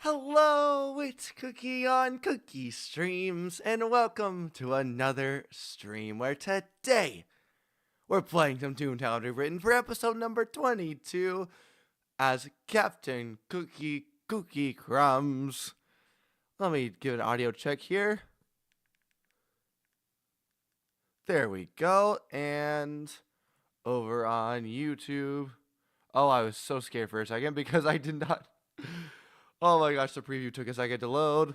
Hello, it's Cookie on Cookie Streams, and welcome to another stream where today we're playing some Toontown Rewritten for episode number 22 as Captain Cookie Kookycrumbs. Let me give an audio check here. There we go, and over on YouTube. Oh, I was so scared for a second because I did not... Oh my gosh, the preview took a second to load.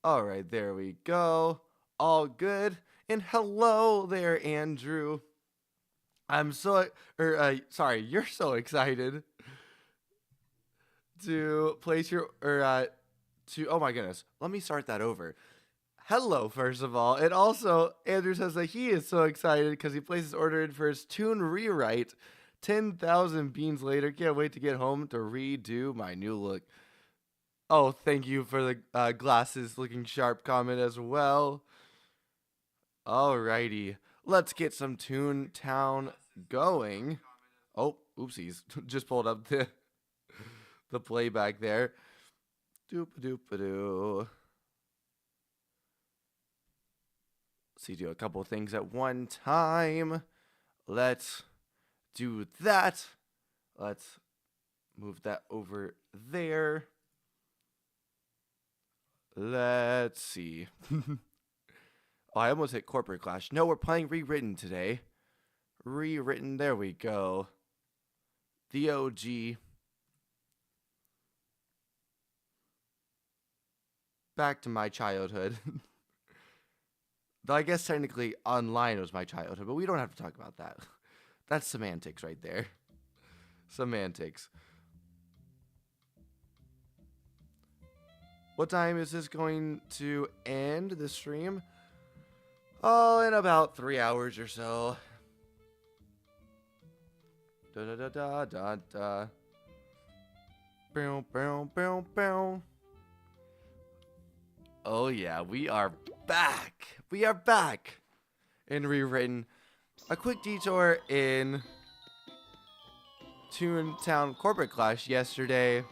Alright, there we go. All good. And hello there, Andrew. Sorry, you're so excited to place your, oh my goodness. Let me start that over. Hello, first of all. And also, Andrew says that he is so excited because he placed his order in for his Toon Rewrite. 10,000 beans later. Can't wait to get home to redo my new look. Oh, thank you for the glasses looking sharp comment as well. Alrighty. Let's get some Toontown going. Oh, oopsies. Just pulled up the playback there. Doop-a-doop-a-doo. See, do a couple things at one time. Let's do that. Let's move that over there. Let's see. Oh, I almost hit Corporate Clash. No, we're playing Rewritten today. Rewritten, there we go. The OG. Back to my childhood. Though I guess technically online was my childhood, but we don't have to talk about that. That's semantics right there. Semantics. What time is this going to end, the stream? Oh, in about 3 hours or so. Da-da-da-da-da-da. Bow, bow, bow, bow. Oh yeah, we are back. We are back in Rewritten. A quick detour in Toontown Corporate Clash yesterday.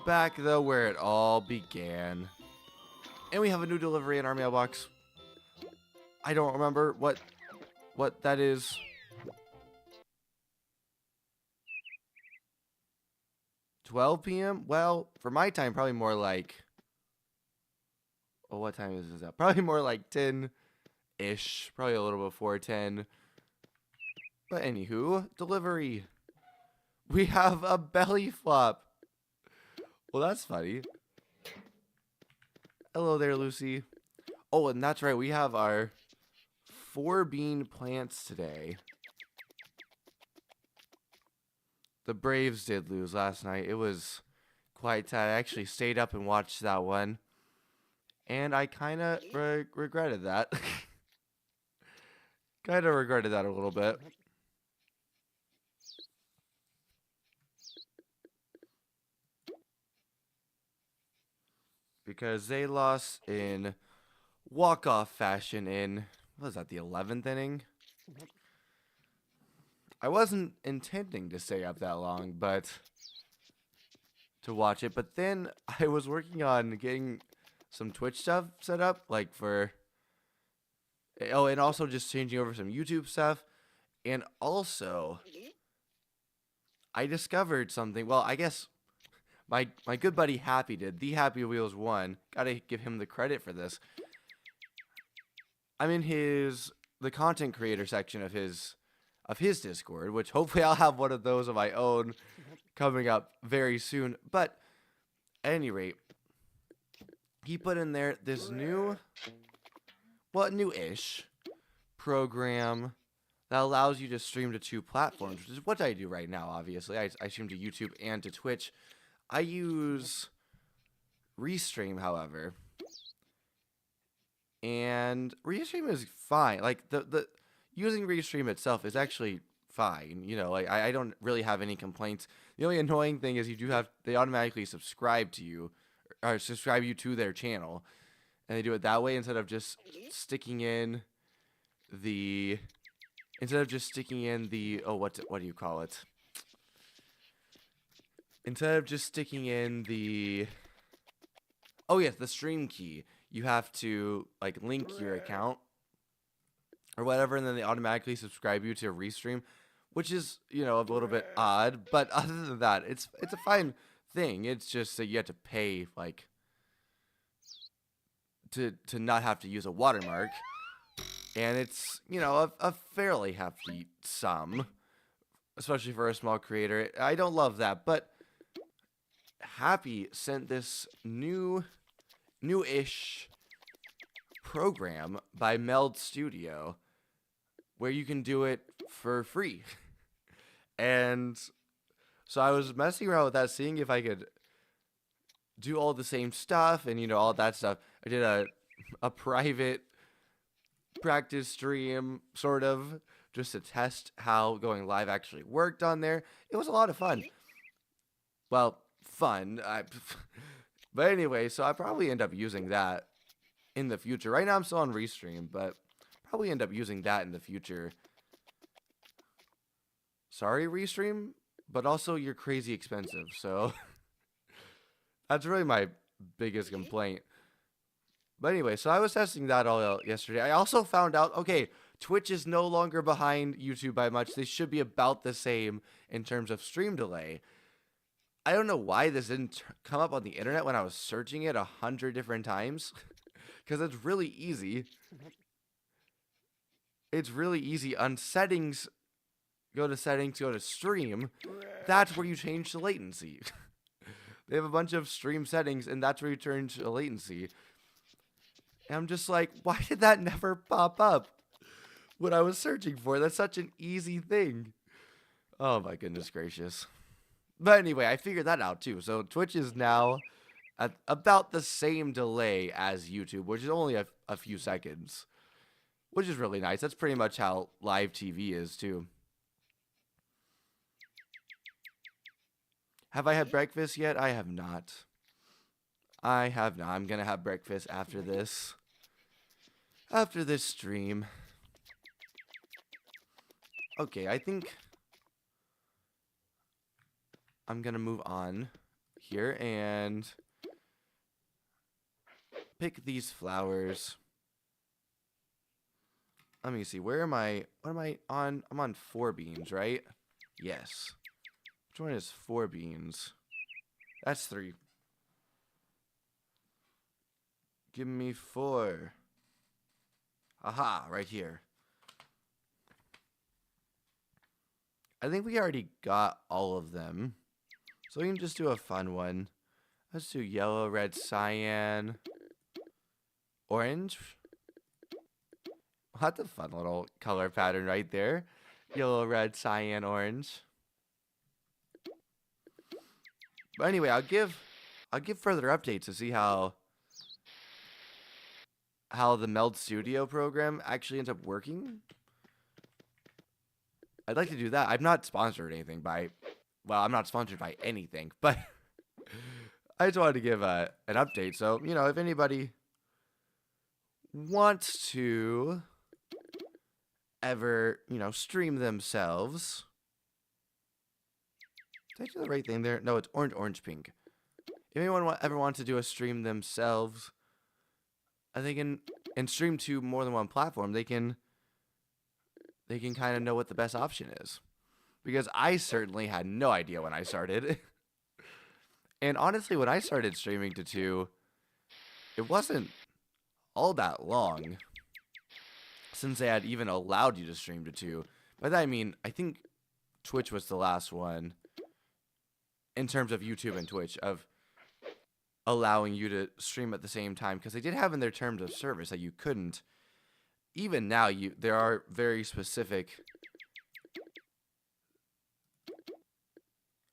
Back though where it all began. And we have a new delivery in our mailbox. I don't remember what that is. $12 p.m.? Well, for my time, probably more like... Oh, what time is this at? Probably more like 10-ish. Probably a little before 10. But anywho, delivery. We have a belly flop. Well, that's funny. Hello there, Lucy. Oh, and that's right. We have our 4 bean plants today. The Braves did lose last night. It was quite sad. I actually stayed up and watched that one. And I kind of regretted that. Kind of regretted that a little bit. Because they lost in walk-off fashion in, what was that, the 11th inning? I wasn't intending to stay up that long, but to watch it. But then I was working on getting some Twitch stuff set up, like for... Oh, and also just changing over some YouTube stuff. And also, I discovered something. Well, I guess my good buddy Happy did. The Happy Wheels 1. Gotta give him the credit for this. I'm in the content creator section of his Discord, which hopefully I'll have one of those of my own coming up very soon. But at any rate, he put in there this new, well, new-ish program that allows you to stream to 2 platforms, which is what I do right now, obviously. I stream to YouTube and to Twitch. I use Restream, however. And Restream is fine. Like, the using Restream itself is actually fine. You know, like, I don't really have any complaints. The only annoying thing is they automatically subscribe to you, or subscribe you to their channel. And they do it that way instead of just sticking in the... oh, what do you call it? instead of just sticking in the, oh yes, the stream key, you have to like link your account or whatever, and then they automatically subscribe you to a restream, which is, you know, a little bit odd. But other than that, it's a fine thing. It's just that you have to pay like to not have to use a watermark, and it's, you know, a fairly hefty sum, especially for a small creator. I don't love that, but Happy sent this new-ish program by Meld Studio where you can do it for free. And so I was messing around with that, seeing if I could do all the same stuff and, you know, all that stuff. I did a private practice stream, sort of, just to test how going live actually worked on there. It was a lot of fun. Well, fun. But anyway, so I probably end up using that in the future. Right now I'm still on Restream, but probably end up using that in the future. Sorry, Restream, but also you're crazy expensive, so that's really my biggest complaint. But anyway, so I was testing that all out yesterday. I also found out, okay, Twitch is no longer behind YouTube by much. They should be about the same in terms of stream delay. I don't know why this didn't come up on the internet when I was searching it 100 different times. Because it's really easy. It's really easy. On settings, go to settings, go to stream. That's where you change the latency. They have a bunch of stream settings, and that's where you change the latency. And I'm just like, why did that never pop up when I was searching for it? That's such an easy thing. Oh my goodness gracious. But anyway, I figured that out too. So Twitch is now at about the same delay as YouTube, which is only a few seconds, which is really nice. That's pretty much how live TV is too. Have I had breakfast yet? I have not. I have not. I'm going to have breakfast after this. After this stream. Okay, I think I'm going to move on here and pick these flowers. Let me see. Where am I? What am I on? I'm on 4 beans, right? Yes. Which one is 4 beans? That's 3. Give me 4. Aha, right here. I think we already got all of them. So we can just do a fun one. Let's do yellow, red, cyan, orange. That's a fun little color pattern right there. Yellow, red, cyan, orange. But anyway, I'll give further updates to see how the Meld Studio program actually ends up working. I'd like to do that. I'm not sponsored or anything by, well, I'm not sponsored by anything, but I just wanted to give an update. So, you know, if anybody wants to ever, you know, stream themselves. Did I do the right thing there? No, it's orange, orange, pink. If anyone ever wants to do a stream themselves, they can, and stream to more than one platform, they can kind of know what the best option is. Because I certainly had no idea when I started. And honestly, when I started streaming to 2, it wasn't all that long since they had even allowed you to stream to 2. By that I mean, I think Twitch was the last one in terms of YouTube and Twitch of allowing you to stream at the same time, because they did have in their terms of service that you couldn't. Even now, there are very specific.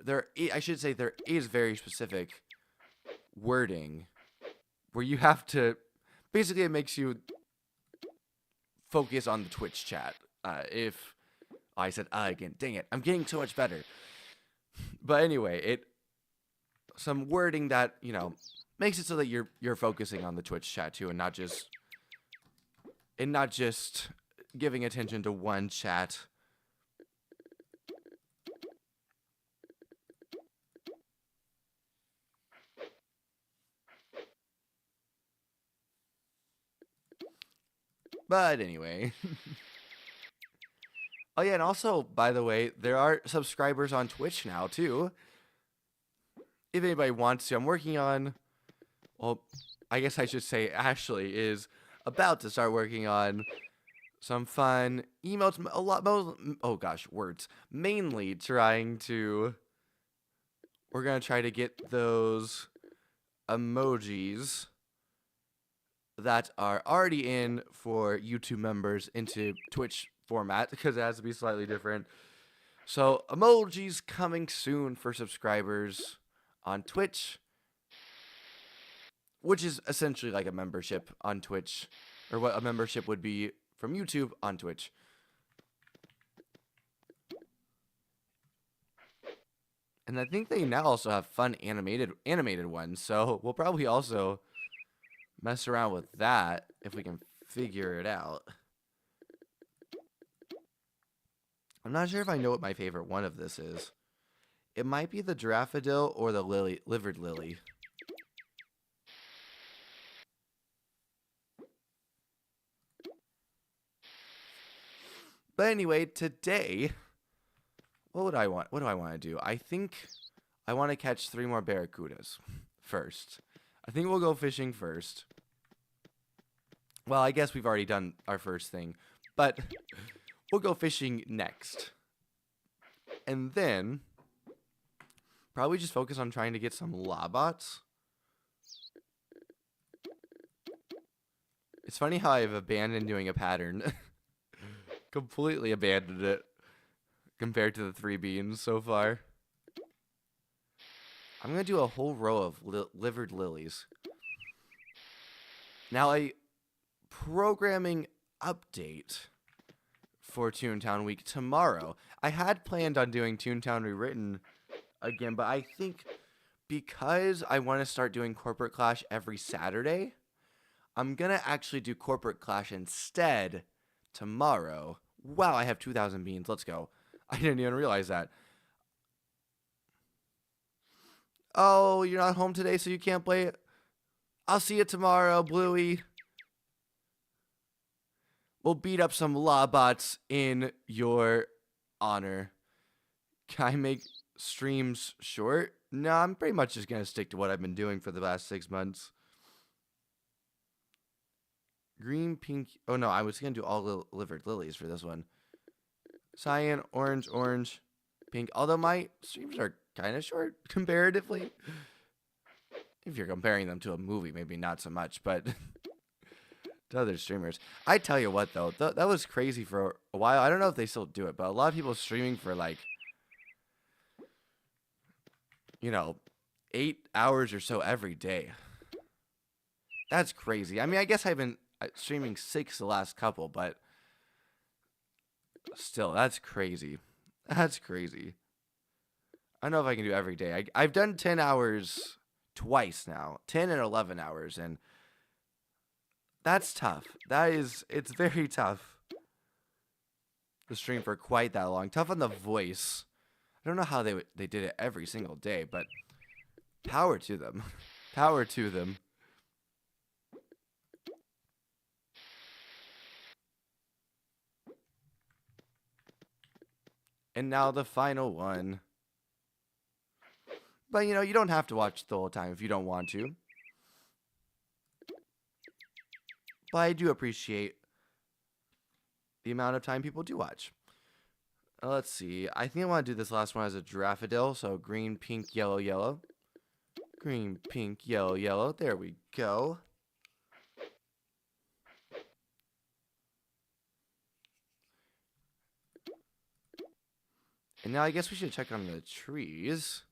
I should say there is very specific wording where you have to. Basically, it makes you focus on the Twitch chat. If I said again, dang it, I'm getting so much better. But anyway, some wording that, you know, makes it so that you're focusing on the Twitch chat too, and not just giving attention to one chat. But anyway. Oh yeah, and also, by the way, there are subscribers on Twitch now, too. If anybody wants to, I'm working on... Well, I guess I should say Ashley is about to start working on some fun emotes. Words. Mainly trying to... We're going to try to get those emojis that are already in for YouTube members into Twitch format, because it has to be slightly different. So emojis coming soon for subscribers on Twitch, which is essentially like a membership on Twitch, or what a membership would be from YouTube on Twitch. And I think they now also have fun animated ones, so we'll probably also mess around with that if we can figure it out. I'm not sure if I know what my favorite one of this is. It might be the Giraffe-a-dill or the livered lily. But anyway, today, what do I want to do? I think I want to catch 3 more barracudas first. I think we'll go fishing first. Well, I guess we've already done our first thing, but we'll go fishing next. And then probably just focus on trying to get some lobots. It's funny how I've abandoned doing a pattern. Completely abandoned it compared to the 3 beans so far. I'm going to do a whole row of livered lilies. Now, a programming update for Toontown Week tomorrow. I had planned on doing Toontown Rewritten again, but I think because I want to start doing Corporate Clash every Saturday, I'm going to actually do Corporate Clash instead tomorrow. Wow, I have 2,000 beans. Let's go. I didn't even realize that. Oh, you're not home today, so you can't play it? I'll see you tomorrow, Bluey. We'll beat up some lobots in your honor. Can I make streams short? No, I'm pretty much just going to stick to what I've been doing for the last 6 months. Green, pink. Oh, no, I was going to do all livered lilies for this one. Cyan, orange, orange, pink. Although my streams are kind of short comparatively. If you're comparing them to a movie, maybe not so much, but to other streamers. I tell you what, though, that was crazy for a while. I don't know if they still do it, but a lot of people streaming for, like, 8 hours or so every day. That's crazy. I mean, I guess I've been streaming 6 the last couple, but still, that's crazy. That's crazy. I don't know if I can do every day. I've done 10 hours twice now. 10 and 11 hours, and that's tough. It's very tough to stream for quite that long. Tough on the voice. I don't know how they did it every single day, but power to them. Power to them. And now the final one. But, you don't have to watch the whole time if you don't want to. But I do appreciate the amount of time people do watch. Let's see. I think I want to do this last one as a Giraffe-a-dill. So green, pink, yellow, yellow. Green, pink, yellow, yellow. There we go. And now I guess we should check on the trees.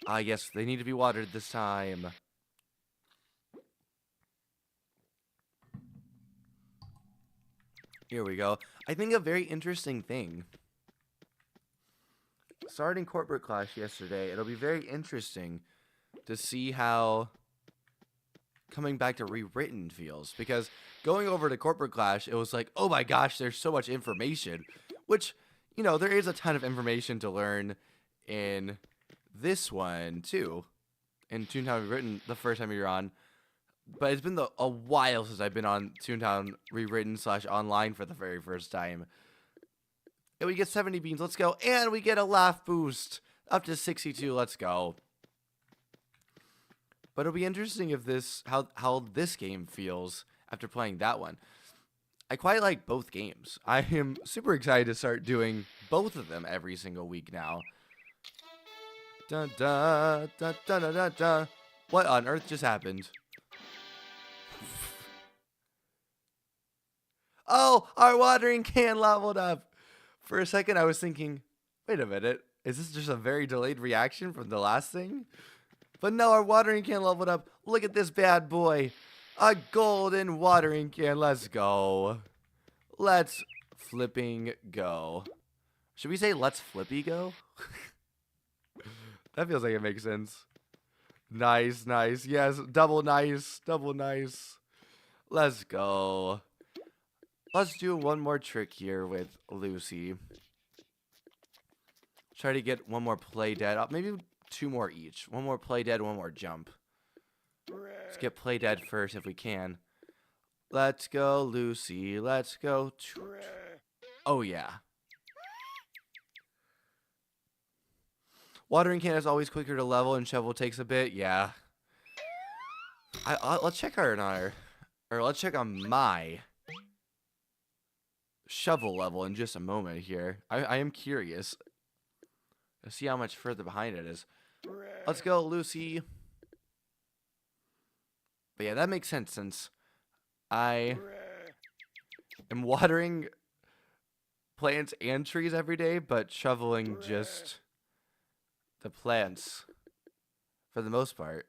I guess they need to be watered this time. Here we go. I think a very interesting thing. Starting Corporate Clash yesterday, it'll be very interesting to see how coming back to Rewritten feels. Because going over to Corporate Clash, it was like, oh my gosh, there's so much information. Which, there is a ton of information to learn in this one, too. in Toontown Rewritten the first time you're on. But it's been a while since I've been on Toontown Rewritten / online for the very first time. And we get 70 beans. Let's go. And we get a laugh boost. Up to 62. Let's go. But it'll be interesting if how this game feels after playing that one. I quite like both games. I am super excited to start doing both of them every single week now. Dun, dun, dun, dun, dun, dun, dun. What on earth just happened? Oh, our watering can leveled up. For a second, I was thinking, wait a minute. Is this just a very delayed reaction from the last thing? But no, our watering can leveled up. Look at this bad boy. A golden watering can. Let's go. Let's flipping go. Should we say let's flippy go? That feels like it makes sense. Nice, nice. Yes, double nice. Double nice. Let's go. Let's do one more trick here with Lucy. Try to get one more play dead. Maybe 2 more each. One more play dead, one more jump. Let's get play dead first if we can. Let's go, Lucy. Let's go. Oh, yeah. Watering can is always quicker to level and shovel takes a bit. Yeah. Let's check let's check on my shovel level in just a moment here. I am curious. Let's see how much further behind it is. Let's go, Lucy. But yeah, that makes sense since I am watering plants and trees every day, but shoveling just the plants for the most part.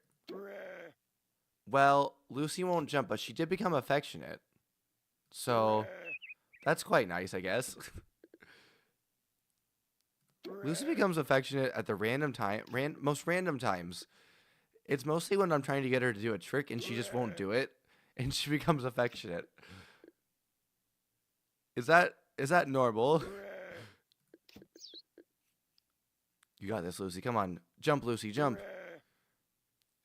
Well, Lucy won't jump, but she did become affectionate. So that's quite nice, I guess. Lucy becomes affectionate at the most random times. It's mostly when I'm trying to get her to do a trick and she just won't do it, and she becomes affectionate. Is that normal? You got this, Lucy. Come on. Jump, Lucy. Jump.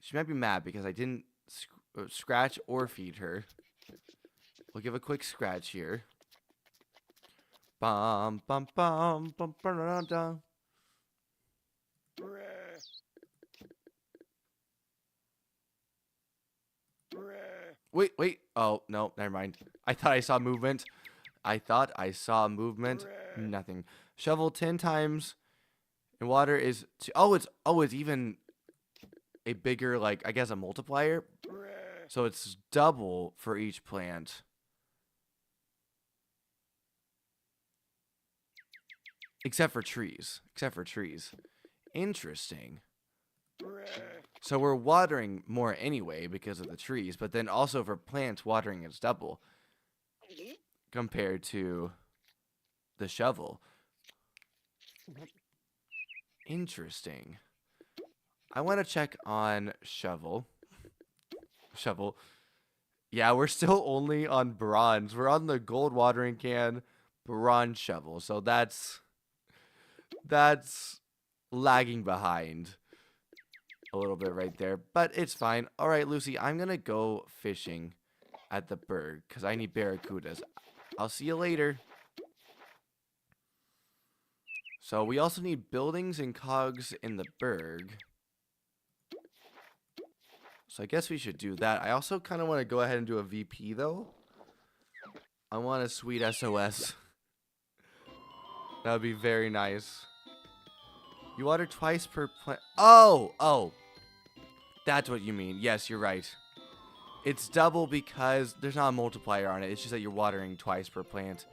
She might be mad because I didn't scratch or feed her. We'll give a quick scratch here. Bum, bum, bum, bum, bum, bum, bum. Wait. Oh, no, never mind. I thought I saw movement. Nothing. Shovel 10 times. And water is... it's even a bigger, like, I guess a multiplier. So it's double for each plant. Except for trees. Interesting. So we're watering more anyway because of the trees, but then also for plants, watering is double compared to the shovel. Interesting. I want to check on shovel. Yeah, we're still only on bronze. We're on the gold watering can, bronze shovel. So that's lagging behind a little bit right there, but it's fine. All right, Lucy, I'm going to go fishing at the berg because I need barracudas. I'll see you later. So we also need buildings and cogs in the berg. So I guess we should do that. I also kind of want to go ahead and do a VP, though. I want a sweet SOS. That would be very nice. You water twice per plant. Oh. That's what you mean. Yes, you're right. It's double because there's not a multiplier on it. It's just that you're watering twice per plant.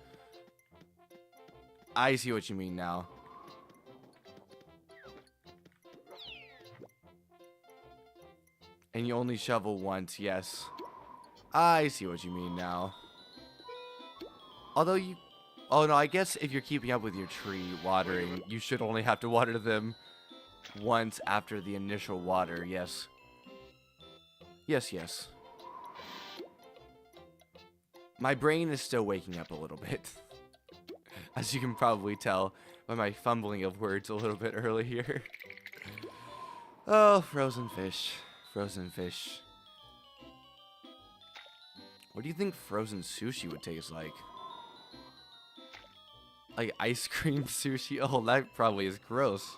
I see what you mean now. And you only shovel once, yes. I see what you mean now. Although you... Oh, no, I guess if you're keeping up with your tree watering, you should only have to water them once after the initial water, yes. Yes. My brain is still waking up a little bit. As you can probably tell by my fumbling of words a little bit earlier. Oh, frozen fish. Frozen fish. What do you think frozen sushi would taste like? Like ice cream sushi? Oh, that probably is gross.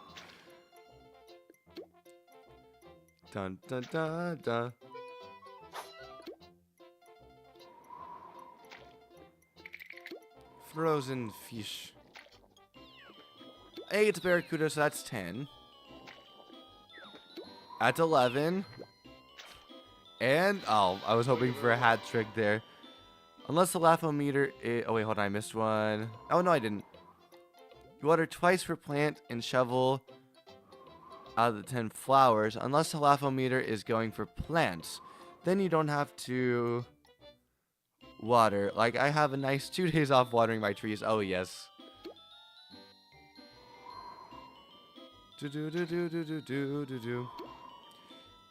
Dun dun dun dun. Frozen fish. Hey, it's Barracuda, so that's 10. That's 11. And, oh, I was hoping for a hat trick there. Unless the Laugh-O-Meter is... Oh, wait, hold on, I missed one. Oh, no, I didn't. You water twice per plant and shovel out of the 10 flowers. Unless the Laugh-O-Meter is going for plants. Then you don't have to water. Like, I have a nice 2 days off watering my trees. Oh, yes. Do-do-do-do-do-do-do-do-do.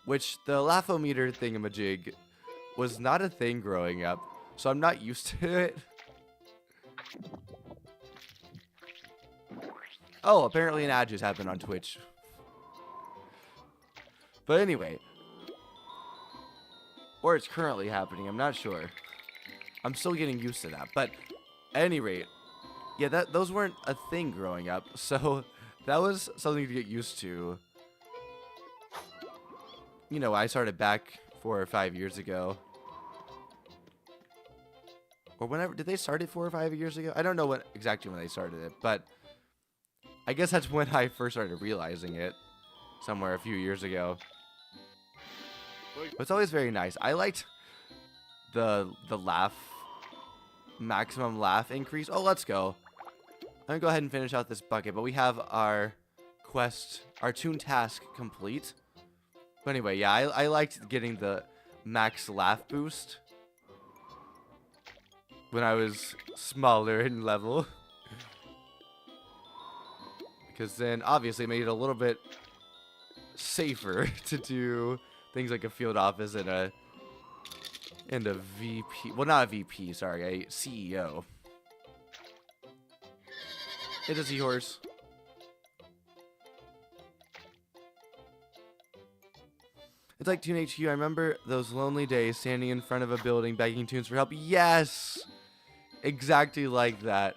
Which, the Laugh-O-Meter thingamajig was not a thing growing up. So I'm not used to it. Oh, apparently an ad just happened on Twitch. But anyway. Or it's currently happening, I'm not sure. I'm still getting used to that. But at any rate, yeah, those weren't a thing growing up. So that was something to get used to. You know, I started back 4 or 5 years ago. Or whenever, did they start it 4 or 5 years ago? I don't know exactly when they started it, but I guess that's when I first started realizing it, somewhere a few years ago. But it's always very nice. I liked the laugh, maximum laugh increase. Oh, let's go. I'm gonna go ahead and finish out this bucket, but we have our quest, our toon task complete. But anyway, yeah, I liked getting the max laugh boost when I was smaller in level. Because then, obviously, it made it a little bit safer to do things like a field office and a VP. Well, not a VP, sorry, a CEO. It's a seahorse. It's like Toon HQ. I remember those lonely days standing in front of a building begging Toons for help. Yes! Exactly like that.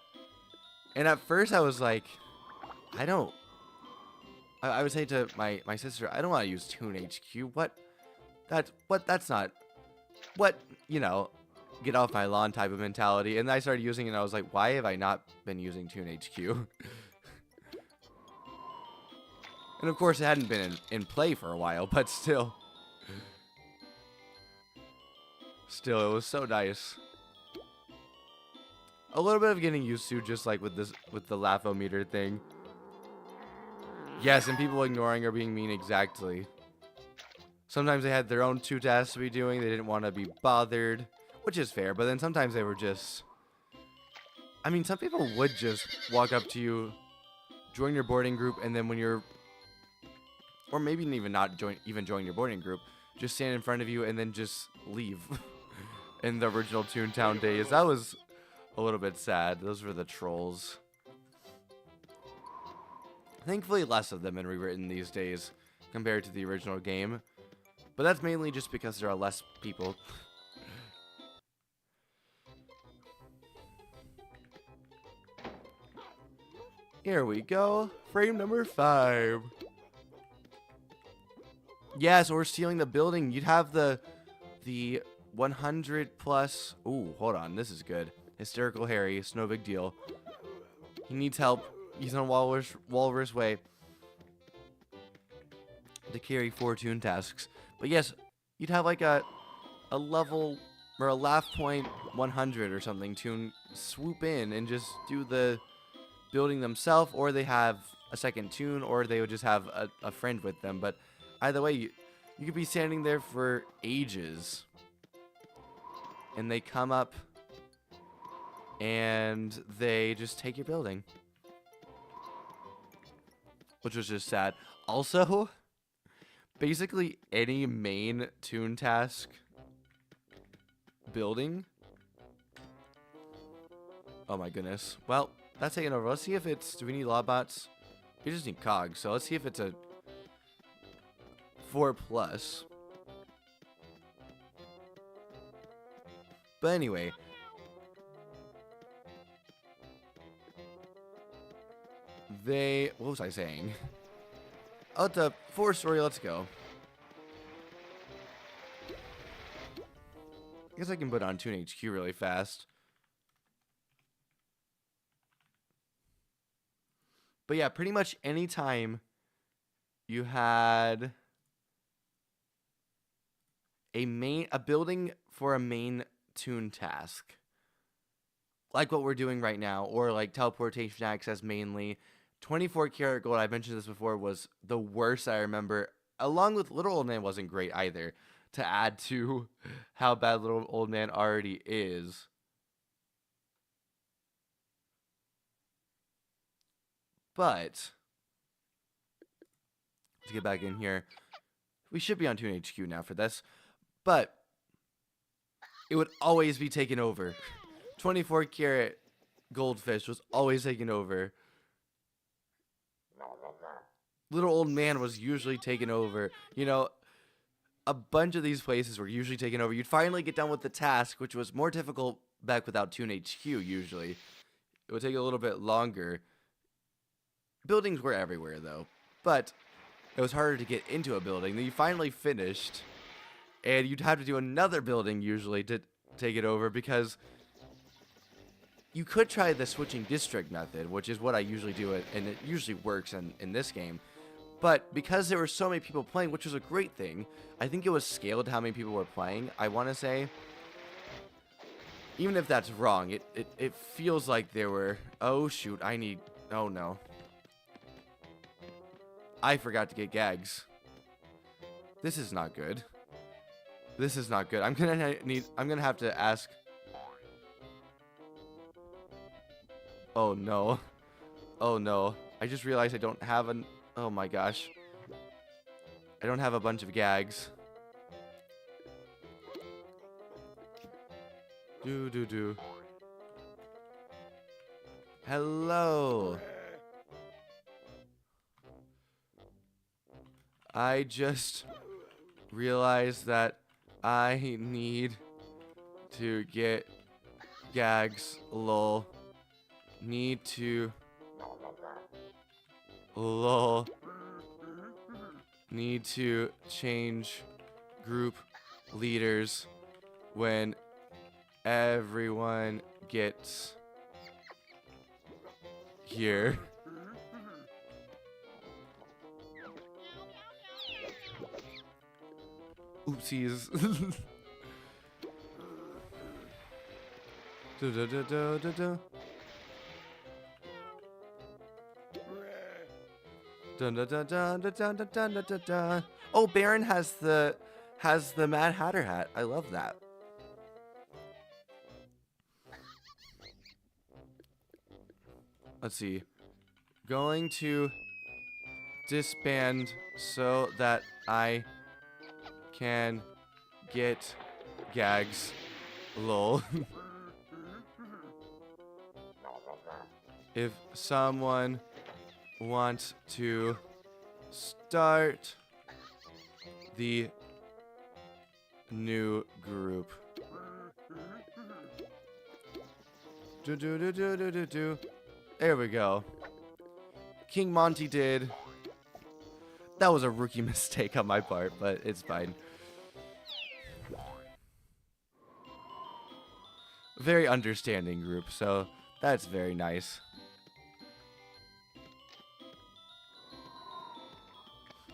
And at first I was like, I would say to my sister, I don't want to use Toon HQ. That's not, you know, get off my lawn type of mentality. And I started using it and I was like, why have I not been using Toon HQ? And of course it hadn't been in play for a while, but still. Still, it was so nice. A little bit of getting used to, just like with the Laugh-O-Meter thing. Yes, and people ignoring or being mean, exactly. Sometimes they had their own 2 tasks to be doing. They didn't want to be bothered, which is fair. But then sometimes they were just... I mean, some people would just walk up to you, join your boarding group, and then when you're... Or maybe even not join your boarding group. Just stand in front of you and then just leave. In the original Toontown days. That was a little bit sad. Those were the trolls. Thankfully, less of them in Rewritten these days compared to the original game. But that's mainly just because there are less people. Here we go. Frame number 5. Yeah, so we're stealing the building. You'd have the 100 plus... Ooh, hold on. This is good. Hysterical Harry. It's no big deal. He needs help. He's on Walrus Way to carry 4 toon tasks. But yes, you'd have like a level or a laugh point 100 or something toon swoop in and just do the building themselves, or they have a second toon, or they would just have a friend with them. But either way, you could be standing there for ages. And they come up and they just take your building. Which was just sad. Also, basically any main toon task building. Oh my goodness. Well, that's taken over. Let's see if it's... Do we need Lawbots? We just need cogs. So let's see if it's a 4 plus. But anyway, what was I saying? Oh, the 4-story, let's go. I guess I can put on Toon HQ really fast. But yeah, pretty much any time you had a building for a main Toon task, like what we're doing right now, or like teleportation access mainly, 24 karat gold, I mentioned this before, was the worst I remember, along with Little Old Man wasn't great either, to add to how bad Little Old Man already is. But let's get back in here. We should be on Toon HQ now for this, but it would always be taken over. 24 karat goldfish was always taken over. Little Old Man was usually taken over. You know, a bunch of these places were usually taken over. You'd finally get done with the task, which was more difficult back without Toon HQ usually. It would take a little bit longer. Buildings were everywhere, though. But it was harder to get into a building. Then you finally finished, and you'd have to do another building usually to take it over, because you could try the switching district method, which is what I usually do, and it usually works in this game. But because there were so many people playing, which was a great thing, I think it was scaled to how many people were playing, I want to say. Even if that's wrong, it feels like there were... Oh, shoot, oh, no. I forgot to get gags. This is not good. This is not good. I'm gonna have to ask... Oh, no. Oh, no. I just realized I don't have an... Oh, my gosh. I don't have a bunch of gags. Do. Hello. I just realized that I need to get gags, lol. Need to... Lol. Need to change group leaders when everyone gets here. Oopsies. Da. Dun, dun, dun, dun, dun, dun, dun, dun, dun, dun. Oh, Baron has the Mad Hatter hat. I love that. Let's see. Going to disband so that I can get gags. Lol. If someone wants to start the new group. Do. There we go. King Monty did. That was a rookie mistake on my part, but it's fine. Very understanding group, so that's very nice.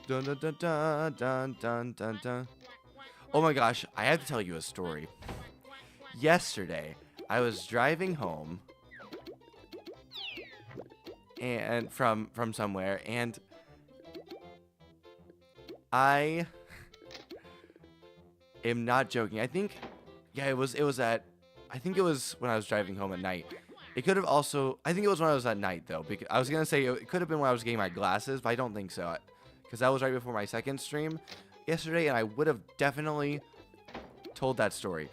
Dun, dun, dun, dun, dun, dun, dun, dun. Oh my gosh, I have to tell you a story. Yesterday, I was driving home and from somewhere, and I am not joking. I think, yeah, it was I think it was when I was driving home at night. It could have also, I think it was when I was at night though, because I was gonna say it could have been when I was getting my glasses, but I don't think so, because that was right before my second stream yesterday, and I would have definitely told that story.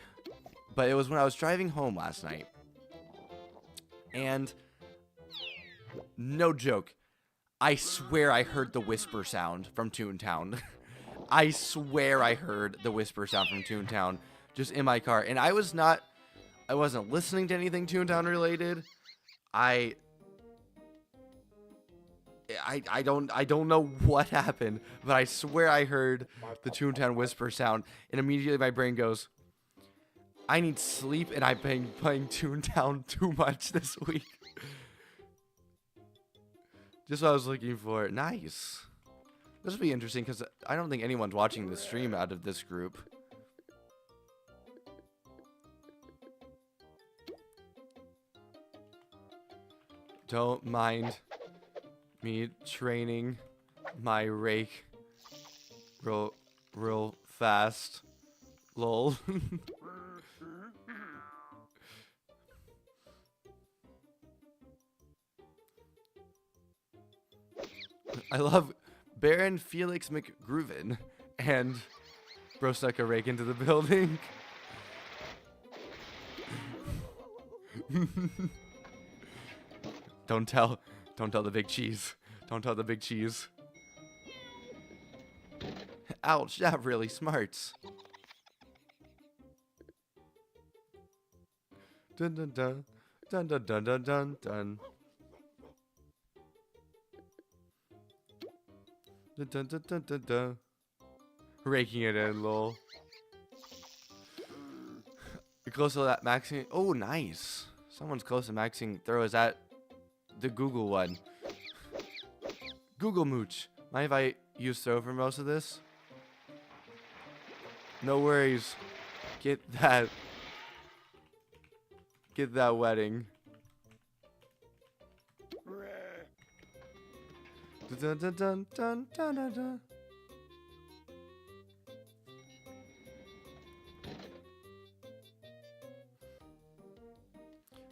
But it was when I was driving home last night, and no joke, I swear I heard the whisper sound from Toontown. I swear I heard the whisper sound from Toontown just in my car. And I wasn't listening to anything Toontown related. I don't know what happened, but I swear I heard the Toontown whisper sound, and immediately my brain goes, I need sleep, and I've been playing Toontown too much this week. Just what I was looking for. Nice. This will be interesting because I don't think anyone's watching the stream out of this group. Don't mind me training my rake real fast. Lol. I love Baron Felix McGrooven and bro stuck a rake into the building. Don't tell the big cheese. Don't tell the big cheese. Ouch, that really smarts. Dun dun dun dun dun dun dun dun dun. Dun dun dun dun dun dun. Raking it in, lol. You're close to that maxing. Oh, nice. Someone's close to maxing throw. Is that the Google one? Google Mooch. Mind if I use throw for most of this? No worries. Get that wedding. Dun, dun, dun, dun, dun, dun, dun.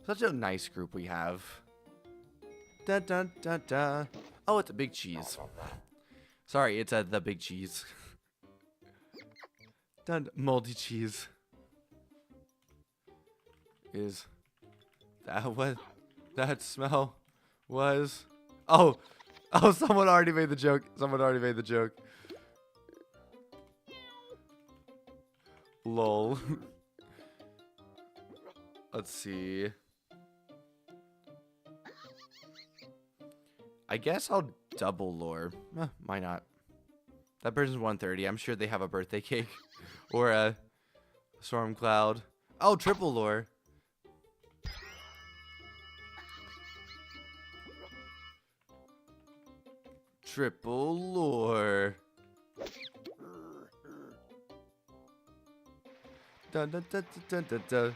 Such a nice group we have. Dun, dun, dun, dun. Oh, it's a big cheese. Sorry, it's the big cheese. Dun, moldy cheese. Is that what that smell was? Oh, someone already made the joke. Lol. Let's see. I guess I'll double lore. Why not? That person's 130. I'm sure they have a birthday cake or a storm cloud. Oh, triple lore. Triple lore. Dun, dun, dun, dun, dun, dun.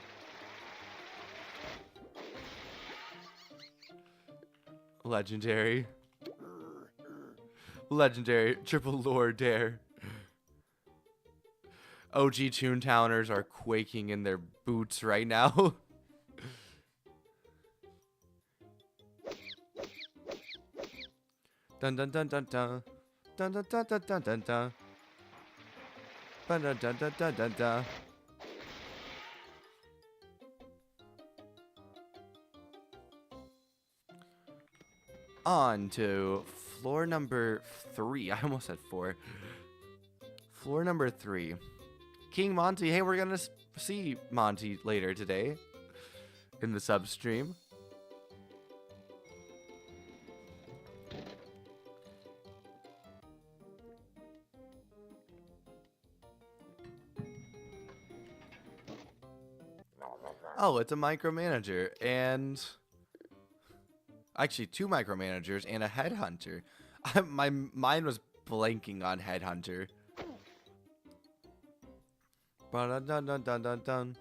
Legendary. Triple lore dare. OG Toontowners are quaking in their boots right now. Dun dun dun dun dun. Dun dun dun dun dun dun dun. Dun dun dun dun dun dun dun. On to floor number 3. I almost said 4. Floor number 3. King Monty. Hey, we're gonna see Monty later today in the sub stream. Oh, it's a micromanager and actually 2 micromanagers and a headhunter. My mind was blanking on headhunter. Dun dun dun dun dun dun.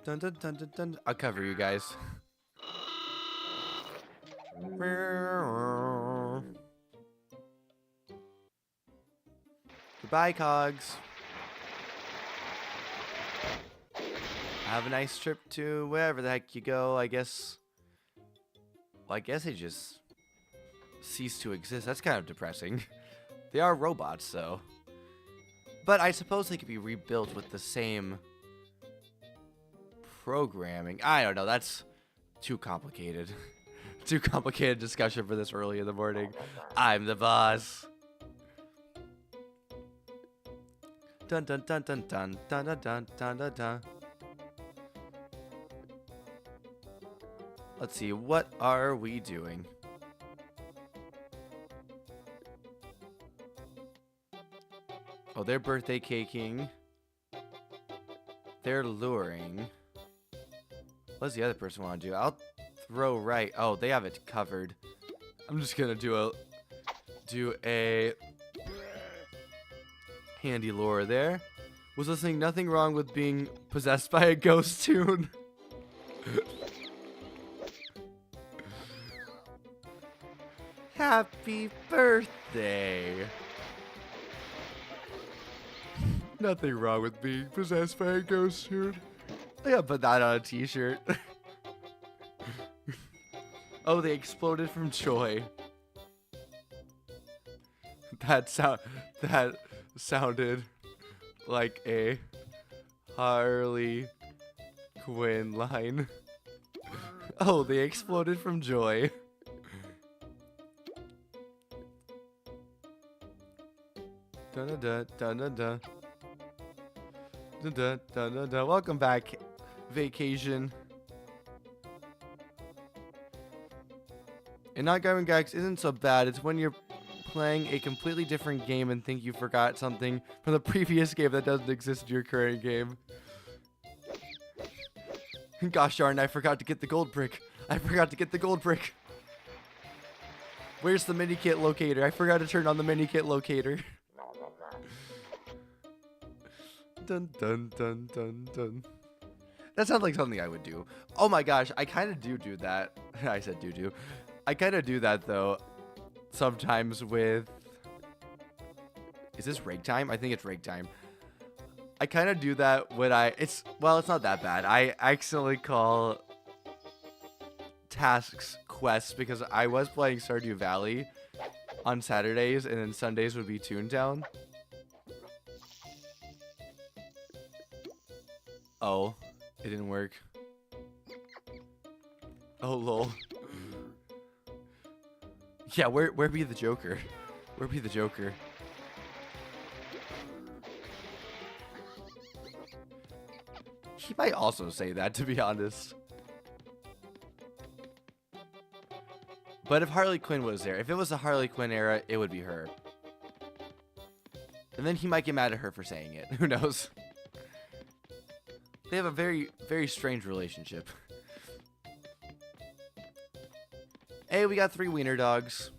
Dun dun dun dun dun. I'll cover you guys. Goodbye, Cogs. Have a nice trip to wherever the heck you go, I guess. Well, I guess they just cease to exist. That's kind of depressing. They are robots, though. But I suppose they could be rebuilt with the same programming. I don't know. That's too complicated. Too complicated discussion for this early in the morning. I'm the boss. Dun dun dun dun dun dun dun dun dun dun dun. Let's see, what are we doing? Oh, they're birthday caking. They're luring. What does the other person want to do? I'll throw right. Oh, they have it covered. I'm just gonna do a handy lure there. Was listening nothing wrong with being possessed by a ghost tune. Happy birthday. Nothing wrong with being possessed by a ghost tune. I gotta put that on a t-shirt. Oh, they exploded from joy. That sounded like a Harley Quinn line. Oh, they exploded from joy. Dun dun dun dun dun. Dun dun dun dun dun. Welcome back, vacation. And not grabbing gags isn't so bad. It's when you're playing a completely different game and think you forgot something from the previous game that doesn't exist in your current game. Gosh darn, I forgot to get the gold brick. I forgot to get the gold brick. Where's the mini kit locator? I forgot to turn on the mini kit locator. Dun dun dun dun dun. That sounds like something I would do. Oh my gosh, I kind of do that. I said do. I kind of do that though. Sometimes with. Is this rig time? I think it's rig time. I kind of do that when it's not that bad. I accidentally call tasks quests because I was playing Stardew Valley on Saturdays and then Sundays would be Toontown. Oh, it didn't work. Oh lol. Yeah, where be the Joker? Where be the Joker? He might also say that, to be honest. But if Harley Quinn was there, if it was the Harley Quinn era, it would be her. And then he might get mad at her for saying it. Who knows? They have a very, very strange relationship. Hey, we got 3 wiener dogs.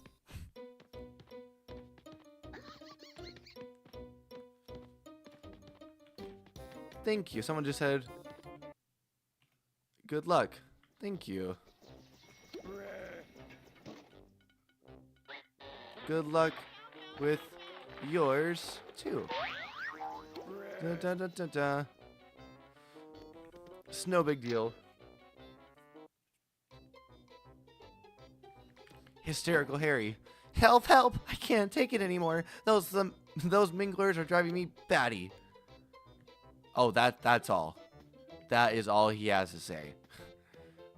Thank you. Someone just said, good luck. Thank you. Good luck with yours, too. Da, da, da, da, da. It's no big deal. Hysterical Harry. Help, help! I can't take it anymore. Those minglers are driving me batty. Oh, that's all. That is all he has to say.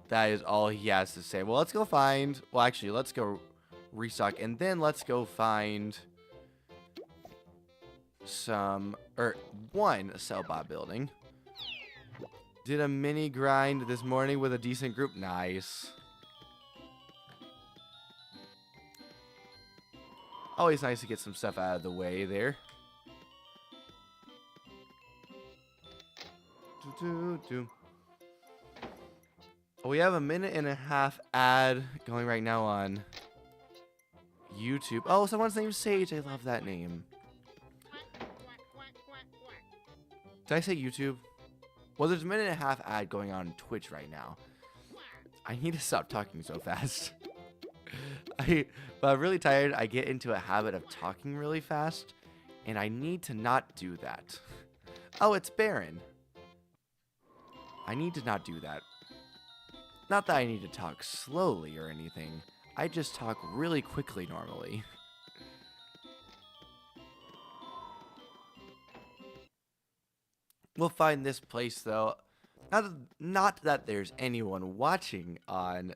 That is all he has to say. Well, let's go find... Well, actually, let's go restock. And then let's go find one Cellbot building. Did a mini grind this morning with a decent group. Nice. Always nice to get some stuff out of the way there. Oh, we have a 1.5-minute ad going right now on YouTube. Oh, someone's named Sage. I love that name. Did I say YouTube? Well, there's a 1.5-minute ad going on Twitch right now. I need to stop talking so fast. But I'm really tired. I get into a habit of talking really fast, and I need to not do that. Oh, it's Baron. I need to not do that. Not that I need to talk slowly or anything. I just talk really quickly normally. We'll find this place, though. Not, not that there's anyone watching on...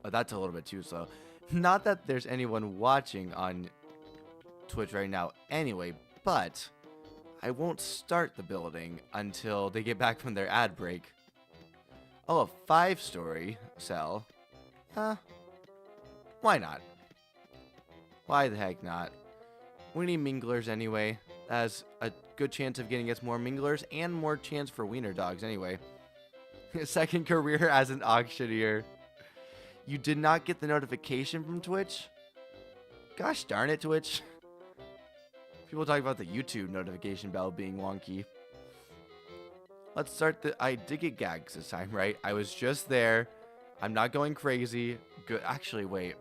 Oh, that's a little bit too slow. Not that there's anyone watching on Twitch right now anyway, but I won't start the building until they get back from their ad break. Oh, a 5-story cell. Why not? Why the heck not? We need minglers anyway. That has a good chance of getting us more minglers and more chance for wiener dogs anyway. Second career as an auctioneer. You did not get the notification from Twitch? Gosh darn it, Twitch. People talk about the YouTube notification bell being wonky. Let's start the... I did get gags this time, right? I was just there. I'm not going crazy. Good. Actually, wait.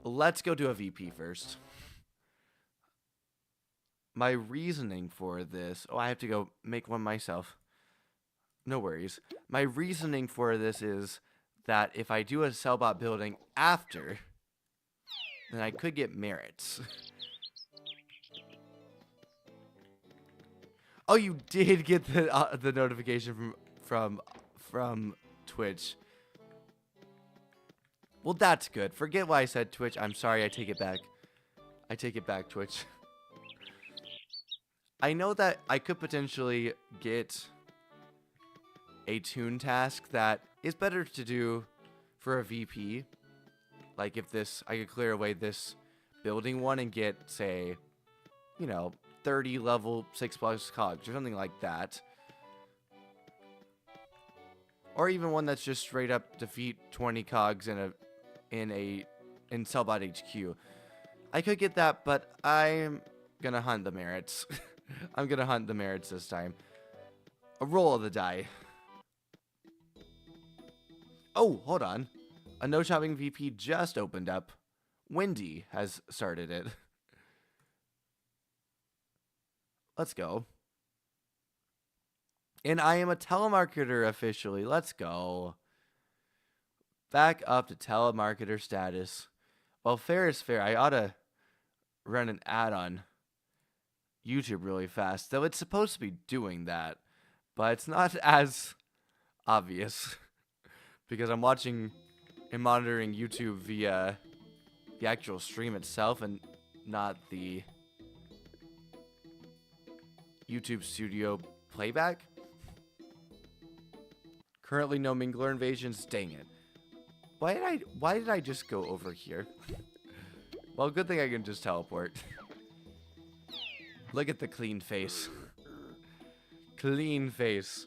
Let's go do a VP first. My reasoning for this... Oh, I have to go make one myself. No worries. My reasoning for this is that if I do a Sellbot building after, then I could get merits. Oh, you did get the notification from Twitch. Well, that's good. Forget why I said Twitch. I'm sorry. I take it back. I take it back, Twitch. I know that I could potentially get a toon task that is better to do for a VP. Like if this, I could clear away this building one and get, say, you know, 30 level 6+ cogs or something like that. Or even one that's just straight up defeat 20 cogs in Sellbot HQ. I could get that, but I'm gonna hunt the merits. I'm gonna hunt the merits this time. A roll of the die. Oh, hold on. A no shopping VP just opened up. Wendy has started it. Let's go. And I am a telemarketer officially. Let's go. Back up to telemarketer status. Well, fair is fair. I ought to run an ad on YouTube really fast. Though it's supposed to be doing that. But it's not as obvious. Because I'm watching and monitoring YouTube via the actual stream itself and not the YouTube Studio playback. Currently no Mingler invasions. Dang it. Why did I just go over here? Well, good thing I can just teleport. Look at the clean face. Clean face.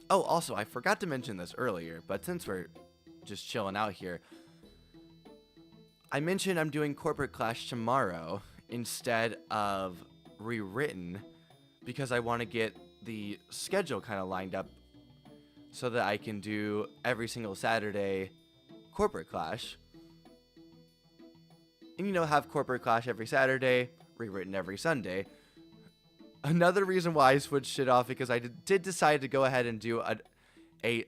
Oh, also, I forgot to mention this earlier, but since we're just chilling out here, I mentioned I'm doing Corporate Clash tomorrow instead of Rewritten because I want to get the schedule kind of lined up so that I can do every single Saturday Corporate Clash. And, you know, have Corporate Clash every Saturday, Rewritten every Sunday. Another reason why I switched it off because I did decide to go ahead and do a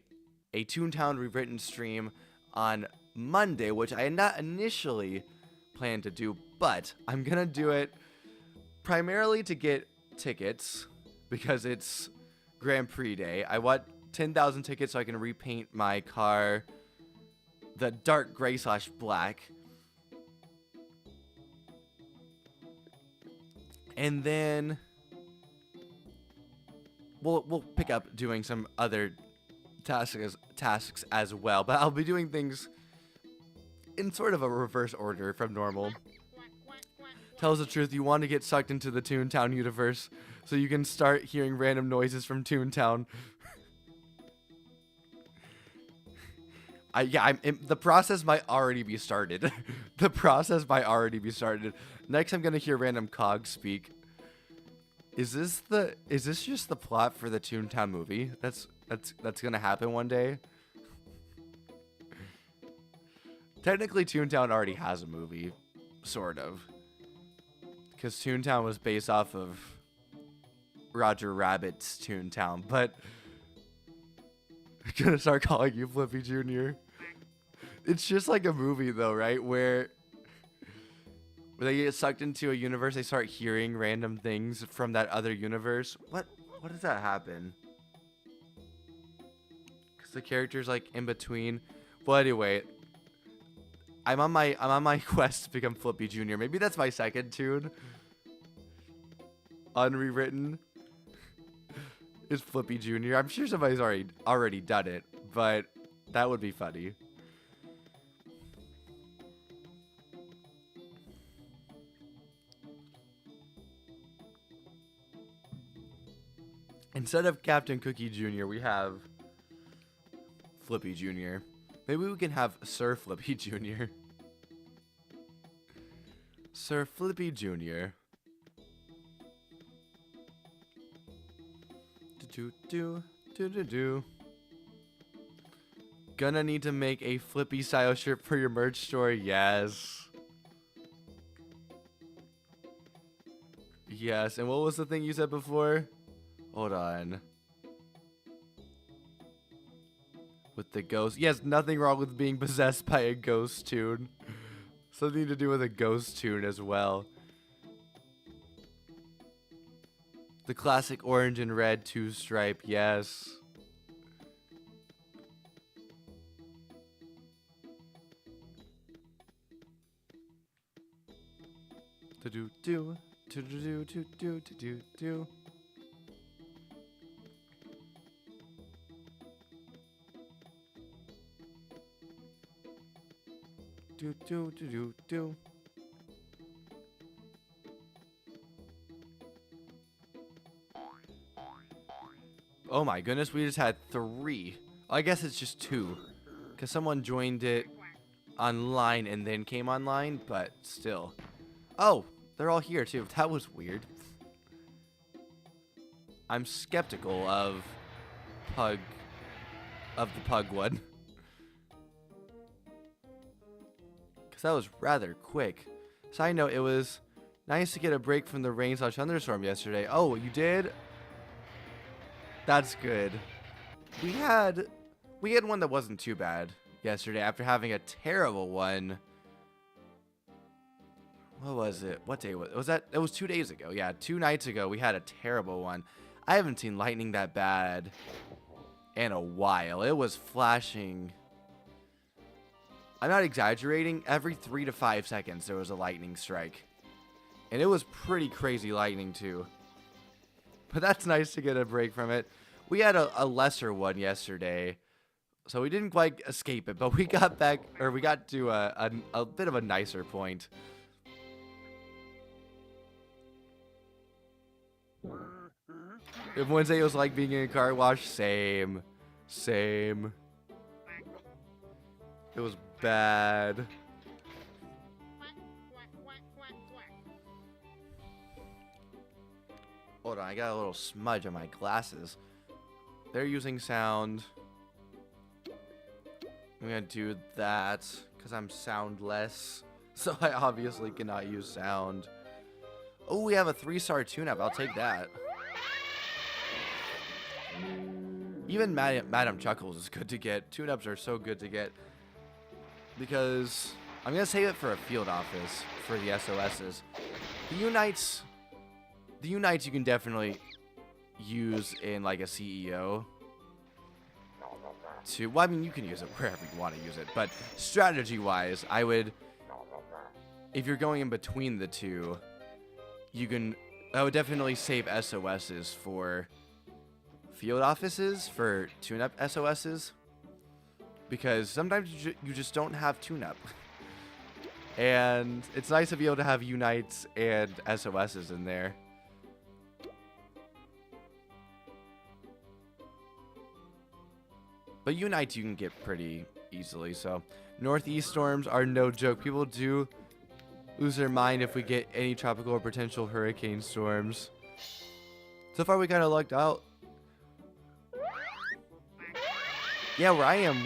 Toontown Rewritten stream on Monday, which I had not initially planned to do, but I'm gonna do it primarily to get tickets because it's Grand Prix Day. I want 10,000 tickets so I can repaint my car the dark gray / black. And then we'll pick up doing some other tasks as well, but I'll be doing things in sort of a reverse order from normal. Tell us the truth, you want to get sucked into the Toontown universe so you can start hearing random noises from Toontown. The process might already be started. The process might already be started. Next, I'm gonna hear random cogs speak. Is this just the plot for the Toontown movie? That's gonna happen one day. Technically, Toontown already has a movie, sort of, because Toontown was based off of Roger Rabbit's Toontown, but Gonna start calling you Flippy Jr. It's just like a movie though, right? Where they get sucked into a universe, they start hearing random things from that other universe. What does that happen? Because the character's like in between. Well, anyway, I'm on my quest to become Flippy Jr. Maybe that's my second tune. Unrewritten is Flippy Jr. I'm sure somebody's already done it, but that would be funny. Instead of Captain Cookie Jr., we have Flippy Jr. Maybe we can have Sir Flippy Jr. Sir Flippy Jr. Do. Gonna need to make a Flippy style shirt for your merch store. Yes. Yes. And what was the thing you said before? Hold on. With the ghost. Yes, nothing wrong with being possessed by a ghost tune. Something to do with a ghost tune as well. The classic orange and red two-stripe, yes. Do. Do. Oh my goodness, we just had 3. I guess it's just 2. Because someone joined it online and then came online, but still. Oh, they're all here too. That was weird. I'm skeptical of the pug one. Because that was rather quick. Side note, it was nice to get a break from the rain/thunderstorm yesterday. Oh, you did? That's good. We had one that wasn't too bad yesterday after having a terrible one. What was it? What day was that? It was 2 days ago. Yeah, 2 nights ago we had a terrible one. I haven't seen lightning that bad in a while. It was flashing. I'm not exaggerating. Every 3 to 5 seconds there was a lightning strike. And it was pretty crazy lightning too. But that's nice to get a break from it. We had a lesser one yesterday, so we didn't quite escape it, but we got back, or we got to a bit of a nicer point. If Wednesday was like being in a car wash, same. It was bad. Hold on, I got a little smudge on my glasses. They're using sound. I'm gonna do that because I'm soundless. So I obviously cannot use sound. Oh, we have a 3-star tune-up. I'll take that. Even Madam Chuckles is good to get. Tune-ups are so good to get. Because I'm gonna save it for a field office for the SOSs. The Unites you can definitely use in like a CEO. Well, I mean, you can use it wherever you want to use it, but strategy-wise, I would, if you're going in between the two, I would definitely save SOSs for field offices, for tune-up SOSs, because sometimes you just don't have tune-up. And it's nice to be able to have Unites and SOSs in there. But Unites you can get pretty easily, so. Northeast storms are no joke. People do lose their mind if we get any tropical or potential hurricane storms. So far we kind of lucked out. Yeah, where I am,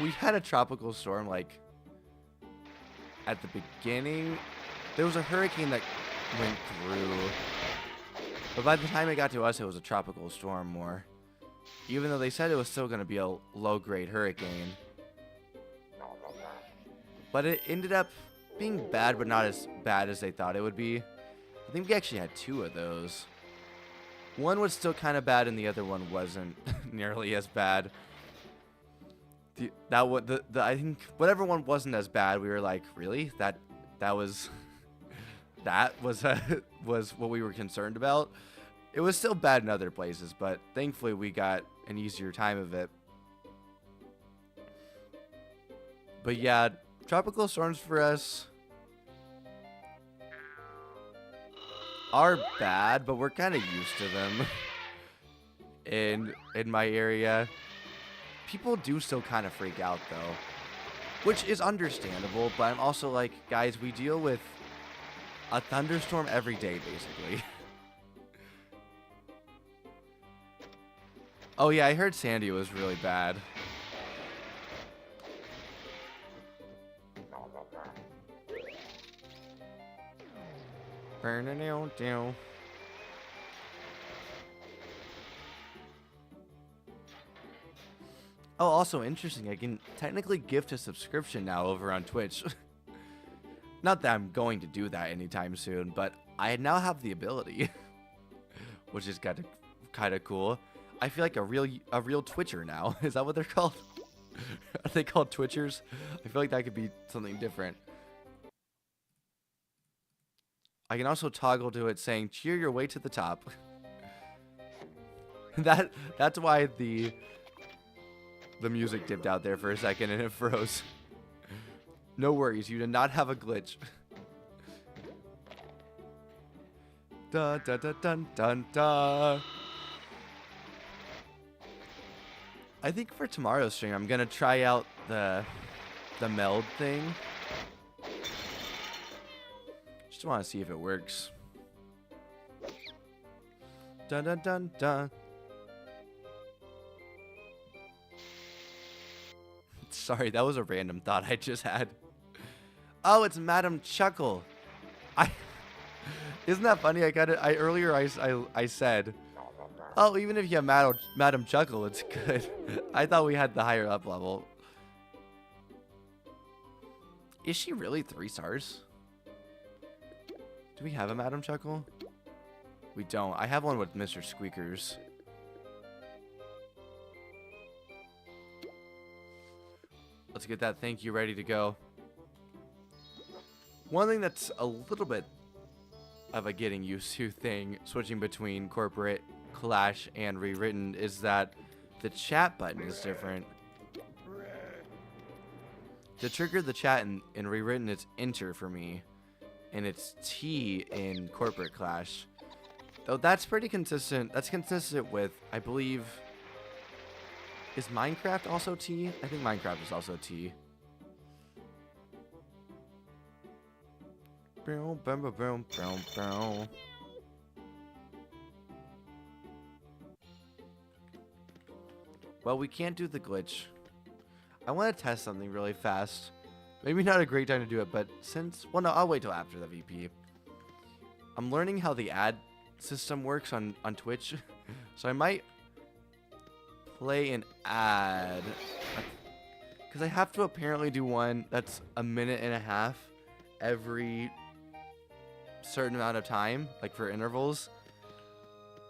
we had a tropical storm like at the beginning. There was a hurricane that went through, but by the time it got to us, it was a tropical storm more. even though they said it was still going to be a low-grade hurricane. But it ended up being bad, but not as bad as they thought it would be. I think we actually had 2 of those. One was still kind of bad, and the other one wasn't nearly as bad. I think whatever one wasn't as bad, we were like, really? That was was what we were concerned about. It was still bad in other places, but thankfully we got an easier time of it. But yeah, tropical storms for us are bad, but we're kind of used to them. in my area, people do still kind of freak out though, which is understandable, but I'm also like, guys, we deal with a thunderstorm every day basically. Oh yeah, I heard Sandy was really bad. Oh, also interesting, I can technically gift a subscription now over on Twitch. Not that I'm going to do that anytime soon, but I now have the ability, which is kind of cool. I feel like a real Twitcher now. Is that what they're called? Are they called Twitchers? I feel like that could be something different. I can also toggle to it saying, cheer your way to the top. That's why the music dipped out there for a second and it froze. No worries, you did not have a glitch. Da da da dun dun da. I think for tomorrow's stream, I'm gonna try out the meld thing. Just want to see if it works. Dun dun dun dun. Sorry, that was a random thought I just had. Oh, it's Madam Chuckle. Isn't that funny? Earlier I said, oh, even if you have Madam Chuckle, it's good. I thought we had the higher up level. Is she really 3 stars? Do we have a Madam Chuckle? We don't. I have one with Mr. Squeakers. Let's get that thank you ready to go. One thing that's a little bit of a getting used to thing, switching between corporate, Clash, and rewritten, is that the chat button is different. To trigger the chat in rewritten, it's enter for me, and it's T in corporate Clash. Though that's pretty consistent. That's consistent with, I believe, is Minecraft also T? I think Minecraft is also T. Well, we can't do the glitch. I want to test something really fast. Maybe not a great time to do it, but since... Well, no, I'll wait till after the VP. I'm learning how the ad system works on Twitch. So I might play an ad. Because I have to apparently do one that's a minute and a half every certain amount of time, like for intervals.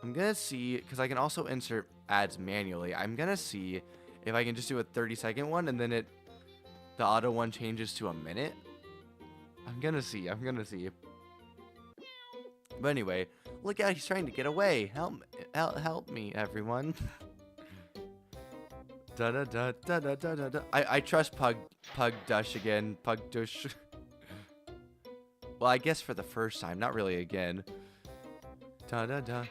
I'm going to see, because I can also insert ads manually. I'm going to see if I can just do a 30-second one and then the auto one changes to a minute. I'm going to see. But anyway, look out, he's trying to get away. Help me, everyone. Da da da da da da da. I trust Pugdush again. Pugdush. Well, I guess for the first time, not really again. Da da da.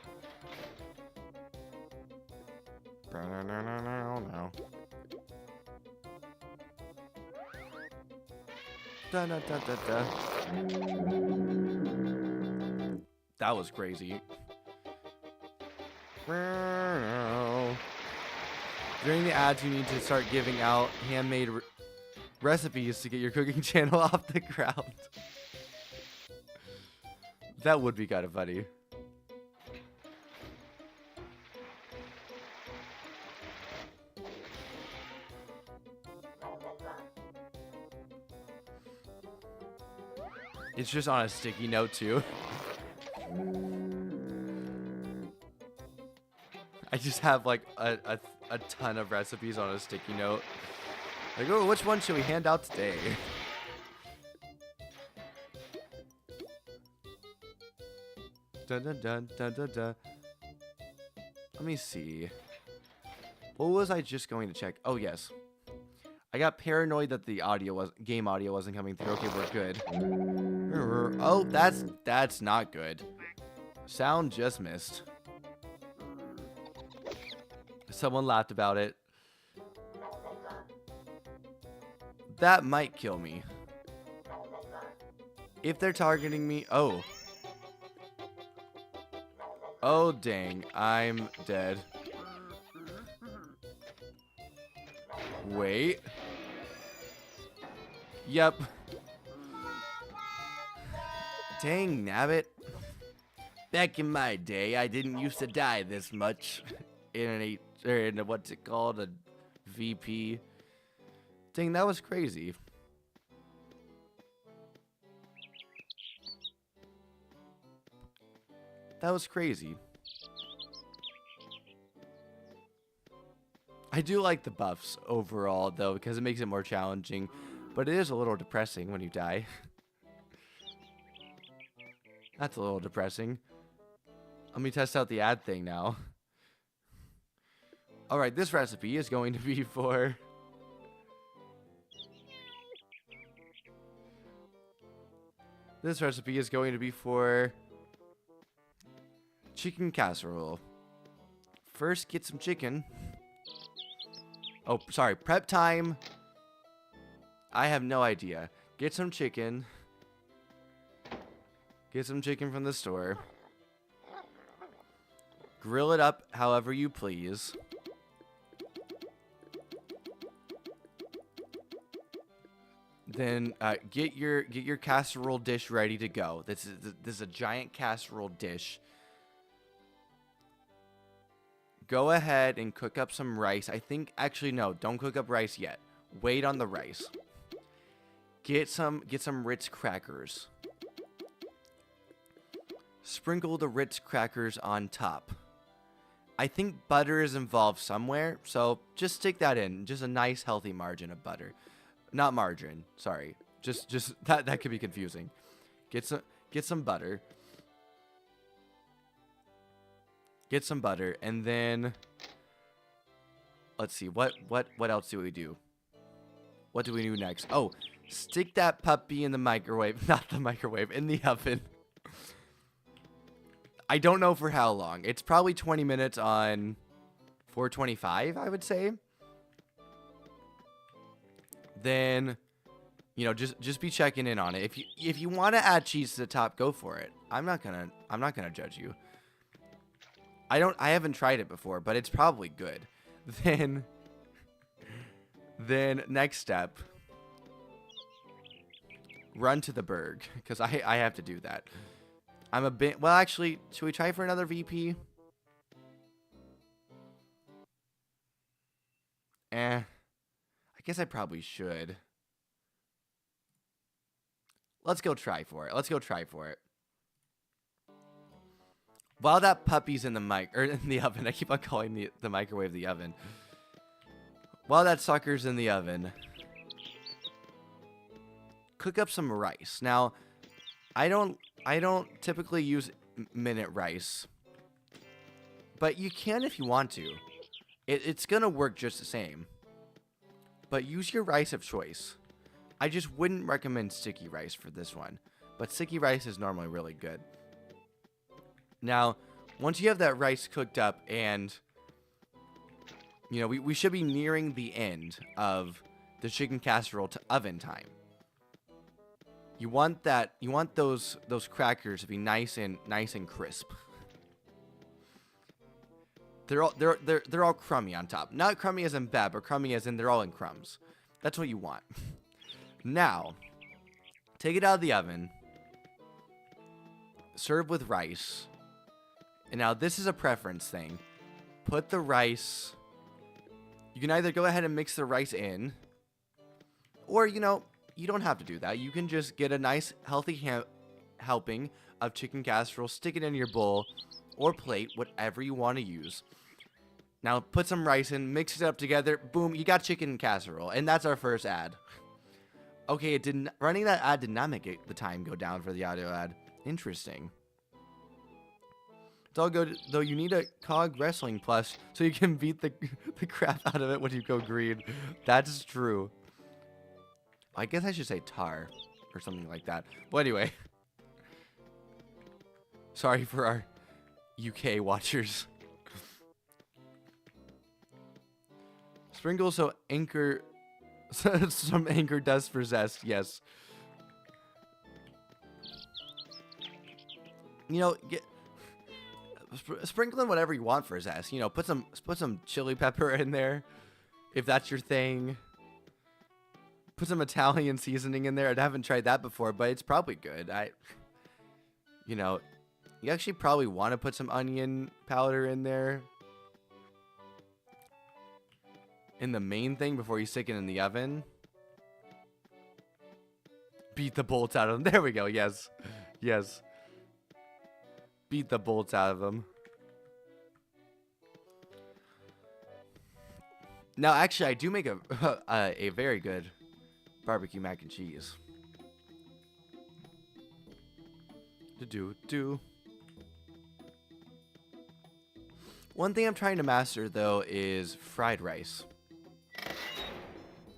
No. Da da da da da. That was crazy. During the ads, you need to start giving out handmade recipes to get your cooking channel off the ground. That would be kind of funny. It's just on a sticky note too. I just have like a ton of recipes on a sticky note. Like, oh, which one should we hand out today? Dun dun dun dun dun dun. Let me see. What was I just going to check? Oh yes. I got paranoid that the game audio wasn't coming through. Okay, we're good. Oh, that's not good. Sound just missed. Someone laughed about it. That might kill me. If they're targeting me, oh. Oh dang, I'm dead. Wait. Yep. Dang, nabbit. Back in my day, I didn't used to die this much in what's it called, a VP. Dang, that was crazy. That was crazy. I do like the buffs overall, though, because it makes it more challenging. But it is a little depressing when you die. That's a little depressing. Let me test out the ad thing now. Alright, this recipe is going to be for... This recipe is going to be for... chicken casserole. First, get some chicken. Oh, sorry. Prep time. I have no idea. Get some chicken. Get some chicken from the store. Grill it up however you please. Then get your casserole dish ready to go. This is a giant casserole dish. Go ahead and cook up some rice. I think, actually, no, don't cook up rice yet. Wait on the rice. Get some Ritz crackers. Sprinkle the Ritz crackers on top. I think butter is involved somewhere, so just stick that in. Just a nice, healthy margin of butter. Not margarine, sorry. Just that could be confusing. Get some butter. Get some butter, and then let's see, what else do we do? What do we do next? Oh, stick that puppy in the microwave, not the microwave, in the oven. I don't know for how long. It's probably 20 minutes on 425, I would say. Then, you know, just be checking in on it. If you want to add cheese to the top, go for it. I'm not gonna judge you. I haven't tried it before, but it's probably good. Then next step, run to the Berg, because I have to do that. I'm a bit, well, actually, should we try for another VP? I guess I probably should. Let's go try for it. While that puppy's in the oven, I keep on calling the microwave the oven. While that sucker's in the oven, cook up some rice. Now, I don't typically use minute rice, but you can if you want to. It's gonna work just the same. But use your rice of choice. I just wouldn't recommend sticky rice for this one, but sticky rice is normally really good. Now, once you have that rice cooked up and, you know, we should be nearing the end of the chicken casserole to oven time. You want those crackers to be nice and crisp. They're all crummy on top. Not crummy as in bad, but crummy as in they're all in crumbs. That's what you want. Now, take it out of the oven. Serve with rice. And now this is a preference thing. Put the rice... You can either go ahead and mix the rice in, or, you know, you don't have to do that. You can just get a nice, healthy helping of chicken casserole, stick it in your bowl or plate, whatever you want to use. Now put some rice in, mix it up together, boom, you got chicken casserole, and that's our first ad. Okay, running that ad did not make the time go down for the audio ad. Interesting. It's all good, though you need a COG Wrestling Plus so you can beat the crap out of it when you go green. That's true. I guess I should say tar or something like that. But anyway. Sorry for our UK watchers. Sprinkle some anchor dust for zest, yes. You know, sprinkle in whatever you want for zest. You know, put some chili pepper in there, if that's your thing. Put some Italian seasoning in there. I haven't tried that before, but it's probably good. You know, you actually probably want to put some onion powder in there. In the main thing before you stick it in the oven. Beat the bolts out of them. There we go. Yes. Yes. Beat the bolts out of them. Now, actually, I do make a very good barbecue mac and cheese. One thing I'm trying to master, though, is fried rice.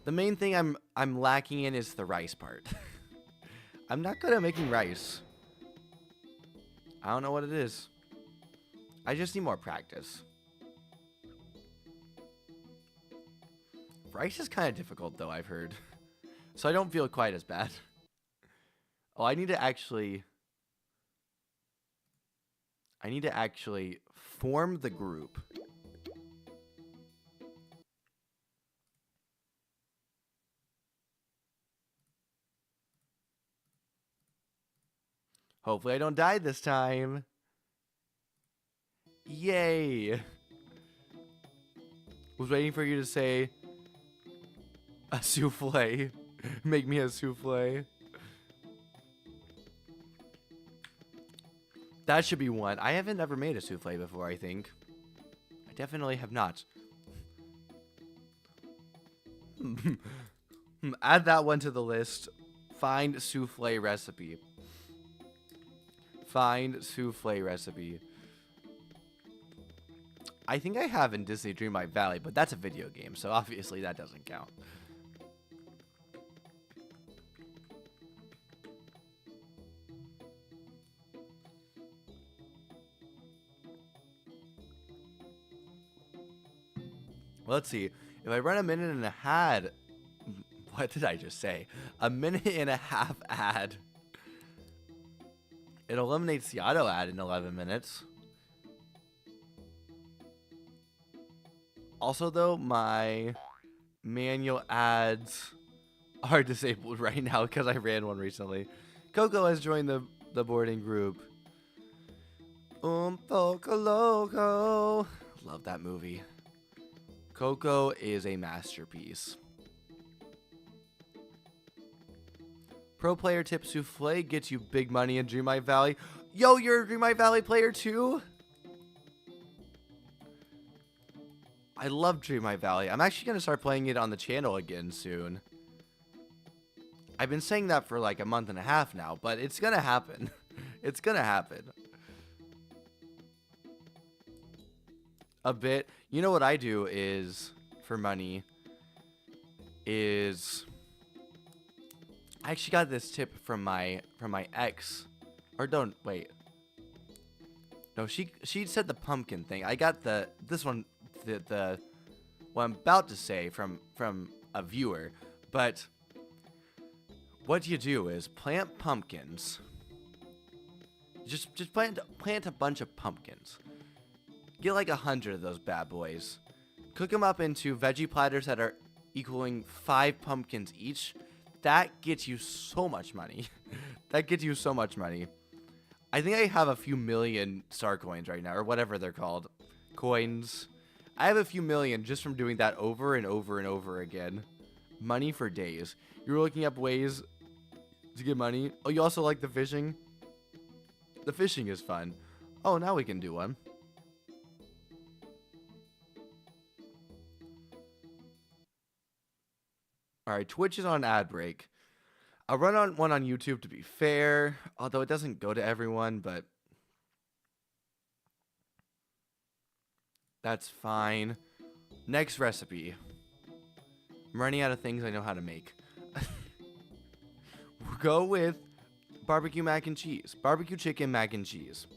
The main thing I'm lacking in is the rice part. I'm not good at making rice. I don't know what it is. I just need more practice. Rice is kind of difficult, though, I've heard. So I don't feel quite as bad. Oh, I need to actually form the group. Hopefully I don't die this time. Yay. Was waiting for you to say a souffle. Make me a souffle. That should be one. I haven't ever made a souffle before, I think. I definitely have not. Add that one to the list. Find souffle recipe. Find souffle recipe. I think I have in Disney Dreamlight Valley, but that's a video game, so obviously that doesn't count. Let's see. If I run a minute and a half... What did I just say? A minute and a half ad. It eliminates the auto ad in 11 minutes. Also, though, my manual ads are disabled right now because I ran one recently. Coco has joined the boarding group. Poco Loco. Love that movie. Coco is a masterpiece. Pro player tip: souffle gets you big money in Dreamlight Valley. Yo, you're a Dreamlight Valley player too? I love Dreamlight Valley. I'm actually going to start playing it on the channel again soon. I've been saying that for like a month and a half now, but it's going to happen. It's going to happen. A bit. You know what I do is, for money, is... I actually got this tip from my ex. Or don't, wait. No, she said the pumpkin thing. I got this one... The what I'm about to say from a viewer, but what you do is plant pumpkins. Just plant a bunch of pumpkins. Get like 100 of those bad boys. Cook them up into veggie platters that are equaling 5 pumpkins each. That gets you so much money. That gets you so much money. I think I have a few million star coins right now, or whatever they're called. Coins. I have a few million just from doing that over and over and over again. Money for days. You're looking up ways to get money. Oh, you also like the fishing? The fishing is fun. Oh, now we can do one. Alright, Twitch is on ad break. I'll run on one on YouTube to be fair, although it doesn't go to everyone, but that's fine. Next recipe. I'm running out of things I know how to make. We'll go with barbecue mac and cheese. Barbecue chicken mac and cheese.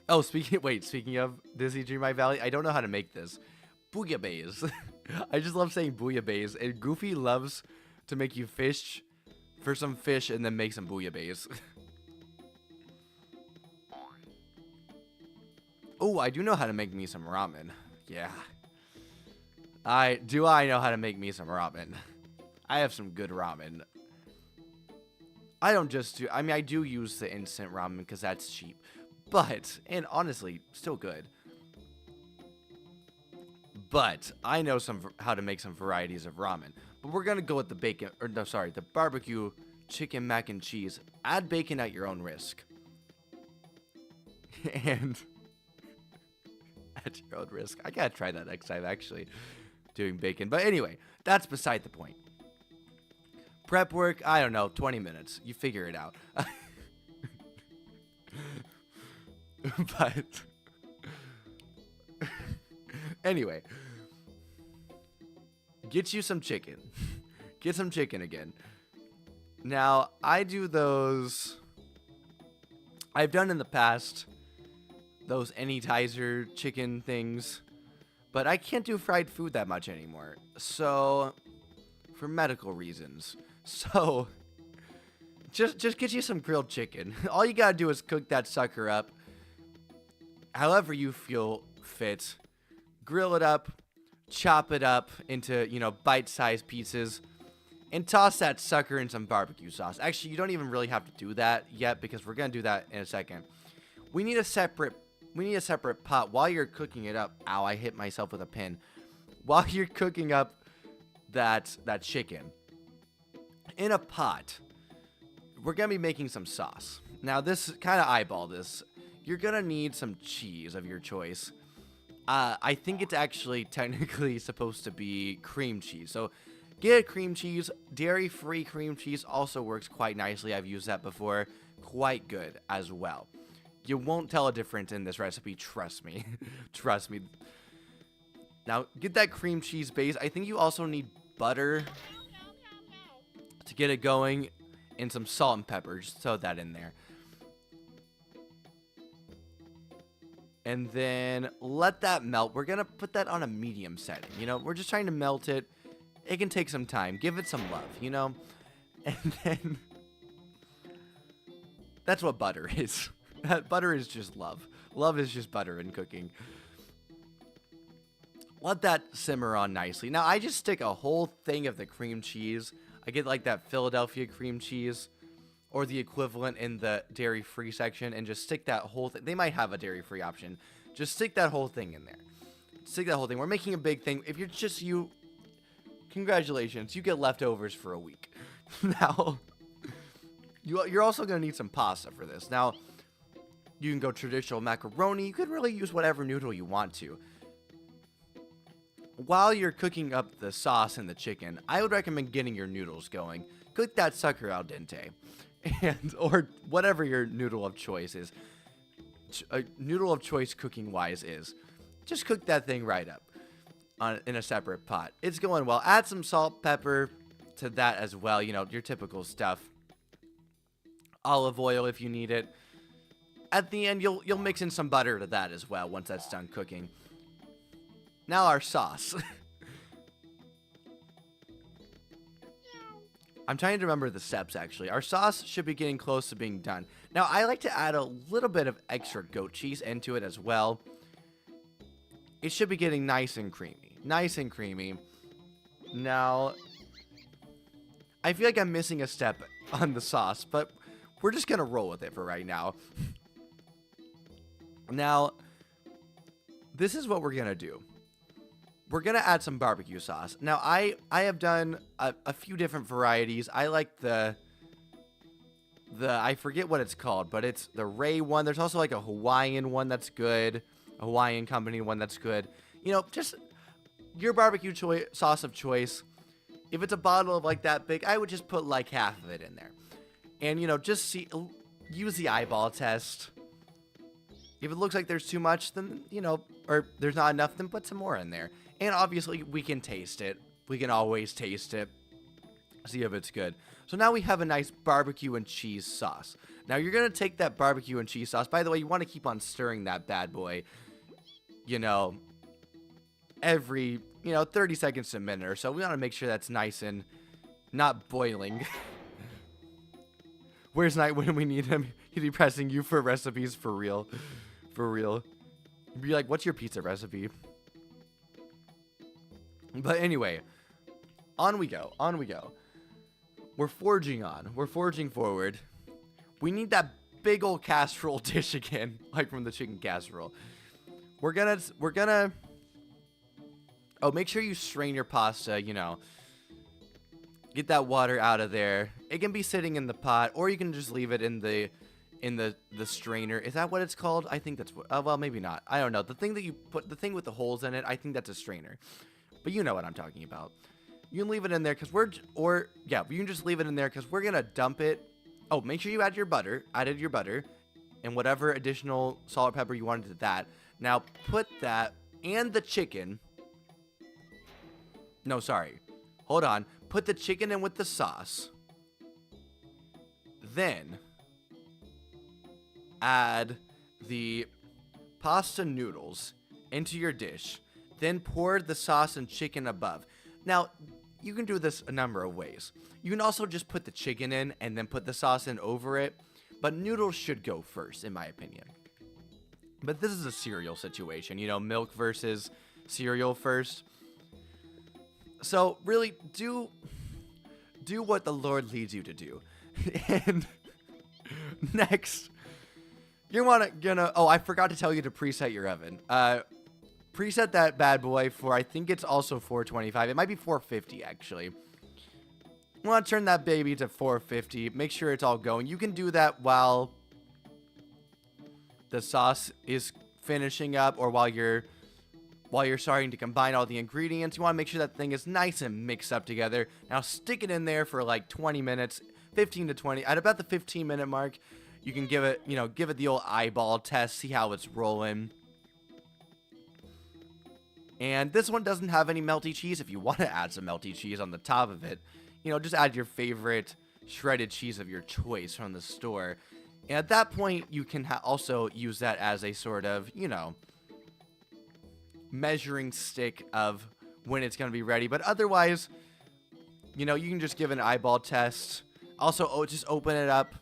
Oh, speaking of Disney Dreamlight Valley, I don't know how to make this. Bouillabaisse. I just love saying bouillabaisse. And Goofy loves to make you fish for some fish and then make some bouillabaisse. Oh, I do know how to make me some ramen. Yeah. I know how to make me some ramen. I have some good ramen. I don't just do... I mean, I do use the instant ramen because that's cheap. But, and honestly, still good. But I know how to make some varieties of ramen. But we're going to go with the barbecue chicken mac and cheese. Add bacon at your own risk. And... at your own risk. I gotta try that next time, actually, doing bacon. But anyway, that's beside the point. Prep work, I don't know, 20 minutes. You figure it out. But anyway, get you some chicken. Get some chicken again. Now, I do those... I've done in the past those anytizer chicken things, but I can't do fried food that much anymore. So, for medical reasons. So, just get you some grilled chicken. All you gotta do is cook that sucker up however you feel fit. Grill it up, chop it up into, bite-sized pieces, and toss that sucker in some barbecue sauce. Actually, you don't even really have to do that yet because we're gonna do that in a second. We need a separate pot while you're cooking it up. Ow, I hit myself with a pin. While you're cooking up that chicken, in a pot, we're going to be making some sauce. Now, this kind of eyeball this. You're going to need some cheese of your choice. I think it's actually technically supposed to be cream cheese. So, get a cream cheese. Dairy-free cream cheese also works quite nicely. I've used that before. Quite good as well. You won't tell a difference in this recipe, trust me. Trust me. Now, get that cream cheese base. I think you also need butter to get it going, and some salt and pepper. Just throw that in there. And then let that melt. We're going to put that on a medium setting. We're just trying to melt it. It can take some time. Give it some love, And then that's what butter is. Butter is just love. Love is just butter in cooking. Let that simmer on nicely. Now, I just stick a whole thing of the cream cheese. I get like that Philadelphia cream cheese or the equivalent in the dairy-free section and just stick that whole thing. They might have a dairy-free option. Just stick that whole thing in there. Stick that whole thing. We're making a big thing. If you're just you, congratulations. You get leftovers for a week. Now, you're also going to need some pasta for this. Now, you can go traditional macaroni. You could really use whatever noodle you want to. While you're cooking up the sauce and the chicken, I would recommend getting your noodles going. Cook that sucker al dente. Or whatever your noodle of choice is. Noodle of choice cooking-wise is. Just cook that thing right up in a separate pot. It's going well. Add some salt, pepper to that as well. Your typical stuff. Olive oil if you need it. At the end, you'll mix in some butter to that as well once that's done cooking. Now our sauce. I'm trying to remember the steps, actually. Our sauce should be getting close to being done. Now, I like to add a little bit of extra goat cheese into it as well. It should be getting nice and creamy. Nice and creamy. Now, I feel like I'm missing a step on the sauce, but we're just going to roll with it for right now. Now, this is what we're going to do. we're going to add some barbecue sauce. Now, I have done a few different varieties. I like the I forget what it's called, but it's the Ray one. There's also like a Hawaiian one that's good, a Hawaiian company one that's good. You know, just your barbecue sauce of choice. If it's a bottle of like that big, I would just put like half of it in there. And, you know, just use the eyeball test. If it looks like there's too much, then, you know, or there's not enough, then put some more in there. And obviously, we can taste it. We can always taste it. See if it's good. So now we have a nice barbecue and cheese sauce. Now you're going to take that barbecue and cheese sauce. By the way, you want to keep on stirring that bad boy, you know, every, 30 seconds to a minute or so. We want to make sure that's nice and not boiling. Where's Night when we need him? He'd be pressing you for recipes for real. For real. He'd be like, what's your pizza recipe? But anyway, on we go. On we go. We're forging on. We're forging forward. We need that big old casserole dish again, like from the chicken casserole. We're gonna. Oh, make sure you strain your pasta. Get that water out of there. It can be sitting in the pot, or you can just leave it in the strainer. Is that what it's called? I think that's what. Well, maybe not. I don't know. The thing that you put, the thing with the holes in it, I think that's a strainer. But you know what I'm talking about. You can leave it in there because you can just leave it in there because we're gonna dump it. Oh, make sure you add your butter. Added your butter, and whatever additional salt or pepper you wanted to that. Now put that and the chicken. No, sorry. Hold on. Put the chicken in with the sauce. Then add the pasta noodles into your dish. Then pour the sauce and chicken above. Now, you can do this a number of ways. You can also just put the chicken in and then put the sauce in over it. But noodles should go first, in my opinion. But this is a cereal situation. Milk versus cereal first. So, really, do what the Lord leads you to do. And next, I forgot to tell you to preset your oven. Preset that bad boy for, I think it's also 425. It might be 450, actually. You want to turn that baby to 450. Make sure it's all going. You can do that while the sauce is finishing up or while you're starting to combine all the ingredients. You want to make sure that thing is nice and mixed up together. Now stick it in there for like 20 minutes, 15 to 20. At about the 15-minute mark, you can give it the old eyeball test, see how it's rolling. And this one doesn't have any melty cheese. If you want to add some melty cheese on the top of it, just add your favorite shredded cheese of your choice from the store. And at that point, you can also use that as a sort of, measuring stick of when it's going to be ready. But otherwise, you can just give an eyeball test. Also, just open it up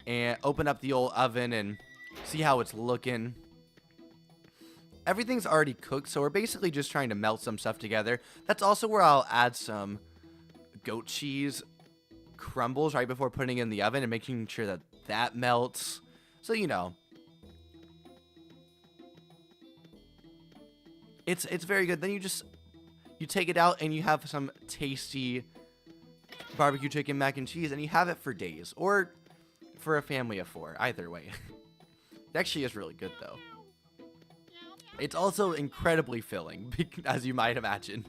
and open up the old oven and see how it's looking. Everything's already cooked, so we're basically just trying to melt some stuff together. That's also where I'll add some goat cheese crumbles right before putting it in the oven and making sure that that melts. So, it's very good. Then you take it out and you have some tasty barbecue chicken mac and cheese, and you have it for days or for a family of 4. Either way. It actually is really good, though. It's also incredibly filling, as you might imagine.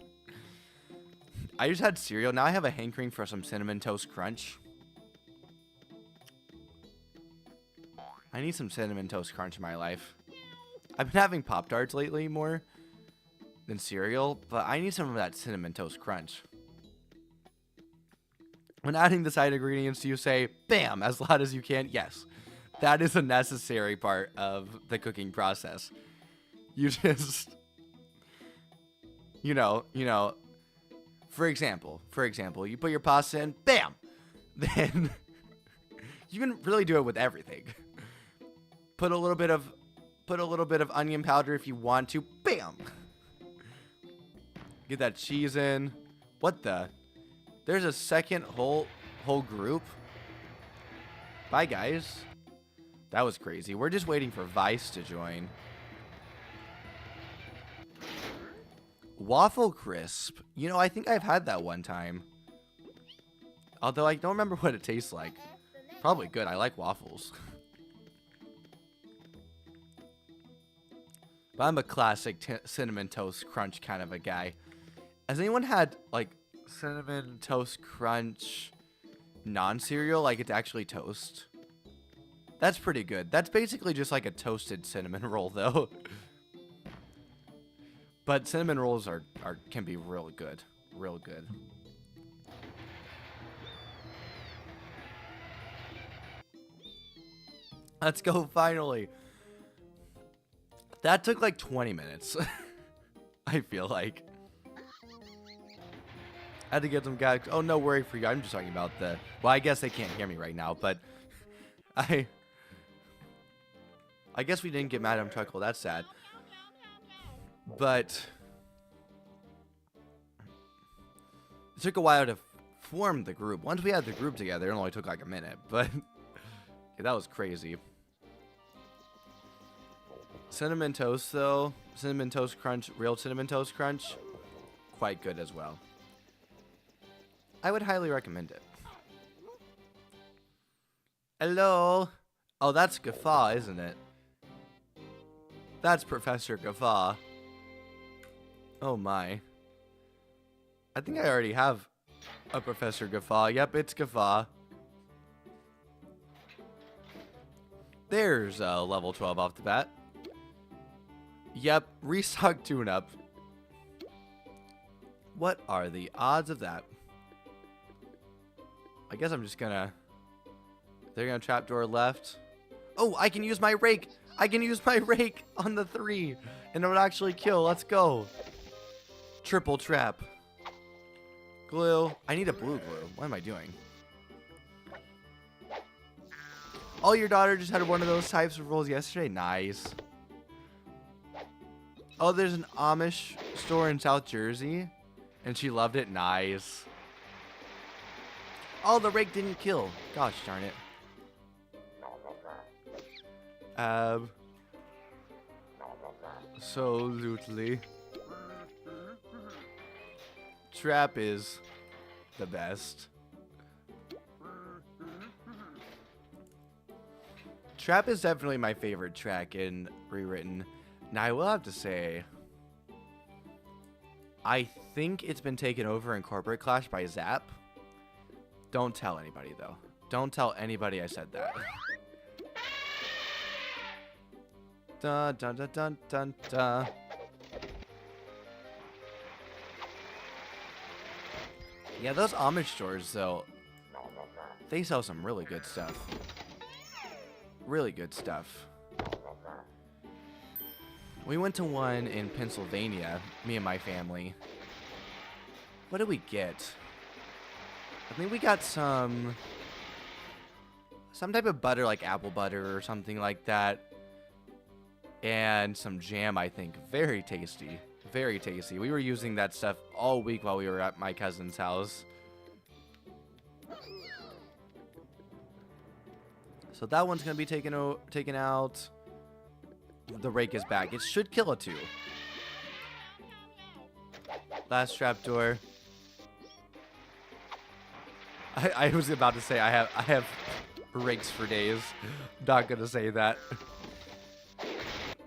I just had cereal. Now I have a hankering for some Cinnamon Toast Crunch. I need some Cinnamon Toast Crunch in my life. I've been having Pop-Tarts lately more than cereal, but I need some of that Cinnamon Toast Crunch. When adding the side ingredients, do you say, bam, as loud as you can? Yes. That is a necessary part of the cooking process. You just, for example, you put your pasta in, bam! Then you can really do it with everything. Put a little bit of onion powder if you want to, bam! Get that cheese in. What the? There's a second whole group. Bye, guys. That was crazy. We're just waiting for Vice to join. Waffle crisp. You know, I think I've had that one time. Although I don't remember what it tastes like. Probably good. I like waffles. But I'm a classic cinnamon toast crunch kind of a guy. Has anyone had, like, cinnamon toast crunch non-cereal? Like, it's actually toast? That's pretty good. That's basically just like a toasted cinnamon roll, though. But cinnamon rolls can be real good. Real good. Let's go, finally. That took like 20 minutes. I feel like. I had to get some guys. Oh, no worry for you. I'm just talking about the... Well, I guess they can't hear me right now, but... I guess we didn't get Madame Truckle. That's sad. But... It took a while to form the group. Once we had the group together, it only took like a minute. But... Yeah, that was crazy. Cinnamon toast, though. Cinnamon Toast Crunch. Real Cinnamon Toast Crunch. Quite good as well. I would highly recommend it. Hello. Oh, that's Guffaw, isn't it? That's Professor Guffaw. Oh my. I think I already have a Professor Guffaw. Yep, it's Guffaw. There's level 12 off the bat. Yep, restock tune-up. What are the odds of that? I guess I'm just gonna... They're gonna trapdoor left. Oh, I can use my rake! I can use my rake on the 3! And it would actually kill. Let's go. Triple trap. Glue. I need a blue glue. What am I doing? Oh, your daughter just had one of those types of rolls yesterday? Nice. Oh, there's an Amish store in South Jersey. And she loved it? Nice. Oh, the rake didn't kill. Gosh darn it. Absolutely. Trap is the best. Trap is definitely my favorite track in Rewritten. Now, I will have to say, I think it's been taken over in Corporate Clash by Zap. Don't tell anybody, though. Don't tell anybody I said that. Dun dun dun dun dun dun. Yeah, those Amish stores, though, they sell some really good stuff. Really good stuff. We went to one in Pennsylvania, me and my family. What did we get? I think we got some type of butter, like apple butter or something like that. And some jam, I think. Very tasty. Very tasty. We were using that stuff all week while we were at my cousin's house. So that one's going to be taken out. The rake is back. It should kill a 2. Last trapdoor. I was about to say I have rakes for days. Not gonna say that.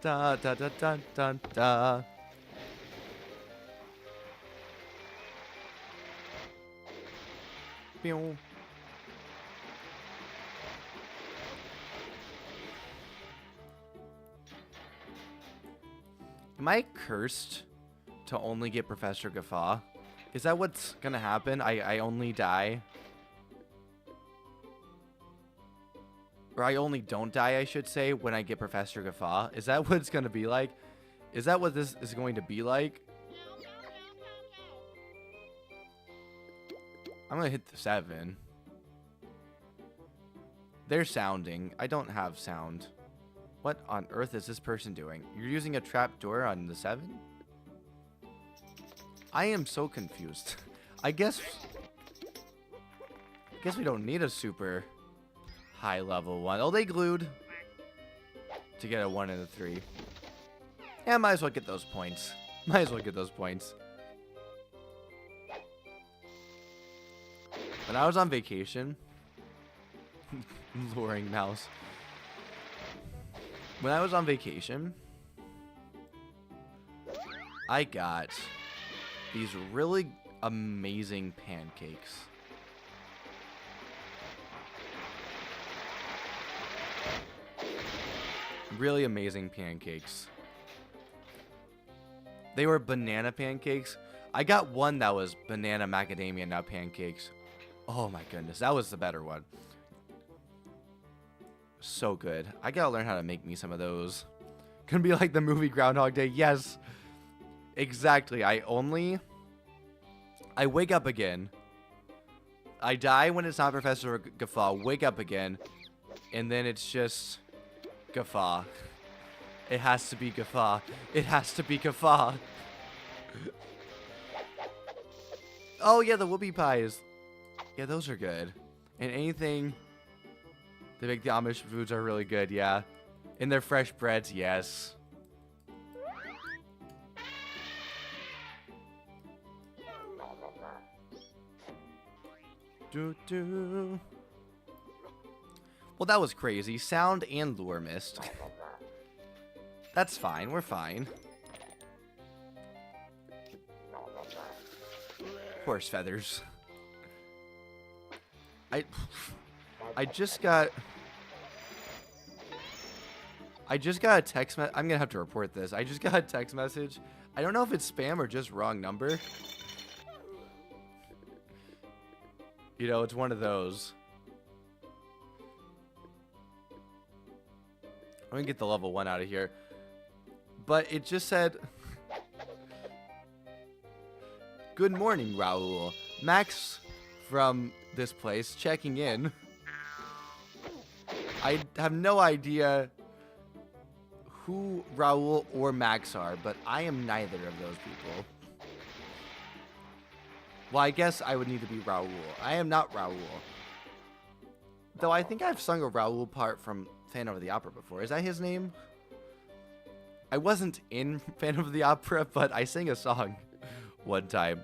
Da da da da da da. Pew. Am I cursed to only get Professor Guffaw? Is that what's gonna happen? I only die? Or I only don't die, I should say, when I get Professor Guffaw? Is that what it's gonna be like? Is that what this is going to be like? I'm gonna hit the 7. They're sounding. I don't have sound. What on earth is this person doing? You're using a trap door on the 7? I am so confused. I guess we don't need a super high level one. Oh, they glued to get a 1 and a 3. Yeah, might as well get those points. Might as well get those points. When I was on vacation, luring mouse. When I was on vacation, I got these really amazing pancakes. Really amazing pancakes. They were banana pancakes. I got one that was banana macadamia nut pancakes. Oh my goodness, that was the better one. So good. I gotta learn how to make me some of those. Gonna be like the movie Groundhog Day. Yes, exactly. I wake up again. I die when it's not Professor Guffaw. Wake up again, and then it's just Guffaw. It has to be Guffaw. It has to be Guffaw. Oh yeah, the whoopie pies. Yeah, those are good. And anything to make the Amish foods are really good, yeah. And their fresh breads, yes. Doo-doo. Well, that was crazy. Sound and lure missed. That's fine. We're fine. Horse feathers. I just got a text message. I'm gonna have to report this. I just got a text message. I don't know if it's spam or just wrong number. You know, it's one of those. I'm gonna get the level 1 out of here. But it just said, "Good morning, Raul. Max from this place checking in." I have no idea who Raul or Max are, but I am neither of those people. Well, I guess I would need to be Raul. I am not Raul. Though I think I've sung a Raul part from Phantom of the Opera before. Is that his name? I wasn't in Phantom of the Opera, but I sang a song one time.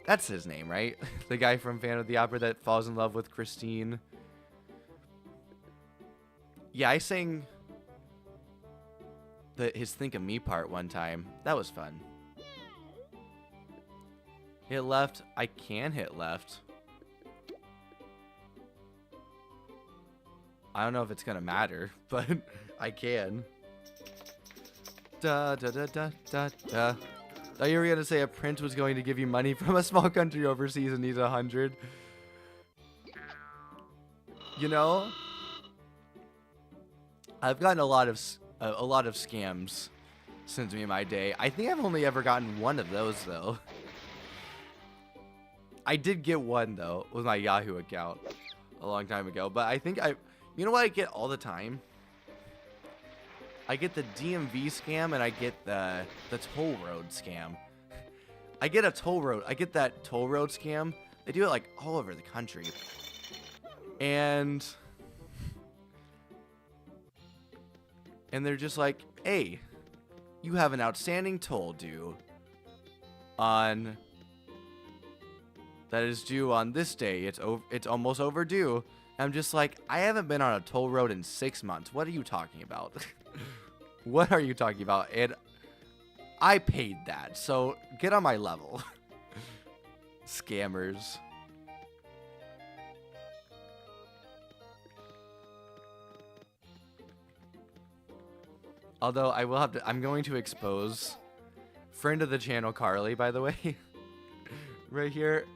That's his name, right? The guy from Phantom of the Opera that falls in love with Christine. Yeah, I sang his Think of Me part one time. That was fun. Hit left. I can hit left. I don't know if it's gonna matter, but I can. Da da da da da da. Thought you were gonna say a prince was going to give you money from a small country overseas and needs 100. You know, I've gotten a lot of scams since me in my day. I think I've only ever gotten one of those though. I did get one though with my Yahoo account a long time ago, but I think you know what I get all the time? I get the DMV scam and I get the toll road scam. I get that toll road scam. They do it like all over the country. And they're just like, "Hey, you have an outstanding toll due that is due on this day. It's almost overdue." I'm just like, I haven't been on a toll road in 6 months. What are you talking about? What are you talking about? And I paid that, so get on my level. Scammers. Although I will have to, I'm going to expose friend of the channel Carly, by the way. Right here.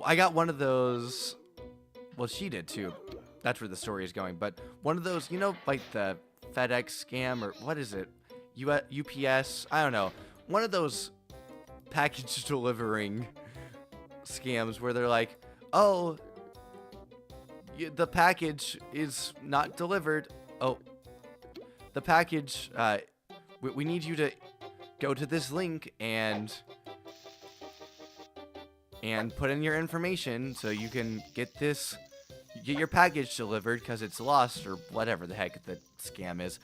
I got one of those. Well, she did too. That's where the story is going. But one of those, you know, like the FedEx scam or what is it? UPS? I don't know. One of those package delivering scams where they're like, "Oh, the package is not delivered. Oh, the package, we need you to go to this link and put in your information so you can get your package delivered because it's lost," or whatever the heck the scam is.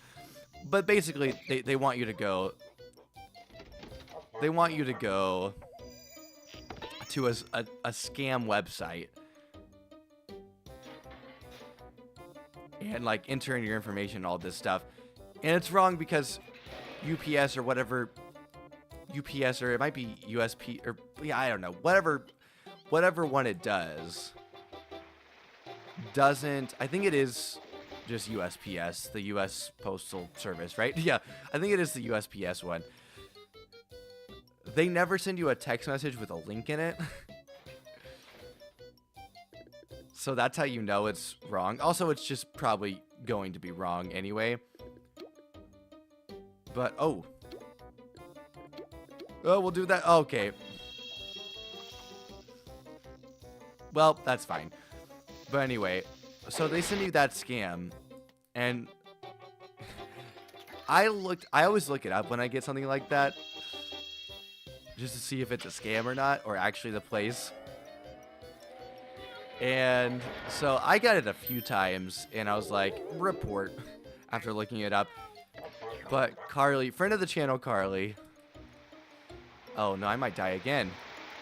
But basically, they want you to go to a scam website and like enter in your information and all this stuff. And it's wrong because UPS or whatever, UPS or it might be USP or yeah, I don't know, whatever one it doesn't, I think it is just USPS, the US Postal Service, right? Yeah, I think it is the USPS one. They never send you a text message with a link in it. So that's how you know it's wrong. Also, it's just probably going to be wrong anyway. But, oh, we'll do that. Okay. Well, that's fine. But anyway, so they send you that scam, and I always look it up when I get something like that, just to see if it's a scam or not, or actually the place. And so I got it a few times, and I was like, report, after looking it up. But Carly, friend of the channel, Carly. Oh, no, I might die again.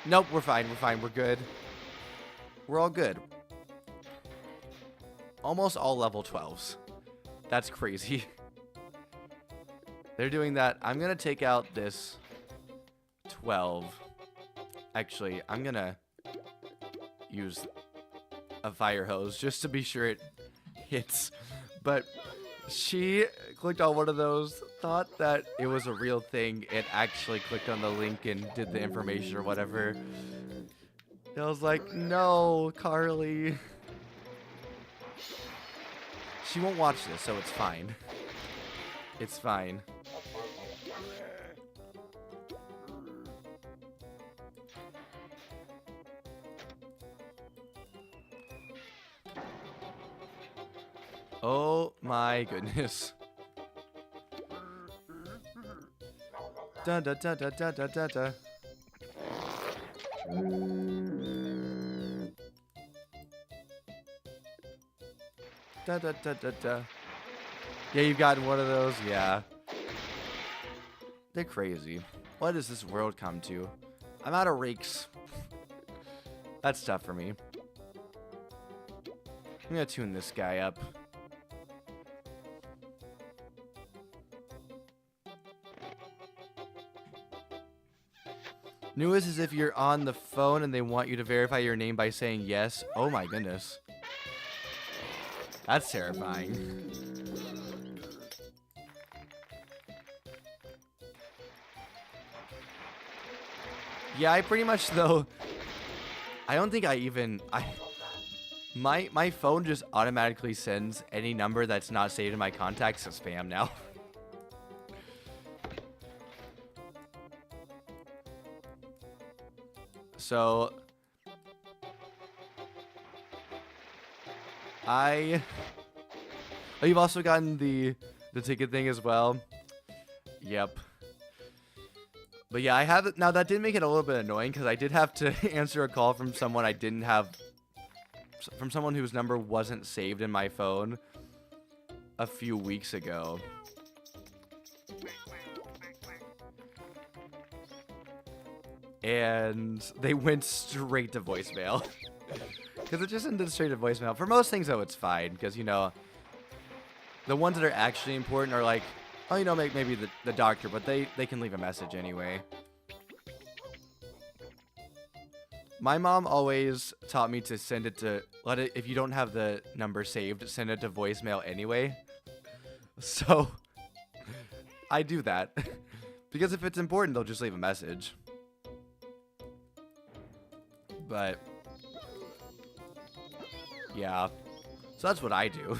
Nope, we're fine, we're good. We're all good. Almost all level 12s. That's crazy. They're doing that. I'm going to take out this 12. Actually, I'm going to use a fire hose just to be sure it hits. But she clicked on one of those, thought that it was a real thing, and actually clicked on the link and did the information or whatever. I was like, no, Carly. She won't watch this, so it's fine. It's fine. Oh my goodness. Da da da da da da da da. Da da da da da. Yeah, you've gotten one of those? Yeah. They're crazy. What does this world come to? I'm out of rakes. That's tough for me. I'm gonna tune this guy up. Newest is if you're on the phone and they want you to verify your name by saying yes. Oh my goodness. That's terrifying. Yeah, I pretty much though, I don't think my phone just automatically sends any number that's not saved in my contacts as spam now. So oh, you've also gotten the ticket thing as well. Yep. But yeah, I have it now. That did make it a little bit annoying because I did have to answer a call from someone I didn't have, from someone whose number wasn't saved in my phone a few weeks ago. And they went straight to voicemail. Because it just ended straight to voicemail. For most things, though, it's fine. Because, you know, the ones that are actually important are like, oh, you know, maybe the doctor. But they can leave a message anyway. My mom always taught me to send it to, if you don't have the number saved, send it to voicemail anyway. So, I do that. Because if it's important, they'll just leave a message. But yeah, so that's what I do.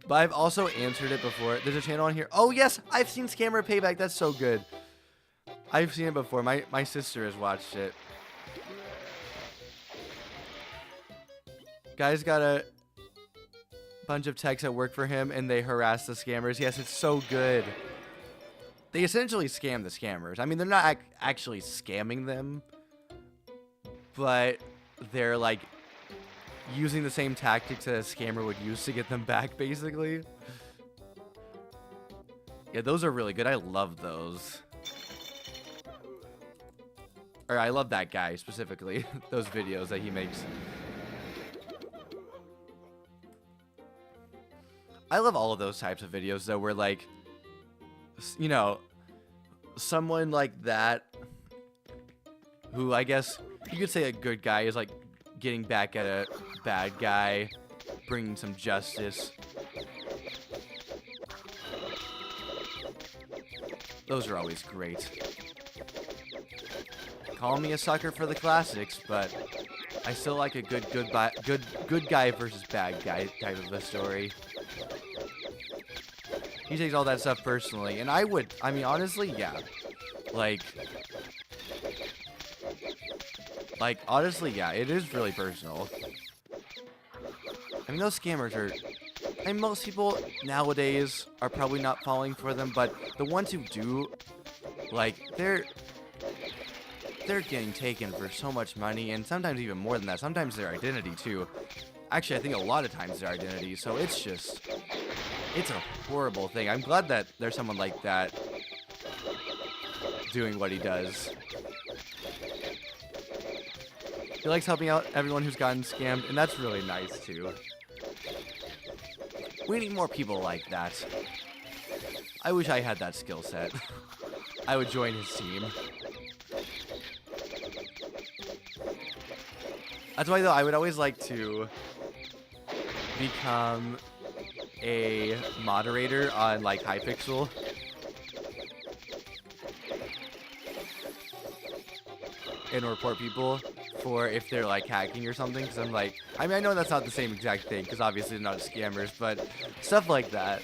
But I've also answered it before. There's a channel on here. Oh yes, I've seen Scammer Payback. That's so good. I've seen it before. My sister has watched it. Guy's got a bunch of techs that work for him and they harass the scammers. Yes, it's so good. They essentially scam the scammers. I mean, they're not actually scamming them, but they're like using the same tactics that a scammer would use to get them back, basically. Yeah, those are really good. I love those. Or I love that guy specifically. Those videos that he makes. I love all of those types of videos though, where like, you know, someone like that, who I guess you could say a good guy, is like getting back at a bad guy, bringing some justice. Those are always great. Call me a sucker for the classics, but I still like a good guy versus bad guy type of a story. He takes all that stuff personally, and I mean, honestly, yeah. Like, honestly, yeah, it is really personal. I mean, those scammers are, and most people nowadays are probably not falling for them, but the ones who do, like, they're getting taken for so much money, and sometimes even more than that. Sometimes their identity, too. Actually, I think a lot of times their identity, so it's just, it's a horrible thing. I'm glad that there's someone like that doing what he does. He likes helping out everyone who's gotten scammed, and that's really nice, too. We need more people like that. I wish I had that skill set. I would join his team. That's why, though, I would always like to become a moderator on, like, Hypixel. And report people for if they're, like, hacking or something. Because I'm like, I mean, I know that's not the same exact thing, because obviously they're not scammers, but stuff like that.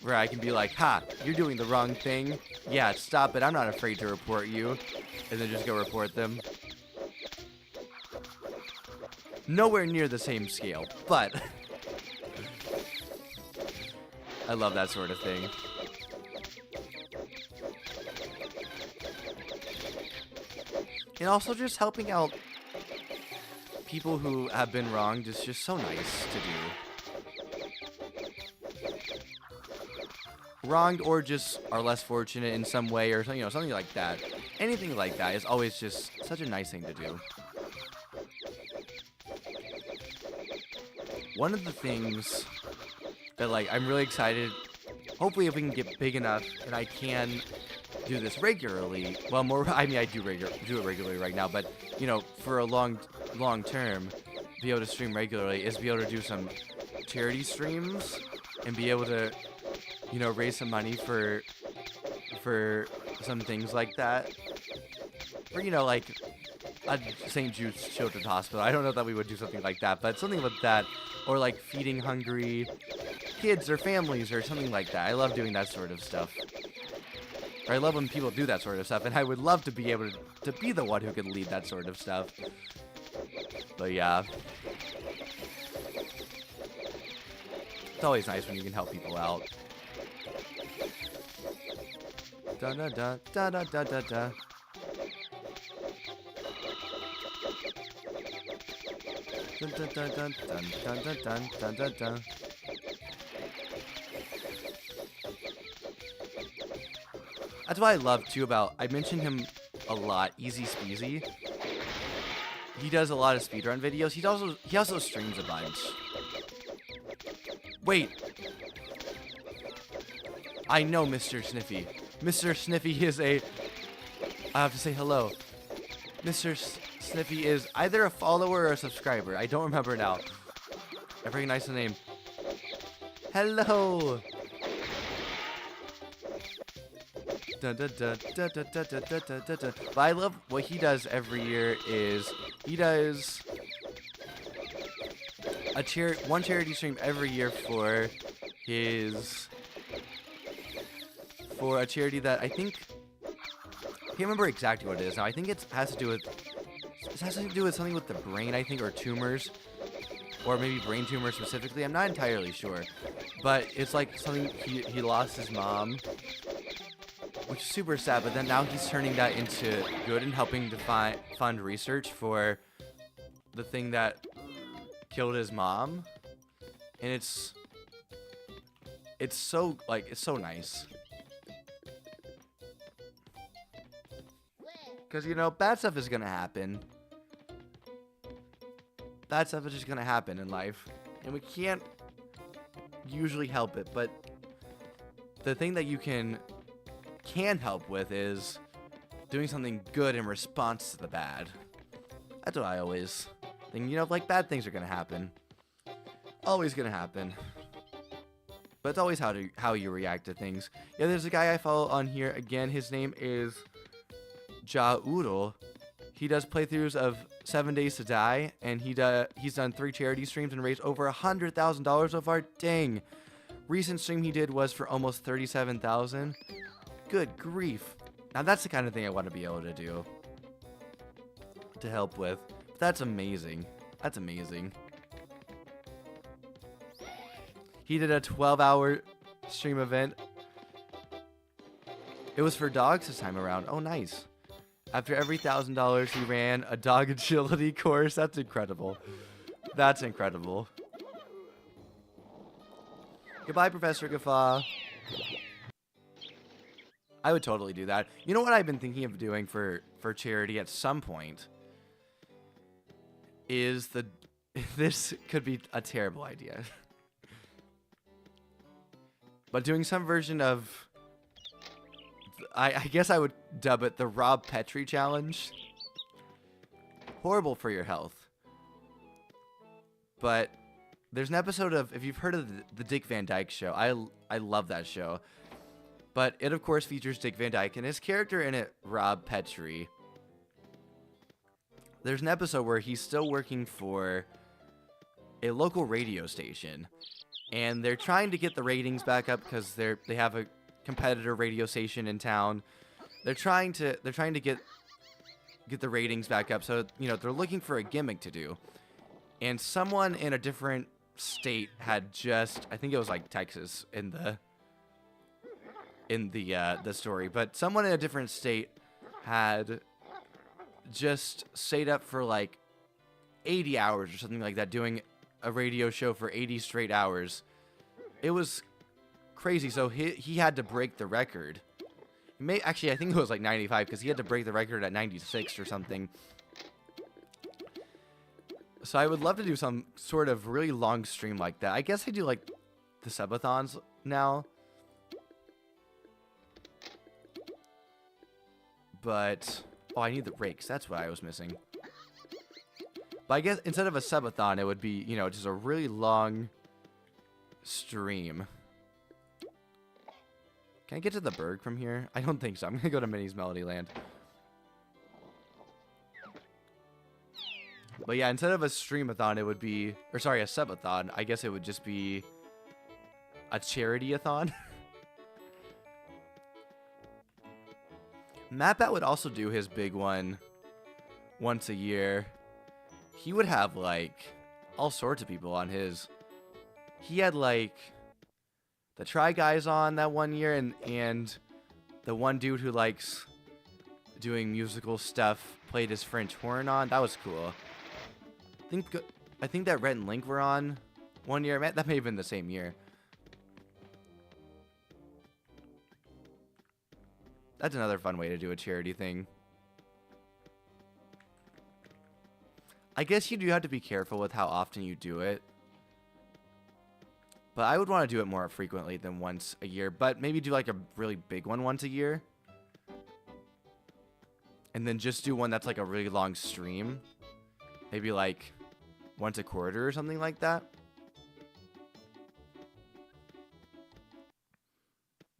Where I can be like, ha, you're doing the wrong thing. Yeah, stop it. I'm not afraid to report you. And then just go report them. Nowhere near the same scale, but I love that sort of thing. And also just helping out people who have been wronged is just so nice to do. Wronged or just are less fortunate in some way or, you know, something like that. Anything like that is always just such a nice thing to do. One of the things that, like, I'm really excited, hopefully if we can get big enough and I can do this regularly, well, I mean, I do it regularly right now, but, you know, for a long term, be able to stream regularly is be able to do some charity streams and be able to, you know, raise some money for some things like that. Or, you know, like a St. Jude's Children's Hospital. I don't know that we would do something like that, but something like that. Or like feeding hungry kids or families or something like that. I love doing that sort of stuff. Or I love when people do that sort of stuff, and I would love to be able to be the one who could lead that sort of stuff. But yeah. It's always nice when you can help people out. Da da da da da da da da. Dun dun dun dun dun dun dun dun dun dun. That's what I love too about, I mentioned him a lot, Easy Speezy. He does a lot of speedrun videos. He also streams a bunch. Wait. I know Mr. Sniffy. Mr. Sniffy is I have to say hello. Mr. Sniffy is either a follower or a subscriber. I don't remember now. I recognize the name. Hello. Dun, dun, dun, dun, dun, dun, dun, dun, dun, dun. But I love what he does every year is he does one charity stream every year for a charity that I think, I can't remember exactly what it is now. I think it has to do with something with the brain, I think, or tumors, or maybe brain tumors specifically. I'm not entirely sure, but it's like something he lost his mom, which is super sad, but then now he's turning that into good and helping to fund research for the thing that killed his mom. And it's so nice. Because, you know, bad stuff is going to happen. Bad stuff is just going to happen in life. And we can't usually help it. But the thing that you can help with is doing something good in response to the bad. That's what I always think. You know, like, bad things are going to happen. Always going to happen. But it's always how you react to things. Yeah, there's a guy I follow on here. Again, his name is Jaudel. He does playthroughs of 7 Days to Die, and he's done 3 charity streams and raised over $100,000 so far. Dang. Recent stream he did was for almost $37,000. Good grief. Now that's the kind of thing I want to be able to do. To help with. That's amazing. That's amazing. He did a 12-hour stream event. It was for dogs this time around. Oh, nice. After every $1,000, he ran a dog agility course. That's incredible. That's incredible. Goodbye, Professor Guffaw. I would totally do that. You know what I've been thinking of doing for charity at some point? Is this could be a terrible idea. But doing some version of, I guess I would dub it the Rob Petrie Challenge. Horrible for your health. But there's an episode of, if you've heard of the Dick Van Dyke Show, I love that show. But it, of course, features Dick Van Dyke, and his character in it, Rob Petrie. There's an episode where he's still working for a local radio station. And they're trying to get the ratings back up because they have a competitor radio station in town. They're trying to get the ratings back up. So, you know, they're looking for a gimmick to do. And someone in a different state had just, I think it was like Texas in the story, but someone in a different state had just stayed up for like 80 hours or something like that doing a radio show for 80 straight hours. It was crazy. So he had to break the record. Actually, I think it was like 95 because he had to break the record at 96 or something. So I would love to do some sort of really long stream like that. I guess I do like the subathons now. But, oh, I need the rakes. That's what I was missing. But I guess instead of a subathon, it would be, you know, just a really long stream. Can I get to the Berg from here? I don't think so. I'm going to go to Minnie's Melody Land. But yeah, instead of a streamathon, it would be, or sorry, a subathon. I guess it would just be a charity-a-thon. MatBat would also do his big one once a year. He would have, like, all sorts of people on his. He had, like, the Try Guys on that one year, and the one dude who likes doing musical stuff played his French horn on. That was cool. I think that Rhett and Link were on one year. That may have been the same year. That's another fun way to do a charity thing. I guess you do have to be careful with how often you do it. But I would want to do it more frequently than once a year. But maybe do like a really big one once a year. And then just do one that's like a really long stream. Maybe like once a quarter or something like that.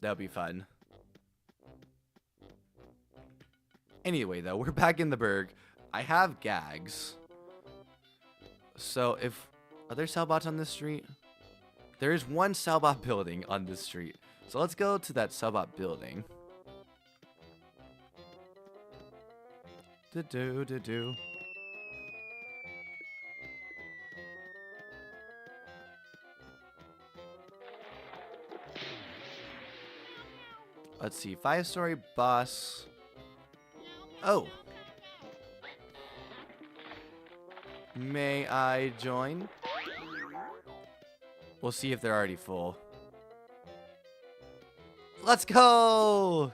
That would be fun. Anyway, though, we're back in the Berg. I have gags. So if... Are there Cellbots on this street? There is one Cellbot building on this street. So let's go to that Cellbot building. Do-do-do-do. Let's see. 5-story boss. Oh. May I join? We'll see if they're already full. Let's go!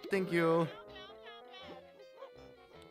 Thank you.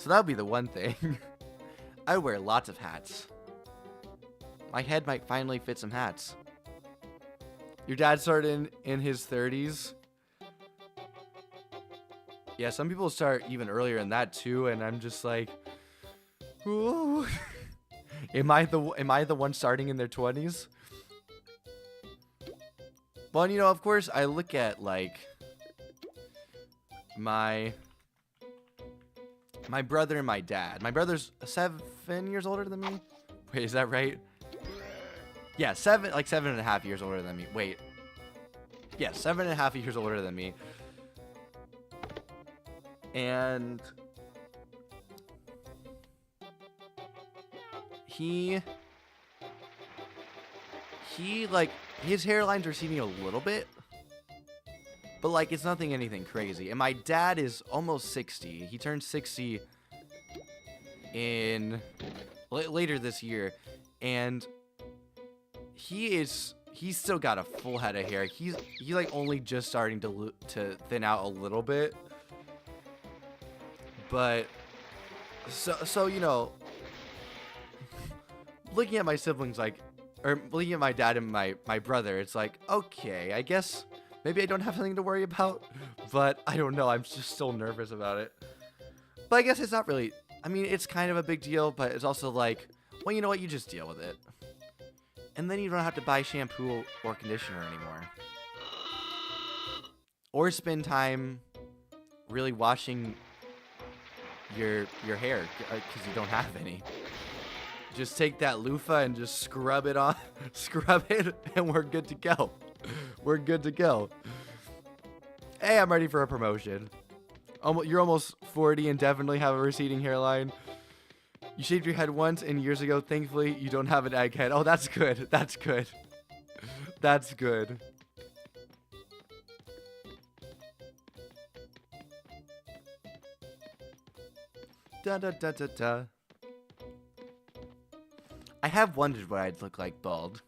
So that would be the one thing. I wear lots of hats. My head might finally fit some hats. Your dad started in his 30s. Yeah, some people start even earlier than that too, and I'm just like, ooh. Am I the one starting in their 20s? Well, and, you know, of course, I look at like my brother and my dad. My brother's 7 years older than me. Wait, is that right? Yeah, 7.5 years older than me. Wait. Yeah, 7.5 years older than me. And he like, his hairline's receding a little bit, but like it's anything crazy. And my dad is almost 60. He turned 60 in later this year, and he's still got a full head of hair. He's like only just starting to thin out a little bit. But so you know, looking at my siblings, like, or looking at my dad and my brother, it's like, okay, I guess maybe I don't have anything to worry about, but I don't know, I'm just still nervous about it. But I guess it's not really, I mean, it's kind of a big deal, but it's also like, well, you know what, you just deal with it. And then you don't have to buy shampoo or conditioner anymore. Or spend time really washing your hair, because you don't have any. Just take that loofah and just scrub it on, scrub it, and we're good to go. We're good to go. Hey, I'm ready for a promotion. You're almost 40 and definitely have a receding hairline. You shaved your head once and years ago. Thankfully, you don't have an egghead. Oh, that's good. That's good. That's good. Da da da da da. I have wondered what I'd look like bald.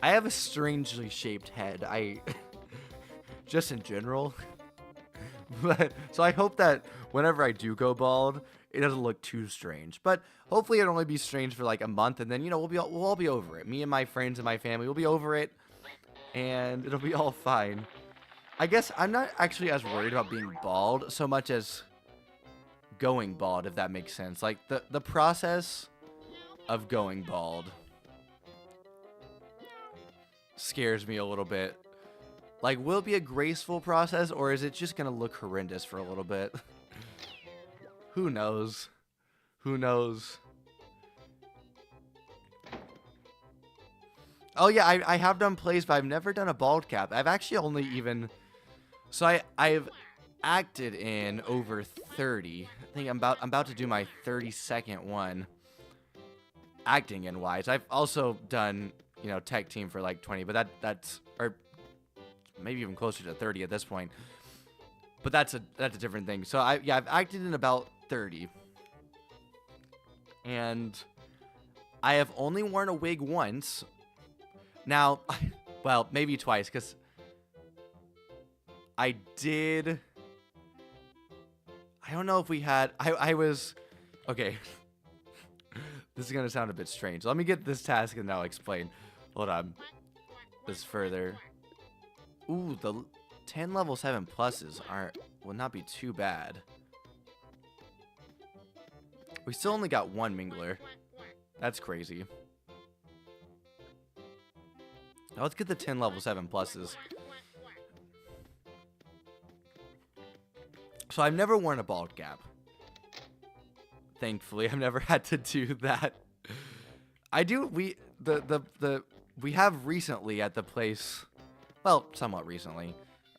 I have a strangely shaped head. Just in general. But so I hope that whenever I do go bald, it doesn't look too strange. But hopefully it'll only be strange for like a month, and then, you know, we'll all be over it. Me and my friends and my family will be over it, and it'll be all fine. I guess I'm not actually as worried about being bald so much as going bald, if that makes sense. Like the process of going bald scares me a little bit. Like, will it be a graceful process, or is it just gonna look horrendous for a little bit? Who knows? Who knows? Oh yeah, I have done plays, but I've never done a bald cap. I've actually only even... So I've acted in over 30. I think I'm about to do my 32nd one. Acting in wise. I've also done, you know, tech team for like 20, but that's or maybe even closer to 30 at this point. But that's a different thing. So I've acted in about 30. And I have only worn a wig once. Now, well, maybe twice, because I did... I don't know if we had... I was... Okay. This is going to sound a bit strange. Let me get this task and I'll explain. Hold on. This further. Ooh, the 10 level 7 pluses will not be too bad. We still only got one Mingler. That's crazy. Now let's get the 10 level 7 pluses. So I've never worn a bald cap. Thankfully, I've never had to do that. We have recently at the place, well, somewhat recently.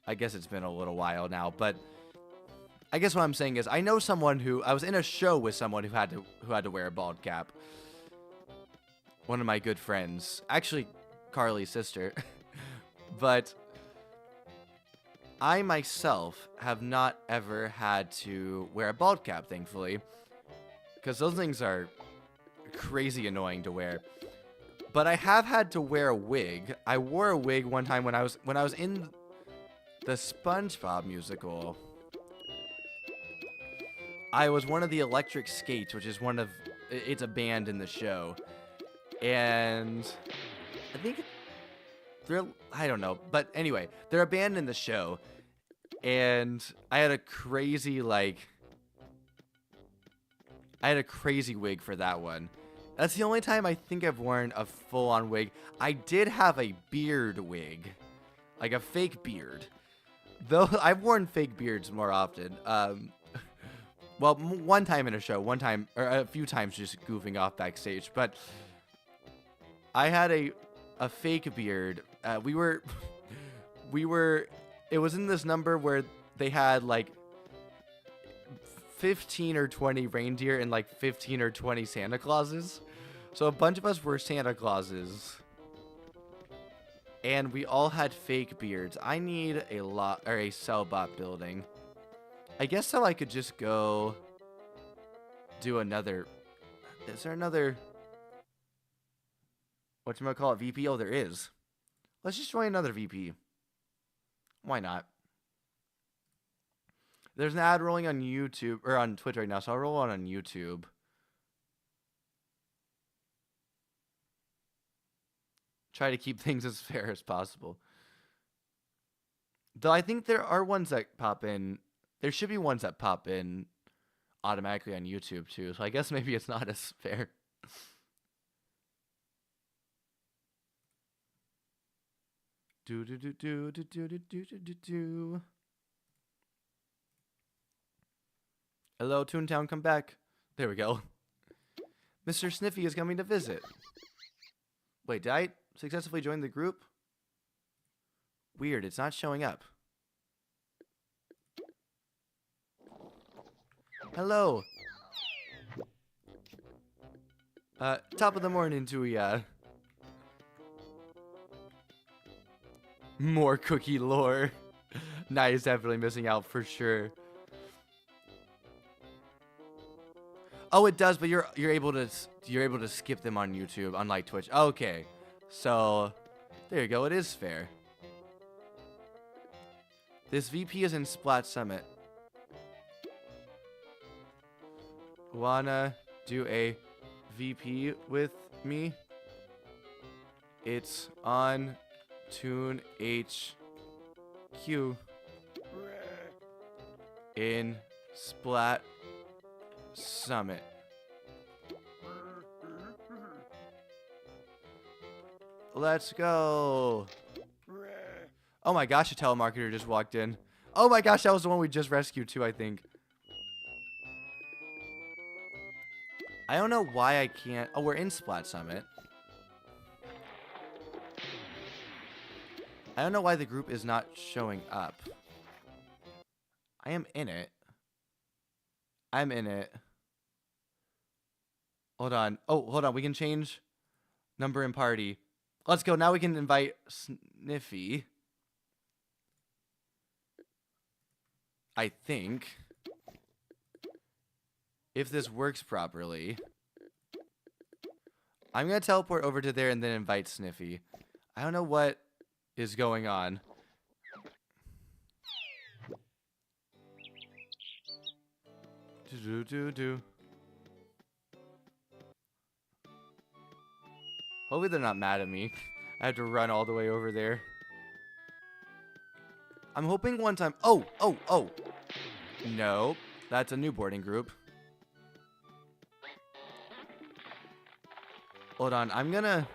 I guess it's been a little while now, but I guess what I'm saying is I know someone I was in a show with someone who had to wear a bald cap. One of my good friends, actually Carly's sister. But I myself have not ever had to wear a bald cap, thankfully, because those things are crazy annoying to wear. But I have had to wear a wig. I wore a wig one time when I was in The SpongeBob musical. I was one of the Electric Skates, which is it's a band in the show. And I think I don't know. But anyway, they're a band in the show. And I had a crazy, wig for that one. That's the only time I think I've worn a full-on wig. I did have a beard wig. Like a fake beard. Though I've worn fake beards more often. Well, one time in a show, one time, or a few times just goofing off backstage. But I had a fake beard. We were, it was in this number where they had like 15 or 20 reindeer and like 15 or 20 Santa Clauses. So a bunch of us were Santa Clauses. And we all had fake beards. I need a Cellbot building. I guess so I could just go do another. Is there another? Whatchamacallit, VP? Oh, there is. Let's just join another VP. Why not? There's an ad rolling on YouTube, or on Twitch right now, so I'll roll on YouTube. Try to keep things as fair as possible. Though I think there are ones that pop in. There should be ones that pop in automatically on YouTube too. So I guess maybe it's not as fair. Do do do do do do do do do do. Hello, Toontown, come back. There we go. Mr. Sniffy is coming to visit. Wait, did I successfully join the group? Weird, it's not showing up. Hello. Top of the morning to ya. More cookie lore. Nice, definitely missing out for sure. Oh, it does, but you're able to skip them on YouTube, unlike Twitch. Okay, so there you go. It is fair. This VP is in Splat Summit. Wanna do a VP with me? It's on Toon HQ in Splat Summit. Let's go. Oh my gosh, a telemarketer just walked in. Oh my gosh, that was the one we just rescued too, I think. I don't know why I can't. Oh, we're in Splat Summit. I don't know why the group is not showing up. I am in it. I'm in it. Hold on. Oh, hold on. We can change number and party. Let's go. Now we can invite Sniffy. I think. If this works properly. I'm going to teleport over to there and then invite Sniffy. I don't know what is going on. Do. Hopefully they're not mad at me. I had to run all the way over there. I'm hoping one time. Oh. No, that's a new boarding group. Hold on, I'm gonna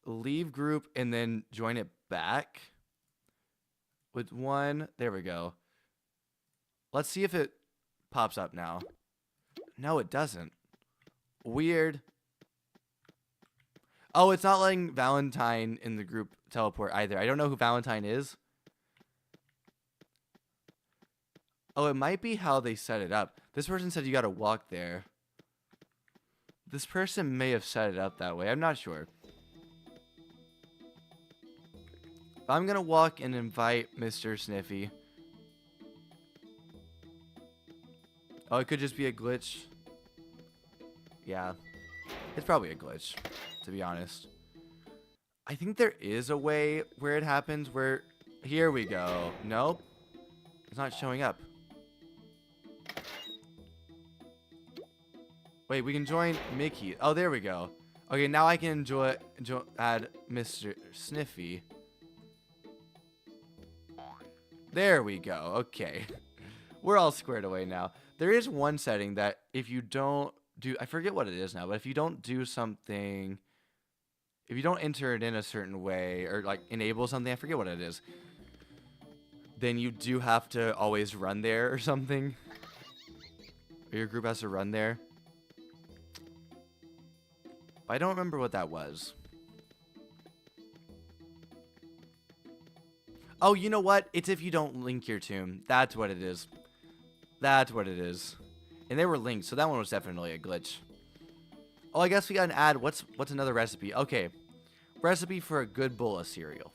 leave group and then join it back with one. There we go. Let's see if it pops up now. No, it doesn't. Weird. Oh, it's not letting Valentine in the group teleport either. I don't know who Valentine is. Oh, it might be how they set it up. This person said you gotta walk there. This person may have set it up that way. I'm not sure. I'm gonna walk and invite Mr. Sniffy. Oh, it could just be a glitch. Yeah. It's probably a glitch, to be honest. I think there is a way where it happens where Here we go. Nope. It's not showing up. Wait, we can join Mickey. Oh, there we go. Okay, now I can add Mr. Sniffy. There we go. Okay. We're all squared away now. There is one setting that if you don't do, I forget what it is now, but if you don't do something, if you don't enter it in a certain way or like enable something, I forget what it is, then you do have to always run there or something. Or your group has to run there. I don't remember what that was. Oh, you know what? It's if you don't link your tomb. That's what it is. That's what it is. And they were linked, so that one was definitely a glitch. Oh, I guess we got an ad. What's another recipe? Okay. Recipe for a good bowl of cereal.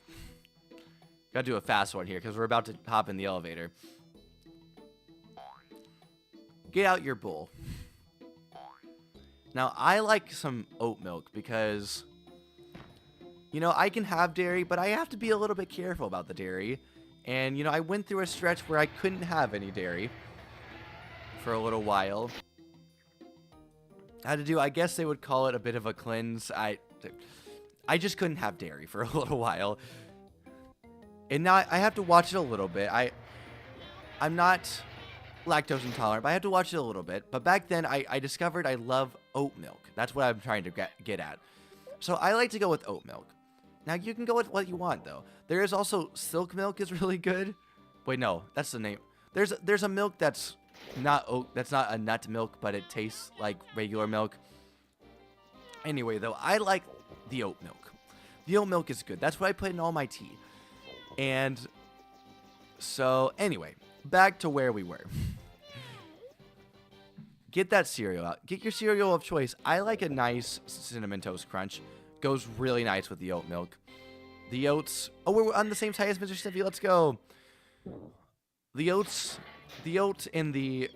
Gotta do a fast one here, because we're about to hop in the elevator. Get out your bowl. Now, I like some oat milk because, you know, I can have dairy, but I have to be a little bit careful about the dairy. And, you know, I went through a stretch where I couldn't have any dairy for a little while. I had to do, I guess they would call it a bit of a cleanse. I just couldn't have dairy for a little while. And now I have to watch it a little bit. I'm not lactose intolerant, but I have to watch it a little bit. But back then, I discovered I love oat milk. That's what I'm trying to get at. So I like to go with oat milk. Now, you can go with what you want, though. There is also silk milk is really good. Wait, no, that's the name. There's a milk that's not oat. That's not a nut milk, but it tastes like regular milk. Anyway, though, I like the oat milk. The oat milk is good. That's what I put in all my tea. And so, anyway, back to where we were. Get that cereal out. Get your cereal of choice. I like a nice Cinnamon Toast Crunch. Goes really nice with the oat milk. The oats. Oh, we're on the same side as Mr. Sniffy. Let's go. The oats and the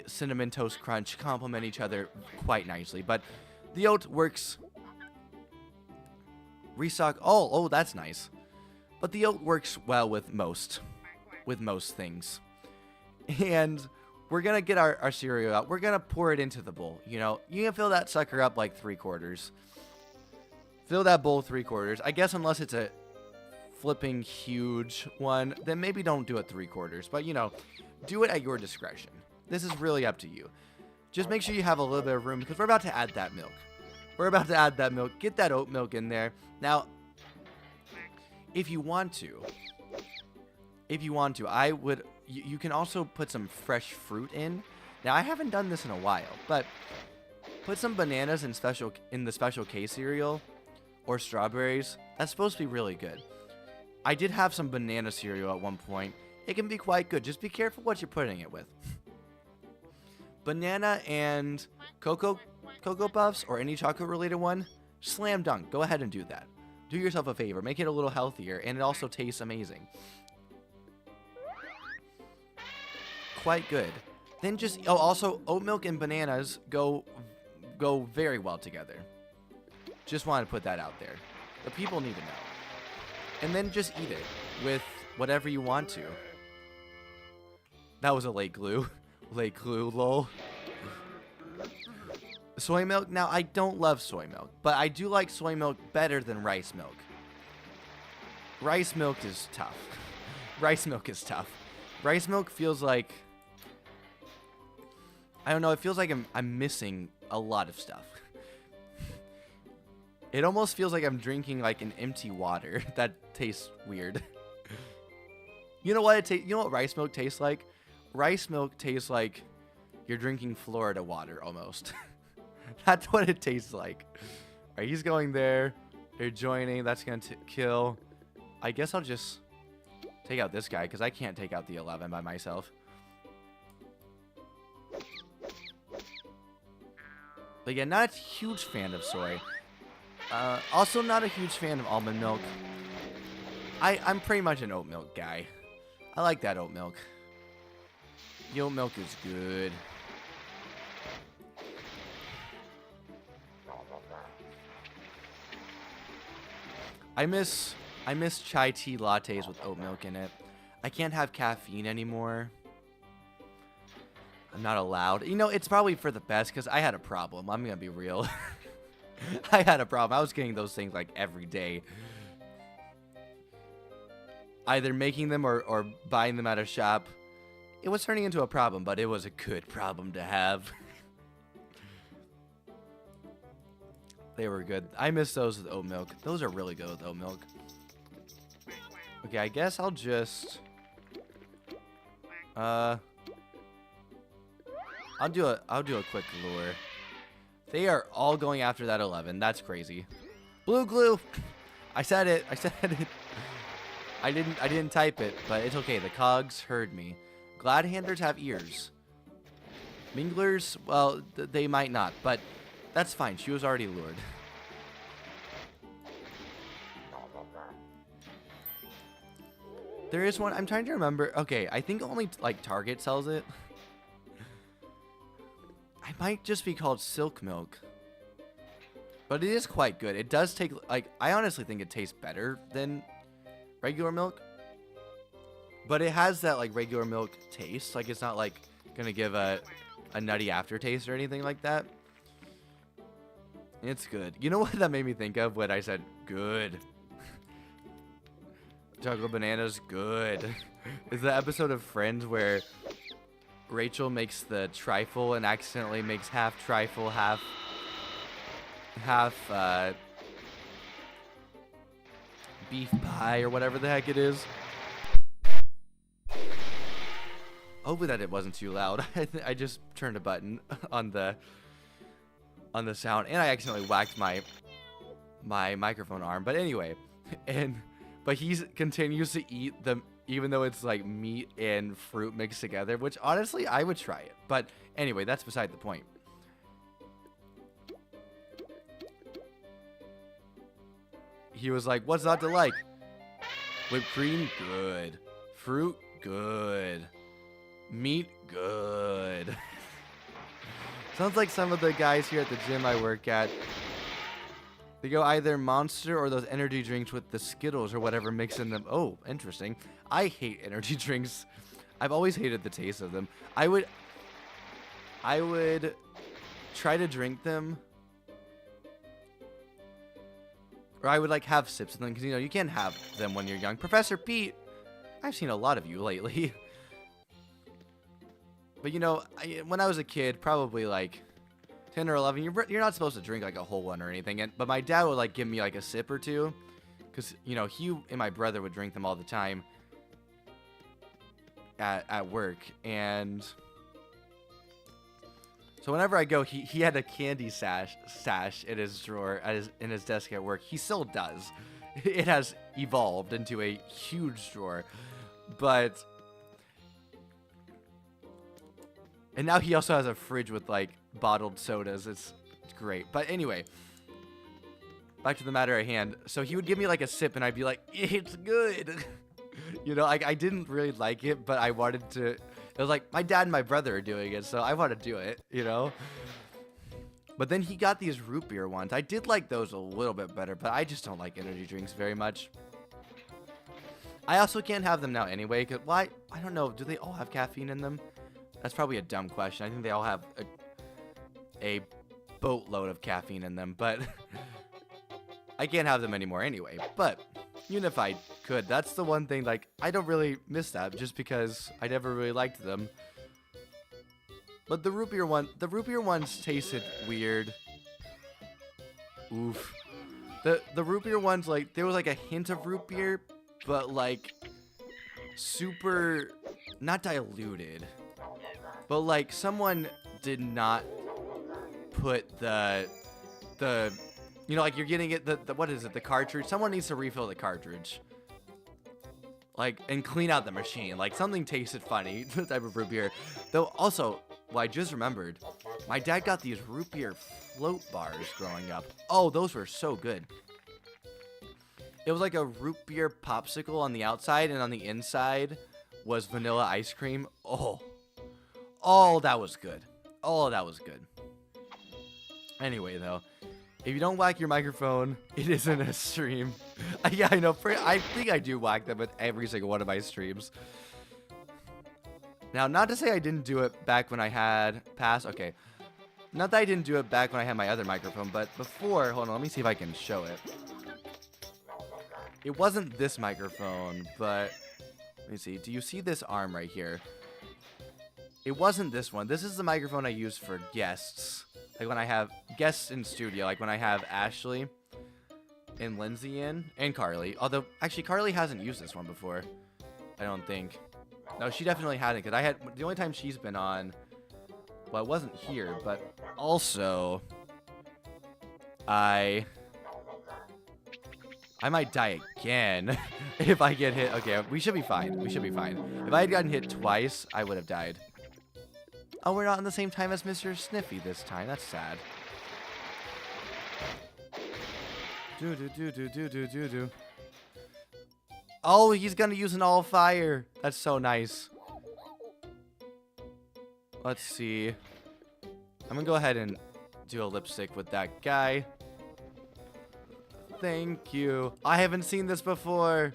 Cinnamon Toast Crunch complement each other quite nicely. But the oat works. Restock. Oh, that's nice. But the oat works well with most things. And we're going to get our cereal out. We're going to pour it into the bowl. You know, you can fill that sucker up like 3/4. Fill that bowl 3/4. I guess unless it's a flipping huge one, then maybe don't do it 3/4. But, you know, do it at your discretion. This is really up to you. Just make sure you have a little bit of room because we're about to add that milk. We're about to add that milk. Get that oat milk in there. Now, if you want to, I would. You can also put some fresh fruit in. Now, I haven't done this in a while, but put some bananas in the Special K cereal or strawberries. That's supposed to be really good. I did have some banana cereal at one point. It can be quite good. Just be careful what you're putting it with. Banana and Cocoa Puffs or any chocolate-related one, slam dunk. Go ahead and do that. Do yourself a favor. Make it a little healthier, and it also tastes amazing. Quite good. Then just also oat milk and bananas go very well together. Just wanted to put that out there. The people need to know. And then just eat it with whatever you want to. That was a late glue. Late glue, lol. Soy milk. Now, I don't love soy milk, but I do like soy milk better than rice milk. Rice milk is tough. Rice milk is tough. Rice milk feels like, I don't know, it feels like I'm missing a lot of stuff. It almost feels like I'm drinking like an empty water. That tastes weird. You know what you know what rice milk tastes like? Rice milk tastes like you're drinking Florida water almost. That's what it tastes like. All right, he's going there. They're joining. That's going to kill. I guess I'll just take out this guy because I can't take out the 11 by myself. But yeah, not a huge fan of soy. Also not a huge fan of almond milk. I'm pretty much an oat milk guy. I like that oat milk. The oat milk is good. I miss I miss chai tea lattes with oat milk in it. I can't have caffeine anymore. I'm not allowed. You know, it's probably for the best because I had a problem. I'm going to be real. I had a problem. I was getting those things like every day. Either making them or buying them at a shop. It was turning into a problem, but it was a good problem to have. They were good. I miss those with oat milk. Those are really good with oat milk. Okay, I guess I'll just... I'll do a quick lure. They are all going after that 11. That's crazy. Blue glue. I said it. I said it. I didn't type it, but it's okay. The cogs heard me. Glad-handers have ears. Minglers, well, they might not, but that's fine. She was already lured. There is one. I'm trying to remember. Okay, I think only like Target sells it. I might just be called Silk Milk. But it is quite good. It does take, like, I honestly think it tastes better than regular milk. But it has that, like, regular milk taste. Like, it's not, like, going to give a nutty aftertaste or anything like that. It's good. You know what that made me think of when I said good? Chocolate bananas, good. Is the episode of Friends where Rachel makes the trifle and accidentally makes half trifle, half beef pie or whatever the heck it is. Hopefully that it wasn't too loud. I just turned a button on the sound and I accidentally whacked my microphone arm. But anyway, but he continues to eat them even though it's like meat and fruit mixed together, which honestly I would try it. But anyway, that's beside the point. He was like, what's not to like? Whipped cream, good. Fruit, good. Meat, good. Sounds like some of the guys here at the gym I work at. They go either Monster or those energy drinks with the Skittles or whatever mixed in them. Oh, interesting. I hate energy drinks. I've always hated the taste of them. I would try to drink them. Or I would like have sips of them because, you know, you can't have them when you're young. Professor Pete, I've seen a lot of you lately. But, you know, when I was a kid, probably like 10 or 11, you're not supposed to drink like a whole one or anything. But my dad would like give me like a sip or two. Because, you know, he and my brother would drink them all the time at work. And so whenever I go, he had a candy stash in his drawer in his desk at work. He still does. It has evolved into a huge drawer. But... And now he also has a fridge with, like, bottled sodas. It's great. But anyway, back to the matter at hand. So he would give me, like, a sip, and I'd be like, it's good. You know, I didn't really like it, but I wanted to. It was like, my dad and my brother are doing it, so I want to do it, you know? But then he got these root beer ones. I did like those a little bit better, but I just don't like energy drinks very much. I also can't have them now anyway, because why? I don't know. Do they all have caffeine in them? That's probably a dumb question. I think they all have a boatload of caffeine in them, but I can't have them anymore anyway. But even if I could, that's the one thing, like, I don't really miss that just because I never really liked them. But the root beer ones tasted weird. Oof. The root beer ones, like, there was like a hint of root beer, but like super not diluted. But like someone did not put the you know, like you're getting it the what is it, the cartridge? Someone needs to refill the cartridge. Like, and clean out the machine. Like, something tasted funny, the type of root beer. Though also, well, I just remembered, my dad got these root beer float bars growing up. Oh, those were so good. It was like a root beer popsicle on the outside, and on the inside was vanilla ice cream. Oh, that was good. Oh, that was good. Anyway, though, If you don't whack your microphone, it isn't a stream. Yeah, I know. I think I do whack them with every single one of my streams. Now, not to say I didn't do it back when I had pass. Okay. Not that I didn't do it back when I had my other microphone, but before, hold on, let me see if I can show it. It wasn't this microphone, but let me see. Do you see this arm right here? It wasn't this one. This is the microphone I use for guests. Like when I have guests in studio, like when I have Ashley and Lindsay in, and Carly. Although, actually, Carly hasn't used this one before. I don't think. No, she definitely hadn't, because I had, the only time she's been on, well, it wasn't here, but also, I might die again if I get hit. Okay, we should be fine. We should be fine. If I had gotten hit twice, I would have died. Oh, we're not in the same time as Mr. Sniffy this time. That's sad. Do. Oh, he's gonna use an all fire. That's so nice. Let's see. I'm gonna go ahead and do a lipstick with that guy. Thank you. I haven't seen this before.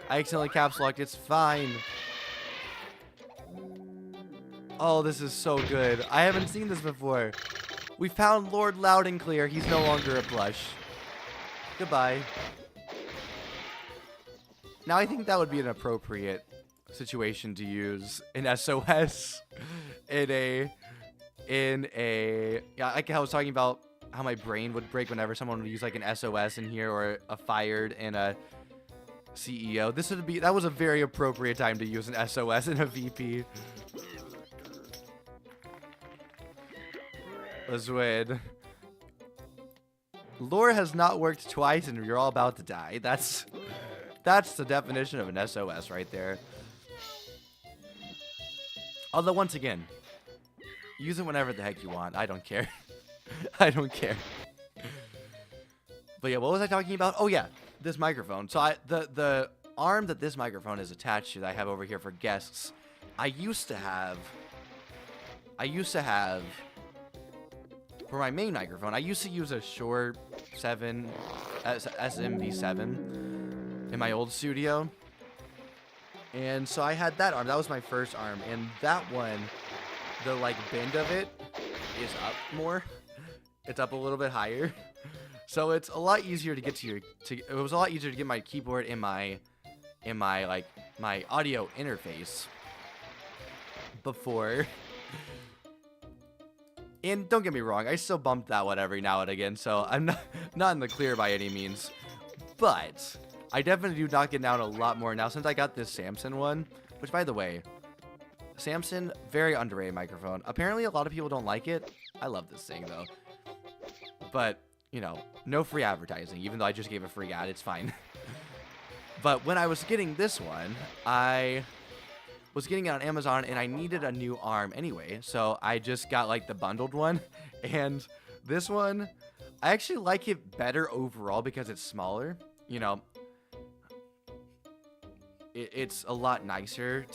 I accidentally caps locked. It's fine. Oh, this is so good. I haven't seen this before. We found Lord Loud and Clear. He's no longer a plush. Goodbye. Now, I think that would be an appropriate situation to use an SOS yeah, like I was talking about how my brain would break whenever someone would use like an SOS in here, or a fired and a CEO. That was a very appropriate time to use an SOS in a VP. Let's win. Lore has not worked twice and you're all about to die. That's the definition of an SOS right there. Although, once again, use it whenever the heck you want. I don't care. I don't care. But yeah, what was I talking about? Oh yeah, this microphone. So the arm that this microphone is attached to that I have over here for guests, I used to have for my main microphone, I used to use a Shure 7 SMV7 in my old studio. And so I had that arm. That was my first arm. And that one, the like bend of it is up more. It's up a little bit higher. So it's a lot easier to get it was a lot easier to get my keyboard in my like my audio interface before. And don't get me wrong, I still bump that one every now and again, so I'm not in the clear by any means. But I definitely do knock it down a lot more now since I got this Samson one. Which, by the way, Samson, very underrated microphone. Apparently, a lot of people don't like it. I love this thing, though. But, you know, no free advertising. Even though I just gave a free ad, it's fine. But when I was getting this one, I was getting it on Amazon, and I needed a new arm anyway. So I just got, like, the bundled one. And this one, I actually like it better overall because it's smaller. You know, it's a lot nicer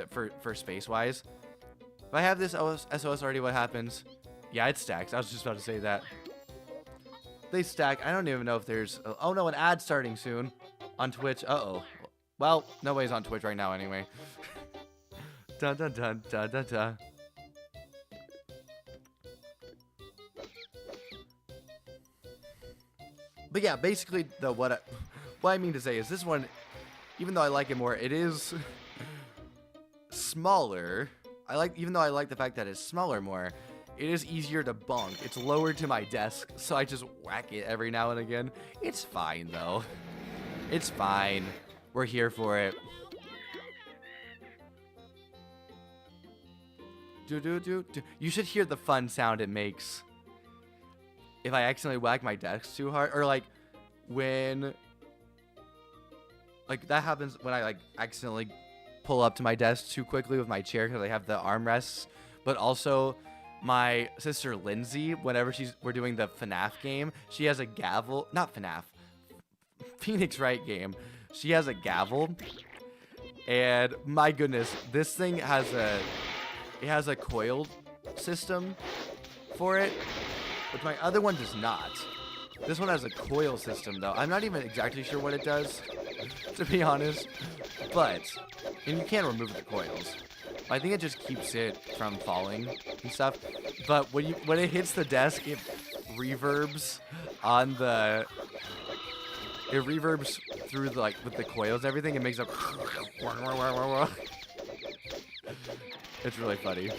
for space-wise. If I have this SOS already, what happens? Yeah, it stacks. I was just about to say that. They stack. I don't even know if there's... Oh, no, an ad starting soon on Twitch. Uh-oh. Well, nobody's on Twitch right now anyway. Dun, dun, dun, dun, dun, dun. But yeah, basically, though, what I mean to say is this one, even though I like it more, it is smaller. Even though I like the fact that it's smaller more, it is easier to bunk. It's lower to my desk, so I just whack it every now and again. It's fine, though. It's fine. We're here for it. You should hear the fun sound it makes if I accidentally whack my desk too hard, or like when like that happens when I like accidentally pull up to my desk too quickly with my chair because I have the armrests. But also my sister Lindsay, whenever we're doing the FNAF game, she has a gavel. Not FNAF, Phoenix Wright game. She has a gavel, and my goodness, this thing has a coiled system for it. which my other one does not. This one has a coil system, though. I'm not even exactly sure what it does, to be honest. But, and you can remove the coils. I think it just keeps it from falling and stuff. But when it hits the desk, it reverbs on the... It reverbs through the, like with the coils and everything. It makes a... It's really funny.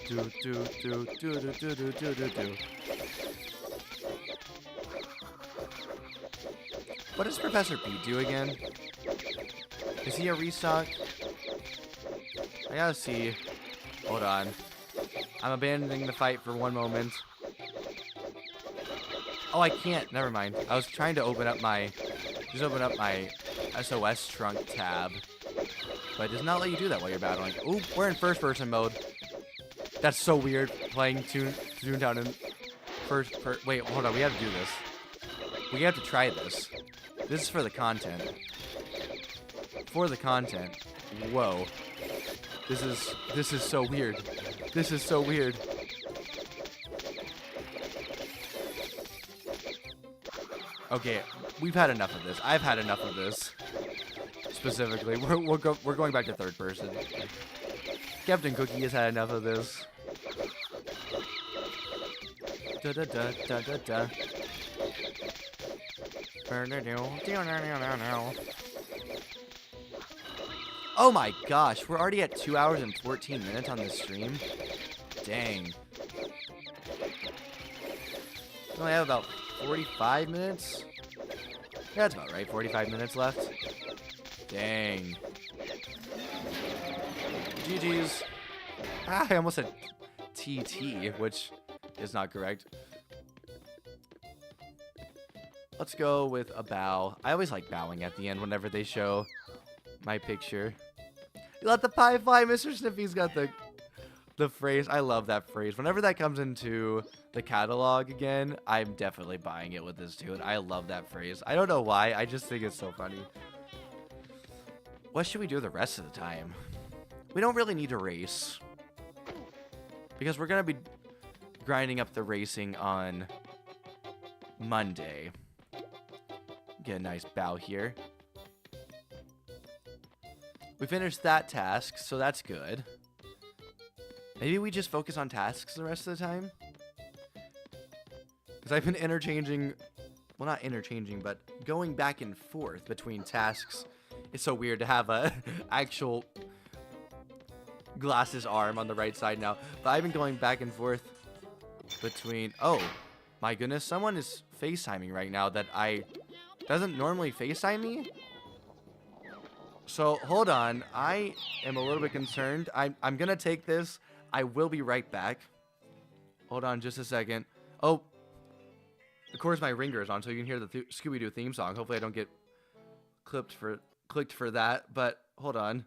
Do do do do do do do do do do. What does Professor Pete do again? Is he a restock? I gotta see. Hold on. I'm abandoning the fight for one moment. Oh, I can't. Never mind. I was trying to open up my... Just open up my SOS trunk tab. But it does not let you do that while you're battling. Ooh, we're in first person mode. That's so weird, playing Toontown in wait, hold on. We have to do this. We have to try this. This is for the content. For the content. Whoa. This is so weird. This is so weird. Okay, we've had enough of this. I've had enough of this. Specifically, we're going back to third person. Captain Cookie has had enough of this. Da da da da da da. Oh my gosh, we're already at 2 hours and 14 minutes on this stream. Dang. We only have about 45 minutes? Yeah, that's about right. 45 minutes left. Dang. GG's. Ah, I almost said TT, which is not correct. Let's go with a bow. I always like bowing at the end whenever they show my picture. You let the pie fly, Mr. Sniffy's got the phrase. I love that phrase. Whenever that comes into the catalog again, I'm definitely buying it with this tune. I love that phrase. I don't know why. I just think it's so funny. What should we do the rest of the time? We don't really need to race, because we're going to be grinding up the racing on Monday. Get a nice bow here. We finished that task, so that's good. Maybe we just focus on tasks the rest of the time? Because I've been interchanging... Well, not interchanging, but going back and forth between tasks. It's so weird to have a actual glasses arm on the right side now. But I've been going back and forth between... Oh, my goodness. Someone is FaceTiming right now that doesn't normally FaceTime me. So, hold on. I am a little bit concerned. I'm going to take this. I will be right back. Hold on just a second. Oh, of course my ringer is on, so you can hear the Scooby-Doo theme song. Hopefully I don't get clicked for that, but hold on.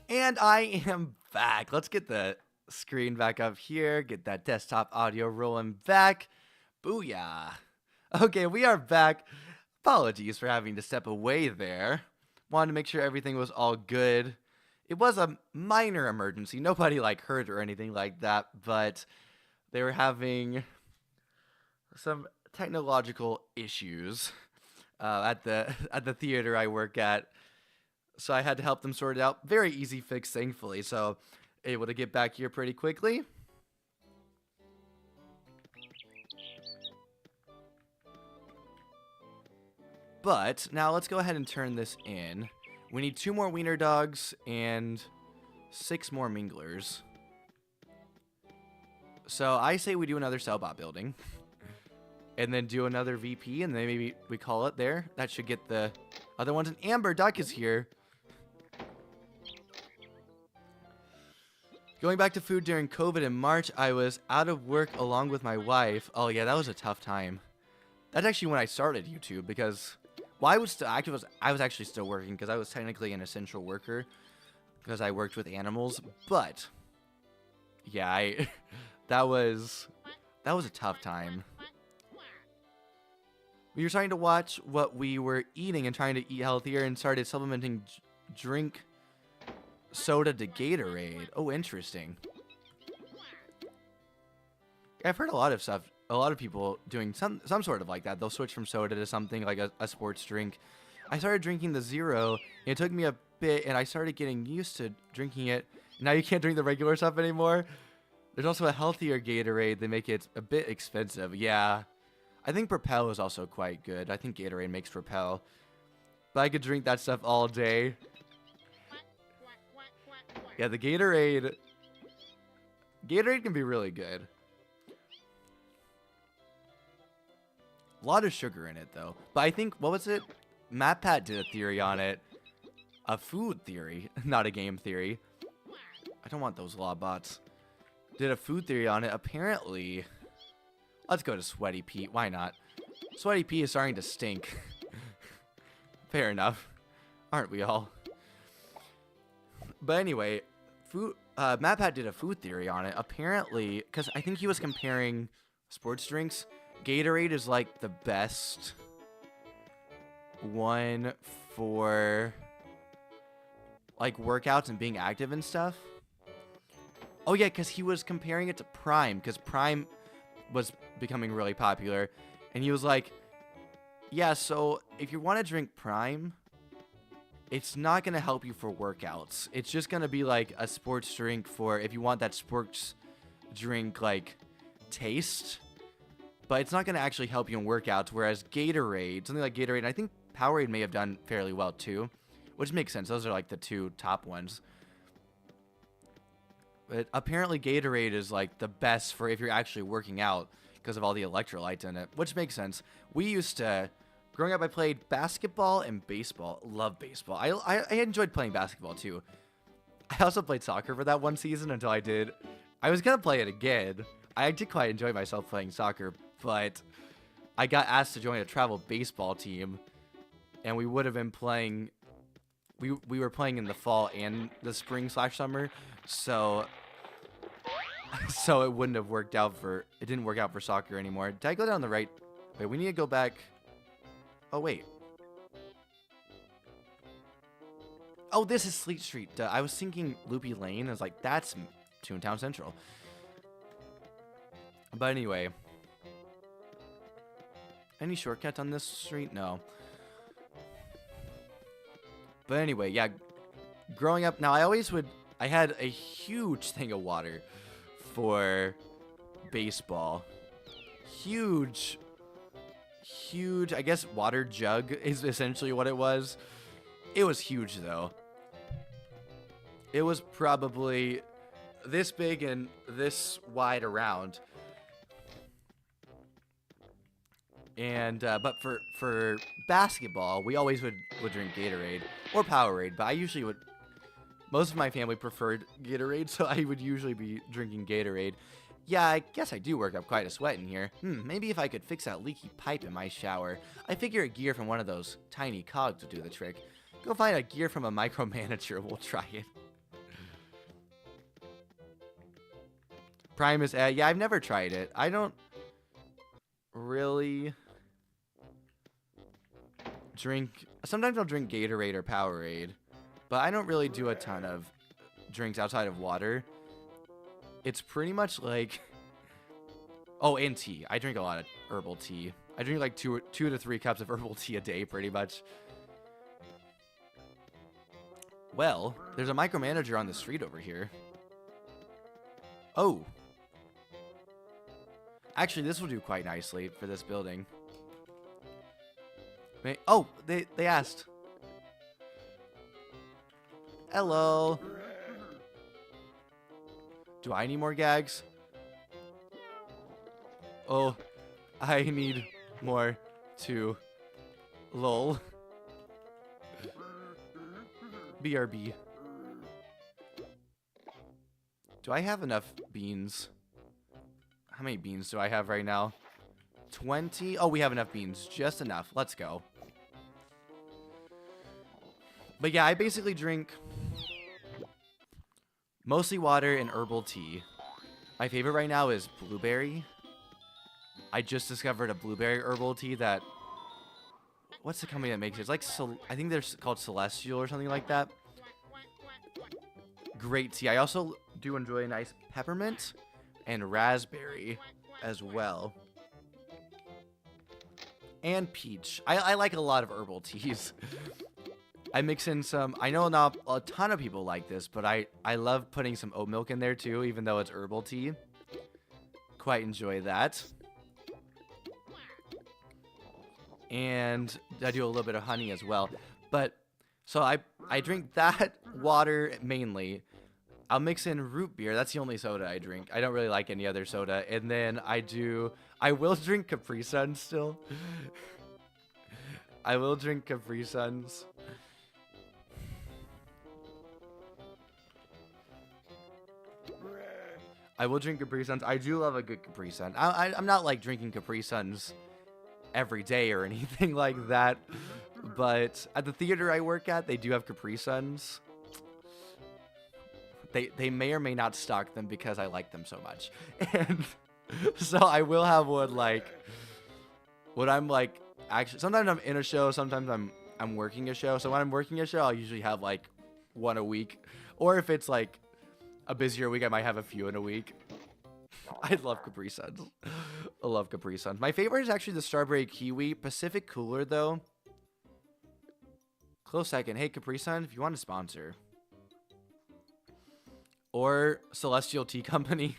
And I am back. Let's get the screen back up here. Get that desktop audio rolling back. Booyah. Okay, we are back. Apologies for having to step away there. Wanted to make sure everything was all good. It was a minor emergency. Nobody hurt or anything like that, but they were having some technological issues at the theater I work at. So I had to help them sort it out. Very easy fix, thankfully. So able to get back here pretty quickly. But now let's go ahead and turn this in. We need 2 more wiener dogs and 6 more minglers. So I say we do another Cellbot building. And then do another VP, and then maybe we call it there. That should get the other ones. And Amber Duck is here. Going back to food during COVID in March, I was out of work along with my wife. Oh yeah, that was a tough time. That's actually when I started YouTube because, well, I was actually still working because I was technically an essential worker because I worked with animals. But yeah, that was a tough time. We were trying to watch what we were eating and trying to eat healthier and started supplementing drink soda to Gatorade. Oh, interesting. I've heard a lot of stuff. A lot of people doing some sort of like that. They'll switch from soda to something like a sports drink. I started drinking the Zero. And it took me a bit, and I started getting used to drinking it. Now you can't drink the regular stuff anymore. There's also a healthier Gatorade. They make it a bit expensive. Yeah. I think Propel is also quite good. I think Gatorade makes Propel. But I could drink that stuff all day. Yeah, the Gatorade can be really good. A lot of sugar in it, though. But I think, what was it? MatPat did a theory on it. A food theory, not a game theory. I don't want those Lawbots. Did a food theory on it. Apparently... Let's go to Sweaty Pete. Why not? Sweaty Pete is starting to stink. Fair enough. Aren't we all? But anyway, MatPat did a food theory on it. Apparently, because I think he was comparing sports drinks. Gatorade is like the best one for like workouts and being active and stuff. Oh yeah, because he was comparing it to Prime, because Prime was becoming really popular, and he was like, yeah, so if you want to drink Prime, it's not going to help you for workouts. It's just going to be like a sports drink for if you want that sports drink like taste, but it's not going to actually help you in workouts. Whereas Gatorade, something like Gatorade, and I think Powerade may have done fairly well too, which makes sense. Those are like the 2 top ones. But apparently Gatorade is like the best for if you're actually working out because of all the electrolytes in it, which makes sense. We used to, growing up, I played basketball and baseball. Love baseball. I enjoyed playing basketball too. I also played soccer for that one season until I was going to play it again. I did quite enjoy myself playing soccer, but I got asked to join a travel baseball team, and we would have been playing, we were playing in the fall and the spring/summer. So it wouldn't have worked out it didn't work out for soccer anymore. Did I go down the right? Wait, we need to go back. Oh, wait. Oh, this is Fleet Street. Duh, I was thinking Loopy Lane. I was like, that's Toontown Central. But anyway. Any shortcuts on this street? No. But anyway, yeah. Growing up, now I had a huge thing of water for baseball. Huge, I guess water jug is essentially what it was. It was huge though. It was probably this big and this wide around. And, but for basketball, we always would drink Gatorade or Powerade, but I usually would. Most of my family preferred Gatorade, so I would usually be drinking Gatorade. Yeah, I guess I do work up quite a sweat in here. Maybe if I could fix that leaky pipe in my shower. I figure a gear from one of those tiny cogs would do the trick. Go find a gear from a micromanager, we'll try it. Prime is, yeah, I've never tried it. I don't really drink, sometimes I'll drink Gatorade or Powerade, but I don't really do a ton of drinks outside of water. It's pretty much like, oh, and tea. I drink a lot of herbal tea. I drink like two to 3 cups of herbal tea a day, pretty much. Well, there's a micromanager on the street over here. Oh. Actually, this will do quite nicely for this building. Oh, they asked. Hello. Do I need more gags? Oh, I need more too. Lol. BRB. Do I have enough beans? How many beans do I have right now? 20? Oh, we have enough beans. Just enough. Let's go. But yeah, I basically drink mostly water and herbal tea. My favorite right now is blueberry. I just discovered a blueberry herbal tea that... What's the company that makes it? It's like, I think they're called Celestial or something like that. Great tea. I also do enjoy a nice peppermint and raspberry as well. And peach. I like a lot of herbal teas. I mix in some, I know not a ton of people like this, but I love putting some oat milk in there too, even though it's herbal tea. Quite enjoy that. And I do a little bit of honey as well. But, so I drink that water mainly. I'll mix in root beer. That's the only soda I drink. I don't really like any other soda. And then I will drink Capri Suns still. I will drink Capri Suns. I will drink Capri Suns. I do love a good Capri Sun. I'm not like drinking Capri Suns every day or anything like that. But at the theater I work at, they do have Capri Suns. They may or may not stock them because I like them so much. And so I will have one like when I'm like actually sometimes I'm in a show, sometimes I'm working a show. So when I'm working a show, I'll usually have like one a week. Or if it's like a busier week, I might have a few in a week. I love Capri Suns. I love Capri Suns. My favorite is actually the strawberry kiwi. Pacific Cooler though. Close second. Hey Capri Sun, if you want to sponsor. Or Celestial Tea Company,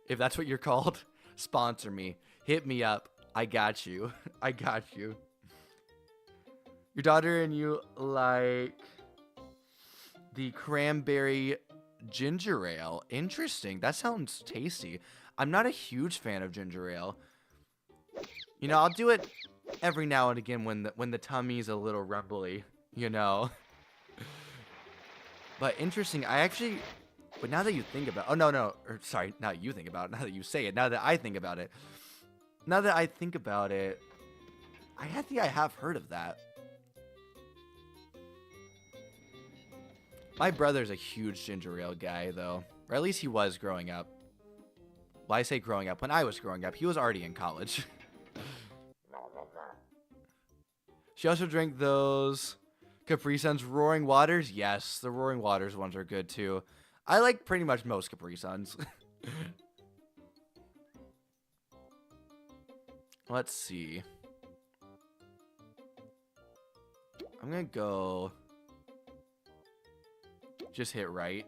if that's what you're called, sponsor me. Hit me up. I got you. I got you. Your daughter and you like the cranberry ginger ale. Interesting. That sounds tasty. I'm not a huge fan of ginger ale. You know, I'll do it every now and again when the tummy's a little rumbly, you know. But interesting. But now that you think about, or sorry, now you think about it, now that you say it, now that I think about it, I think I have heard of that. My brother's a huge ginger ale guy, though, or at least he was growing up. Well, I say growing up, when I was growing up, he was already in college. She also drank those Capri Suns Roaring Waters. Yes, the Roaring Waters ones are good, too. I like pretty much most Capri Suns. Let's see. I'm gonna go... Just hit right.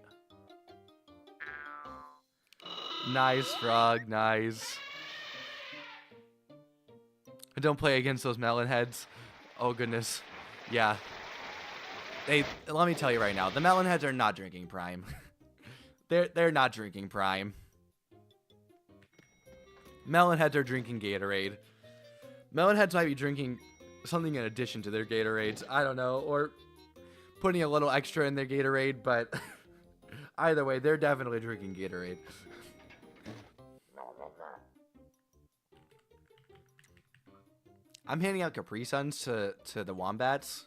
Nice, Frog. Nice. Don't play against those melon heads. Oh, goodness. Yeah. Let me tell you right now. The melon heads are not drinking Prime. They're not drinking Prime. Melonheads are drinking Gatorade. Melonheads might be drinking something in addition to their Gatorades. I don't know. Or putting a little extra in their Gatorade. But either way, they're definitely drinking Gatorade. I'm handing out Capri Suns to the wombats.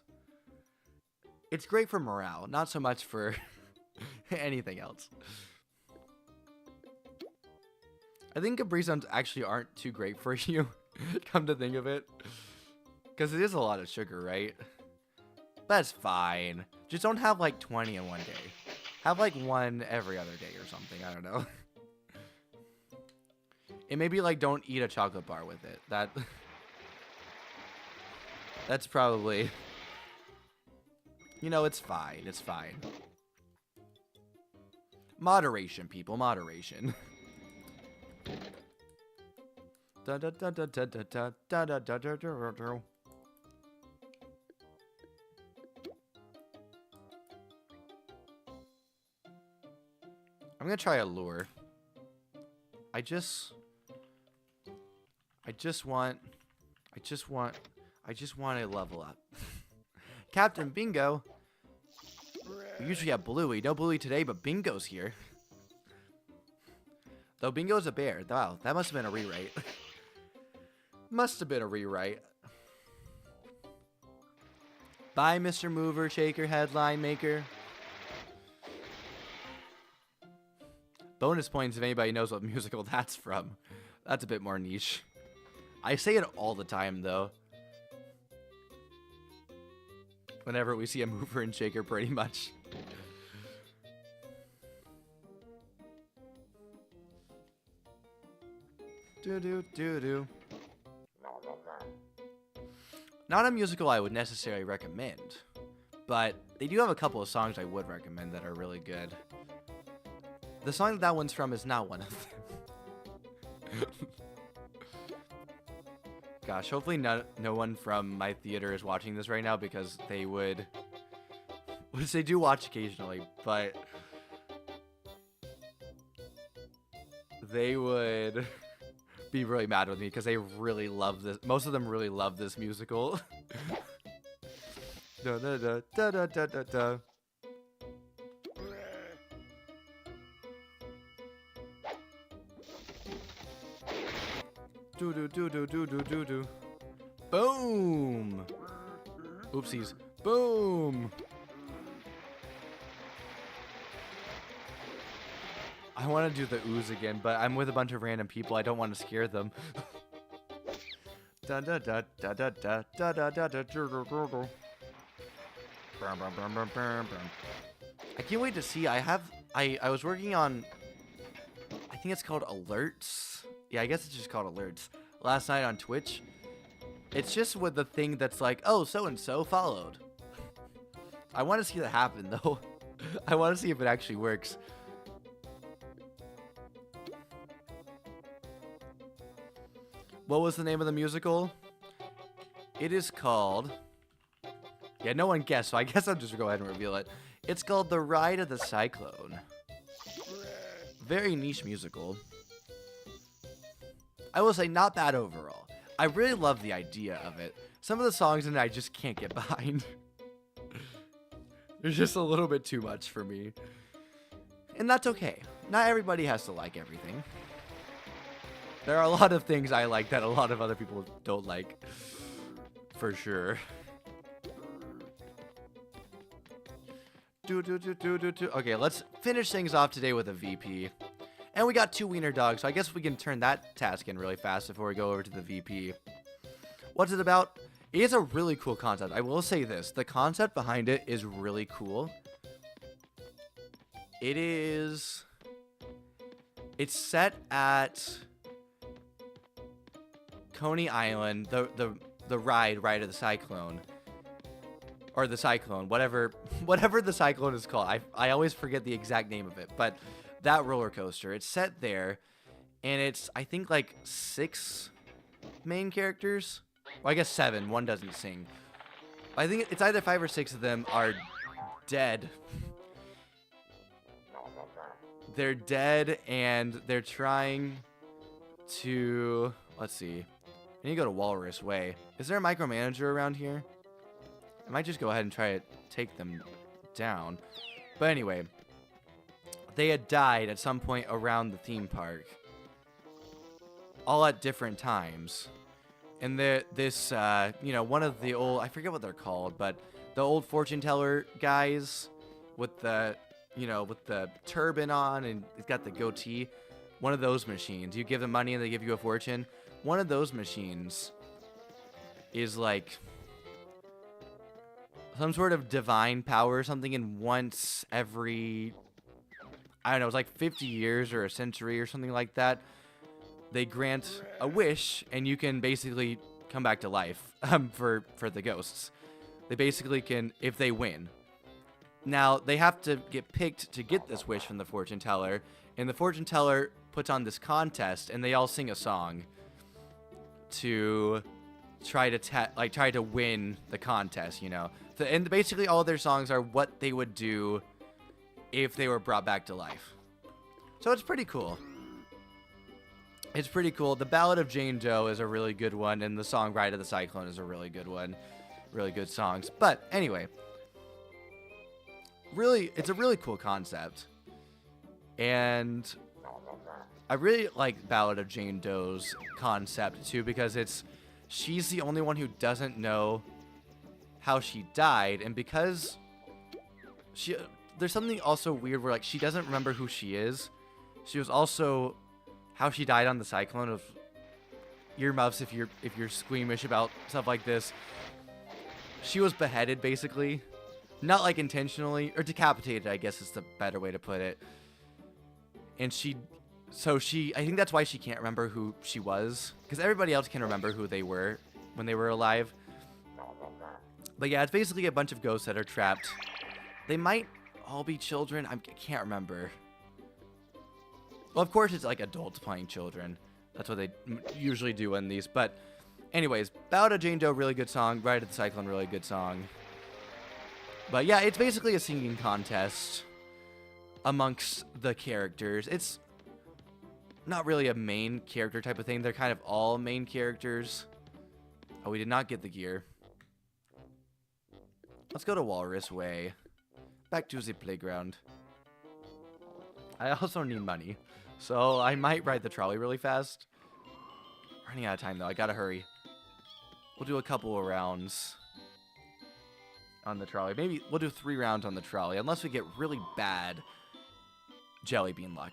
It's great for morale. Not so much for... anything else. I think Capri Suns actually aren't too great for you, come to think of it. Because it is a lot of sugar, right? That's fine. Just don't have like 20 in one day. Have like one every other day or something. I don't know. And maybe like don't eat a chocolate bar with it. That's probably... You know, it's fine. It's fine. Moderation, people. Moderation. Da da da da da da da da da da da da. I'm gonna try a lure. I just want to level up. Captain Bingo. We usually have Bluey. No Bluey today, but Bingo's here. Though Bingo's a bear. Wow, that must have been a rewrite. Must have been a rewrite. Bye, Mr. Mover, Shaker, Headline Maker. Bonus points if anybody knows what musical that's from. That's a bit more niche. I say it all the time, though. Whenever we see a mover and shaker, pretty much. Do-do-do-do. Not a musical I would necessarily recommend, but they do have a couple of songs I would recommend that are really good. The song that one's from is not one of them. Gosh, hopefully no one from my theater is watching this right now because they would... Which they do watch occasionally, but... They would be really mad with me because they really love this. Most of them really love this musical. Da da da da da da da da. Do do do do do do do do. Boom. Oopsies. Boom. I want to do the ooze again, but I'm with a bunch of random people. I don't want to scare them. Da da da da da da da da da da da. I can't wait to see. I was working on, I think it's called alerts. Yeah, I guess it's just called alerts. Last night on Twitch. It's just with the thing that's like, oh, so-and-so followed. I want to see that happen, though. I want to see if it actually works. What was the name of the musical? It is called... Yeah, no one guessed, so I guess I'll just go ahead and reveal it. It's called The Ride of the Cyclone. Very niche musical. I will say, not bad overall. I really love the idea of it. Some of the songs in it I just can't get behind. There's just a little bit too much for me. And that's okay. Not everybody has to like everything. There are a lot of things I like that a lot of other people don't like. For sure. Okay, let's finish things off today with a VP. And we got 2 wiener dogs, so I guess we can turn that task in really fast before we go over to the VP. What's it about? It is a really cool concept. I will say this. The concept behind it is really cool. It's set at Coney Island, the ride of the Cyclone. Or the Cyclone, whatever the Cyclone is called. I always forget the exact name of it, but that roller coaster. It's set there, and it's, I think, like 6 main characters. Well, I guess 7. One doesn't sing. I think it's either 5 or 6 of them are dead. They're dead, and they're trying to... Let's see. I need to go to Walrus Way. Is there a micromanager around here? I might just go ahead and try to take them down. But anyway, they had died at some point around the theme park. All at different times. And one of the old, I forget what they're called, but the old fortune teller guys with the, with the turban on and he's got the goatee. one of those machines. You give them money and they give you a fortune. One of those machines is like some sort of divine power or something, and once every, I don't know, it's like 50 years or a century or something like that, they grant a wish, and you can basically come back to life for the ghosts. They basically can, if they win. Now, they have to get picked to get this wish from the fortune teller, and the fortune teller puts on this contest, and they all sing a song to try to win the contest, you know. And basically all their songs are what they would do if they were brought back to life. So it's pretty cool. It's pretty cool. The Ballad of Jane Doe is a really good one, and the song Ride of the Cyclone is a really good one. Really good songs. But anyway, really, it's a really cool concept. And I really like Ballad of Jane Doe's concept too, because she's the only one who doesn't know how she died, and because there's something also weird where like she doesn't remember who she is. She was also how she died on the cyclone, of earmuffs if you're squeamish about stuff like this. She was beheaded basically, not like intentionally, or decapitated, I guess is the better way to put it. And I think that's why she can't remember who she was, because everybody else can remember who they were when they were alive. But yeah, it's basically a bunch of ghosts that are trapped. They might all be children. I can't remember. Well, of course, it's like adults playing children. That's what they usually do in these. But anyways, Ballad of Jane Doe, really good song. Ride of the Cyclone, really good song. But yeah, it's basically a singing contest amongst the characters. It's not really a main character type of thing. They're kind of all main characters. Oh, we did not get the gear. Let's go to Walrus Way. Back to the playground. I also need money, so I might ride the trolley really fast. Running out of time, though. I gotta hurry. We'll do a couple of rounds on the trolley. Maybe we'll do 3 rounds on the trolley, unless we get really bad jelly bean luck.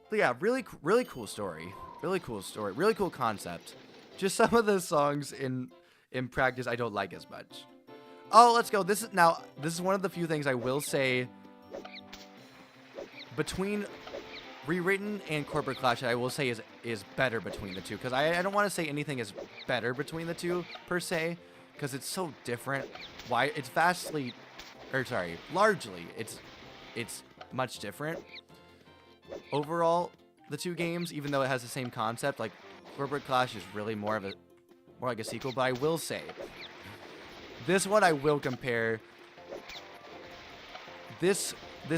But yeah, really cool story. Really cool story. Really cool concept. Just some of the songs in practice I don't like as much. Oh, let's go. This is one of the few things I will say between Rewritten and Corporate Clash that I will say is better between the two, because I don't want to say anything is better between the two per se, because it's so different. Why it's largely it's much different overall, the two games, even though it has the same concept. Like Corporate Clash is really more like a sequel, but I will say this one I will compare. This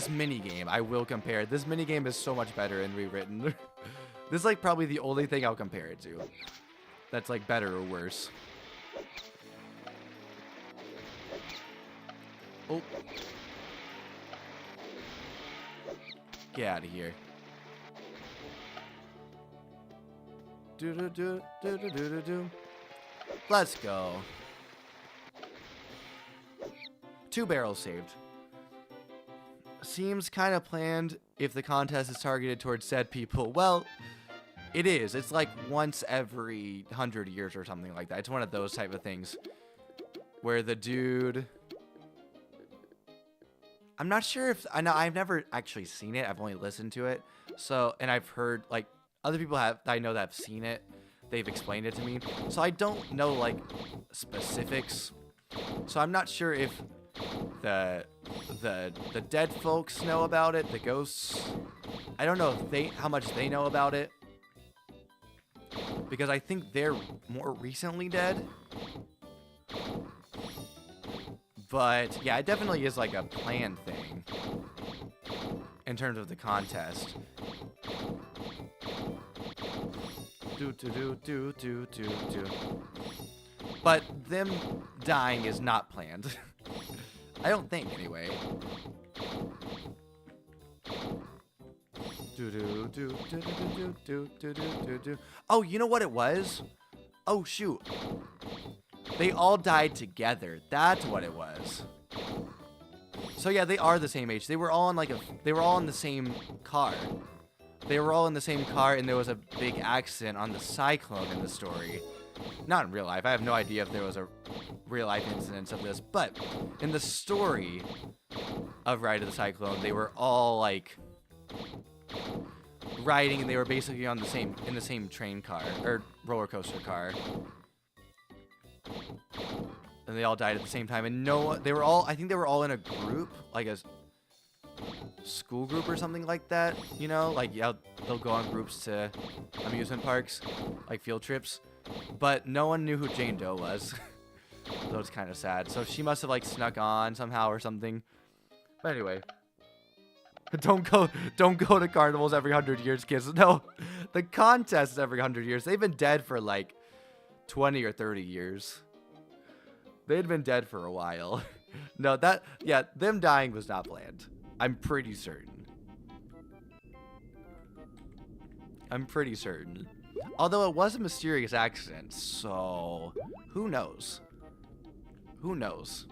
mini game I will compare. This mini game is so much better in Rewritten. This is like probably the only thing I'll compare it to that's like better or worse. Oh, get out of here. Do. Let's go. 2 barrels saved. Seems kind of planned if the contest is targeted towards dead people. Well, it is. It's like once every 100 years or something like that. It's one of those type of things where the dude... I'm not sure if... I've never actually seen it. I've only listened to it. So, and I've heard, like, other people that I know that have seen it. They've explained it to me. So I don't know, like, specifics. So I'm not sure if the dead folks know about it, the ghosts. I don't know if how much they know about it, because I think they're more recently dead. But yeah, it definitely is like a planned thing in terms of the contest. Do. But them dying is not planned. I don't think, anyway. Oh, you know what it was? Oh, shoot. They all died together. That's what it was. So yeah, they are the same age. They were all in the same car. they were all in the same car, and there was a big accident on the Cyclone in the story. Not in real life. I have no idea if there was a real life incidence of this, but in the story of Ride of the Cyclone, they were all like riding, and they were basically on the same train car or roller coaster car, and they all died at the same time. And I think they were all in a group, like a school group or something like that. You know, like yeah, they'll go on groups to amusement parks, like field trips. But no one knew who Jane Doe was. So it's kind of sad. So she must have like snuck on somehow or something. But anyway, don't go to carnivals every 100 years, kids. No, the contest is every 100 years. They've been dead for like 20 or 30 years. They'd been dead for a while. No, them dying was not planned. I'm pretty certain. Although it was a mysterious accident, so who knows? Who knows?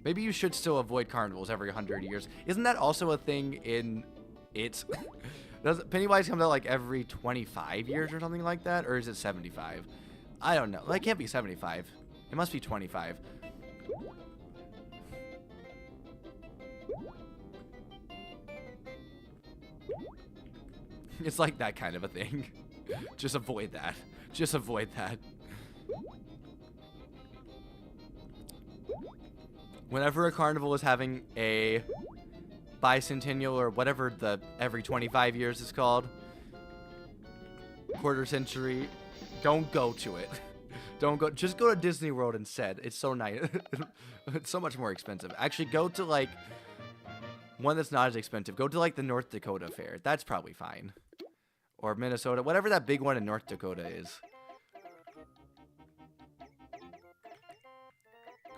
Maybe you should still avoid carnivals every 100 years. Isn't that also a thing in It? Does Pennywise come out like every 25 years or something like that? Or is it 75? I don't know. That can't be 75. It must be 25. It's like that kind of a thing. Just avoid that. Just avoid that. Whenever a carnival is having a bicentennial or whatever the every 25 years is called, quarter century, don't go to it. Don't go. Just go to Disney World instead. It's so nice. It's so much more expensive. Actually, go to like one that's not as expensive. Go to like the North Dakota Fair. That's probably fine. Or Minnesota, whatever that big one in North Dakota is.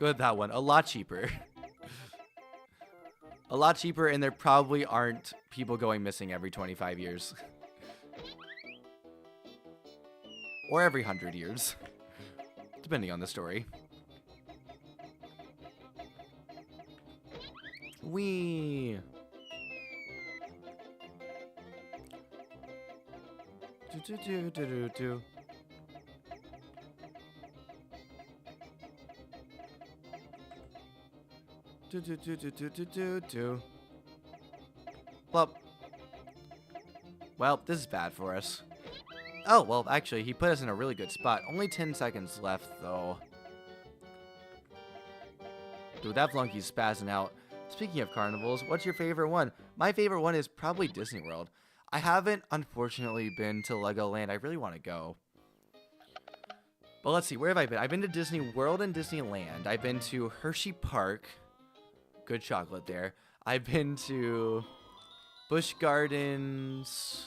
Go to that one. A lot cheaper. A lot cheaper, and there probably aren't people going missing every 25 years. Or every 100 years. Depending on the story. Whee! Do. Well, this is bad for us. Oh, well, actually, he put us in a really good spot. Only 10 seconds left, though. Dude, that flunky's spazzing out. Speaking of carnivals, what's your favorite one? My favorite one is probably Disney World. I haven't, unfortunately, been to Legoland. I really want to go. But let's see, where have I been? I've been to Disney World and Disneyland. I've been to Hershey Park. Good chocolate there. I've been to Busch Gardens.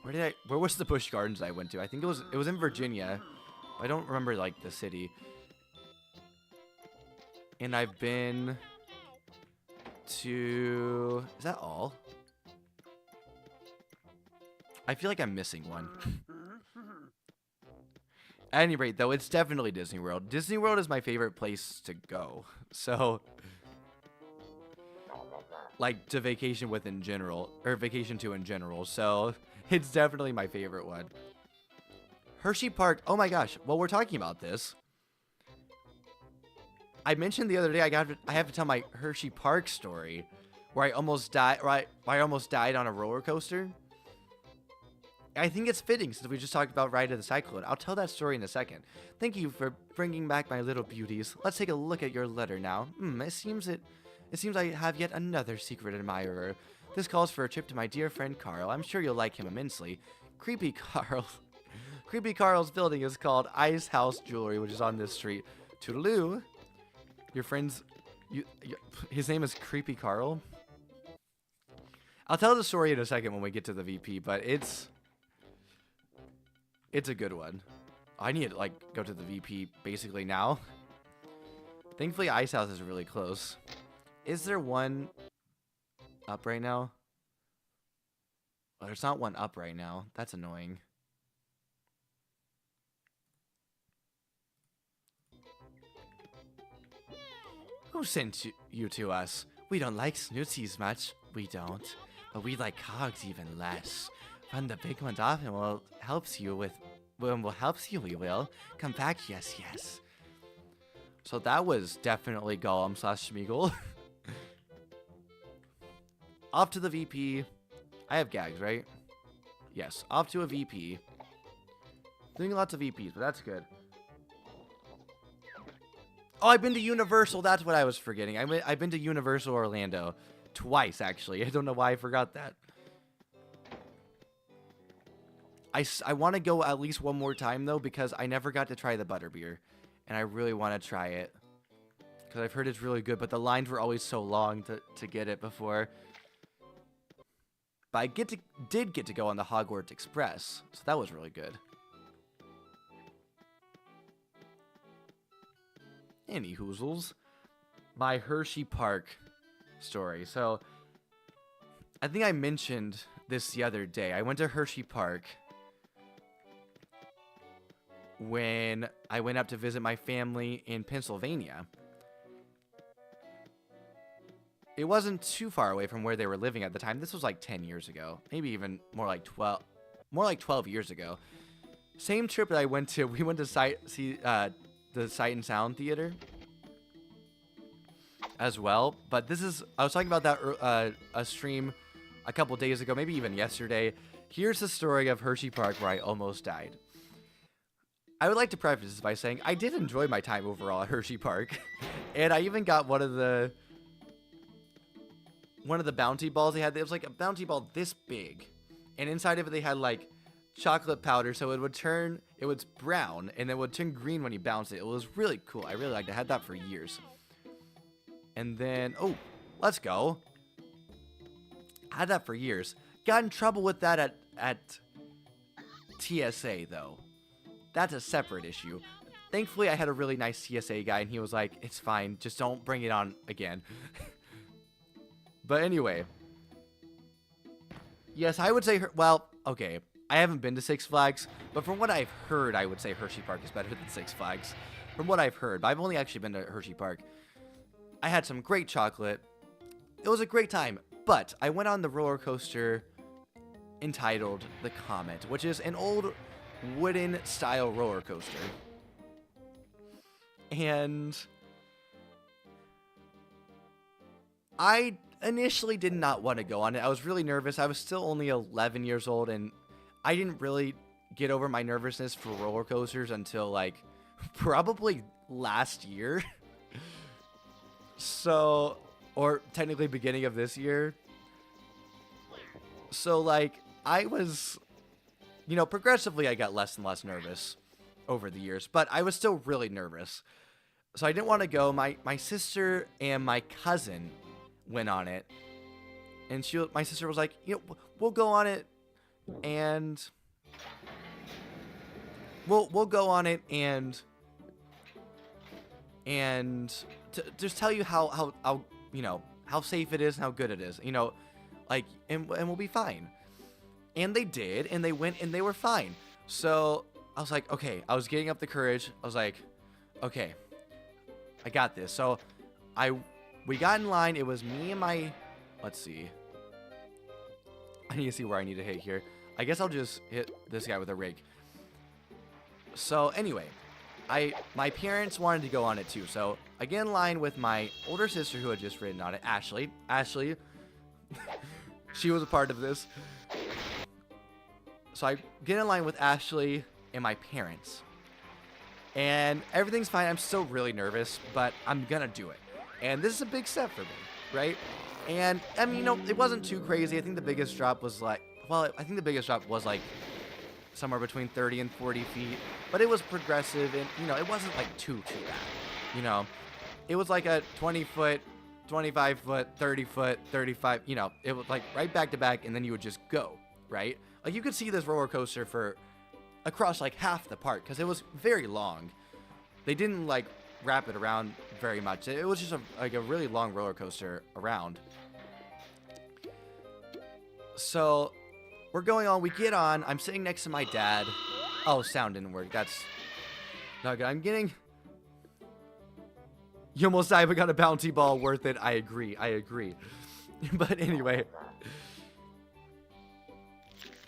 Where was the Busch Gardens I went to? I think it was in Virginia. I don't remember like the city. And I've been to, is that all? I feel like I'm missing one. At any rate, though, it's definitely Disney World. Disney World is my favorite place to go. So, like, to vacation with in general, or vacation to in general. So, it's definitely my favorite one. Hershey Park. Oh my gosh. Well, we're talking about this. I mentioned the other day I have to tell my Hershey Park story, where I almost died. I almost died on a roller coaster. I think it's fitting since we just talked about Ride of the Cyclone. I'll tell that story in a second. Thank you for bringing back my little beauties. Let's take a look at your letter now. It seems I have yet another secret admirer. This calls for a trip to my dear friend Carl. I'm sure you'll like him immensely. Creepy Carl. Creepy Carl's building is called Ice House Jewelry, which is on this street. Toodaloo. Your friend's... his name is Creepy Carl. I'll tell the story in a second when we get to the VP, but it's a good one. I need to, like, go to the VP basically now. Thankfully, Ice House is really close. Is there one up right now? Well, there's not one up right now. That's annoying. Who sent you to us? We don't like snootsies much. We don't. But we like cogs even less. Run the big ones off and we'll helps you with... When we'll helps you, we will. Come back, yes, yes. So that was definitely Gollum / Smeagol. Off to the VP. I have gags, right? Yes, off to a VP. Doing lots of VPs, but that's good. Oh, I've been to Universal. That's what I was forgetting. I've been to Universal Orlando twice, actually. I don't know why I forgot that. I want to go at least one more time, though, because I never got to try the butterbeer. And I really want to try it. Because I've heard it's really good, but the lines were always so long to get it before. But I did get to go on the Hogwarts Express, so that was really good. Any hoozles. My Hershey Park story. So, I think I mentioned this the other day. I went to Hershey Park when I went up to visit my family in Pennsylvania. It wasn't too far away from where they were living at the time. This was like 10 years ago. Maybe even more like 12 years ago. Same trip that I went to. We went to the Sight and Sound Theater as well. But I was talking about that a stream a couple days ago, maybe even yesterday. Here's the story of Hershey Park where I almost died. I would like to preface this by saying I did enjoy my time overall at Hershey Park. And I even got one of the bounty balls they had. It was like a bounty ball this big. And inside of it they had like chocolate powder, so it was brown, and it would turn green when you bounced it. It was really cool. I really liked it. I had that for years. And then, oh, let's go. I had that for years. Got in trouble with that at TSA, though. That's a separate issue. Thankfully, I had a really nice TSA guy, and he was like, it's fine. Just don't bring it on again. But anyway. Yes, I would say, well, okay. I haven't been to Six Flags, but from what I've heard, I would say Hershey Park is better than Six Flags. From what I've heard, but I've only actually been to Hershey Park. I had some great chocolate. It was a great time, but I went on the roller coaster entitled The Comet, which is an old wooden style roller coaster. And I initially did not want to go on it. I was really nervous. I was still only 11 years old, and I didn't really get over my nervousness for roller coasters until, like, probably last year. So, or technically beginning of this year. So, like, I was, progressively I got less and less nervous over the years, but I was still really nervous. So I didn't want to go. My sister and my cousin went on it. And my sister was like, we'll go on it. And we'll go on it and just tell you how safe it is and how good it is, and we'll be fine. And they did, and they went and they were fine. So I was like, okay, I was getting up the courage. I was like, okay, I got this. So we got in line. It was me and let's see. I need to see where I need to hit here. I guess I'll just hit this guy with a rake. So anyway, my parents wanted to go on it too. So I get in line with my older sister who had just ridden on it, Ashley. She was a part of this. So I get in line with Ashley and my parents. And everything's fine. I'm still really nervous, but I'm gonna do it. And this is a big step for me, right? And I mean, it wasn't too crazy. I think the biggest drop was like, somewhere between 30 and 40 feet, but it was progressive, and it wasn't like too bad. It was like a 20 foot, 25 foot, 30 foot, 35. It was like right back to back, and then you would just go, right? Like you could see this roller coaster across like half the park because it was very long. They didn't like wrap it around very much. It was just a really long roller coaster around. So we're going on. We get on. I'm sitting next to my dad. Oh, sound didn't work. That's not good. I'm getting You almost died but got a bounty ball. Worth it. I agree. I agree. But anyway.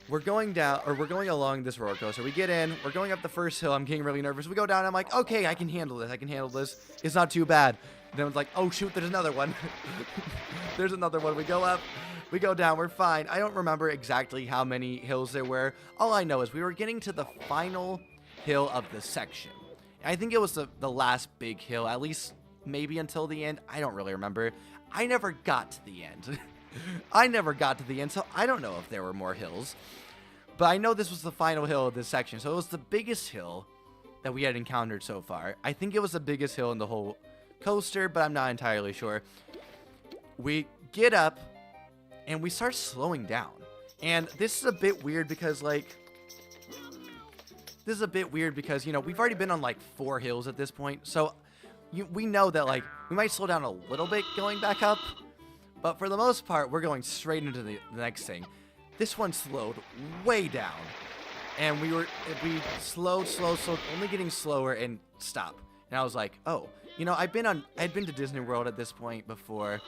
We're going down, or we're going along this roller coaster. We get in, we're going up the first hill. I'm getting really nervous. We go down, I'm like, okay, I can handle this. I can handle this. It's not too bad. Then it's like, oh shoot, there's another one. There's another one. We go up, we go down, we're fine. I don't remember exactly how many hills there were. All I know is we were getting to the final hill of the section. I think it was the last big hill, at least maybe until the end. I don't really remember. I never got to the end. I never got to the end, so I don't know if there were more hills. But I know this was the final hill of this section, so it was the biggest hill that we had encountered so far. I think it was the biggest hill in the whole coaster, but I'm not entirely sure. We get up, and we start slowing down. And this is a bit weird because, like... you know, we've already been on, like, 4 hills at this point. So, we know that, like, we might slow down a little bit going back up. But for the most part, we're going straight into the next thing. This one slowed way down. And we slowed, only getting slower and stop. And I was like, oh, you know, I'd been to Disney World at this point before.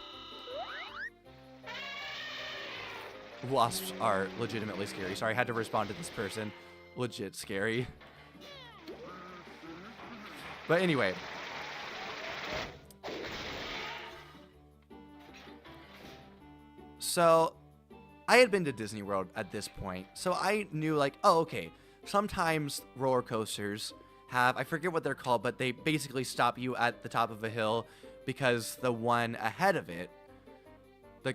Wasps are legitimately scary. Sorry, I had to respond to this person. Legit scary. But anyway. So, I had been to Disney World at this point, so I knew, like, oh, okay, sometimes roller coasters have, I forget what they're called, but they basically stop you at the top of a hill because the one ahead of it,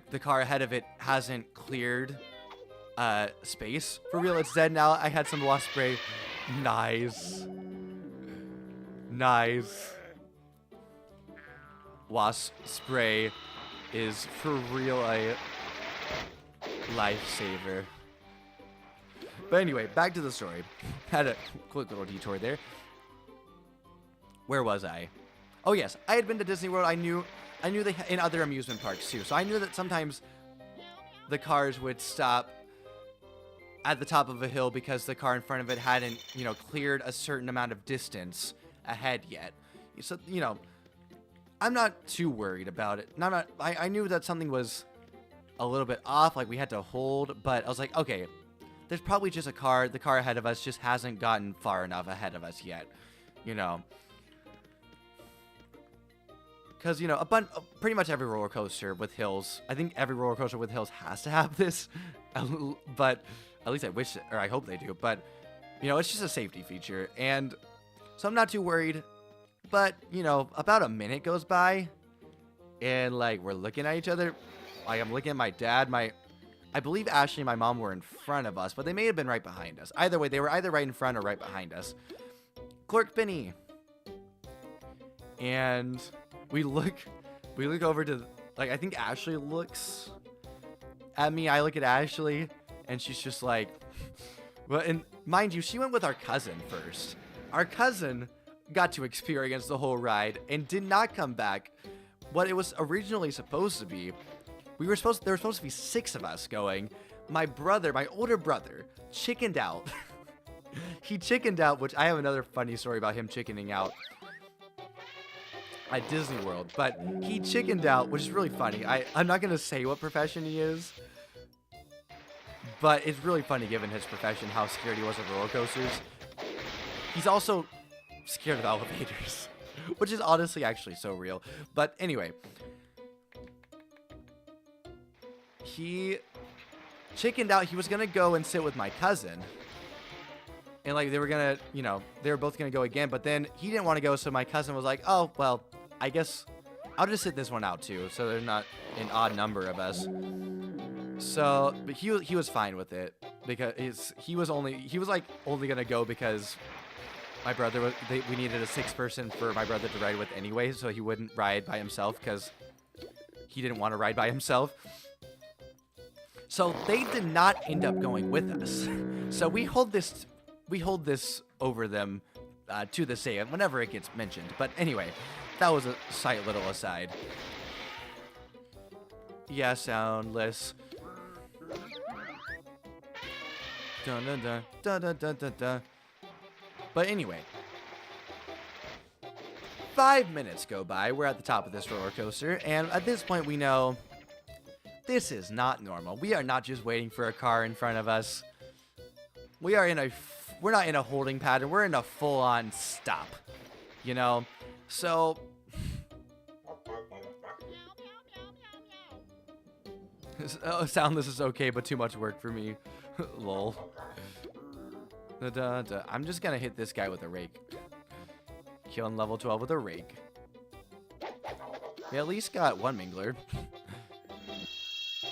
the car ahead of it hasn't cleared space. For real, it's dead now. I had some wasp spray. Nice. Nice. Wasp spray is for real a lifesaver. But anyway, back to the story. Had a quick little detour there. Where was I? Oh yes, I had been to Disney World. I knew they in other amusement parks too. So I knew that sometimes the cars would stop at the top of a hill because the car in front of it hadn't, you know, cleared a certain amount of distance ahead yet. So, you know, I'm not too worried about it. I knew that something was a little bit off, like we had to hold, but I was like, okay, there's probably just the car ahead of us just hasn't gotten far enough ahead of us yet, you know. Because, you know, pretty much every roller coaster with hills, I think every roller coaster with hills has to have this, but at least I wish, or I hope they do, but, you know, it's just a safety feature, and so I'm not too worried, but, you know, about a minute goes by, and, like, we're looking at each other. Like, I'm looking at my dad. I believe Ashley and my mom were in front of us, but they may have been right behind us. Either way, they were either right in front or right behind us. Clerk Benny. And we look over to, like, I think Ashley looks at me. I look at Ashley, and she's just like, well, and mind you, she went with our cousin first. Our cousin got to experience the whole ride and did not come back. What it was originally supposed to be, there were supposed to be 6 of us going. My older brother, chickened out. He chickened out, which I have another funny story about him chickening out at Disney World. But he chickened out, which is really funny. I'm not going to say what profession he is, but it's really funny given his profession, how scared he was of roller coasters. He's also scared of elevators, which is honestly actually so real. But anyway, he chickened out. He was going to go and sit with my cousin. And, like, they were going to, you know, they were both going to go again. But then he didn't want to go, so my cousin was like, oh, well, I guess I'll just sit this one out, too. So there's not an odd number of us. So, but he was fine with it. Because he was like, only going to go because my brother, we needed a 6th person for my brother to ride with anyway. So he wouldn't ride by himself because he didn't want to ride by himself. So they did not end up going with us. So we hold this over them to the save whenever it gets mentioned. But anyway, that was a slight little aside. Yeah, soundless. Dun dun dun dun dun dun dun dun. But anyway, 5 minutes go by. We're at the top of this roller coaster, and at this point we know this is not normal. We are not just waiting for a car in front of us. We're not in a holding pattern. We're in a full-on stop, you know? So this is okay, but too much work for me. Lol. I'm just gonna hit this guy with a rake. Kill on level 12 with a rake. We at least got one Mingler.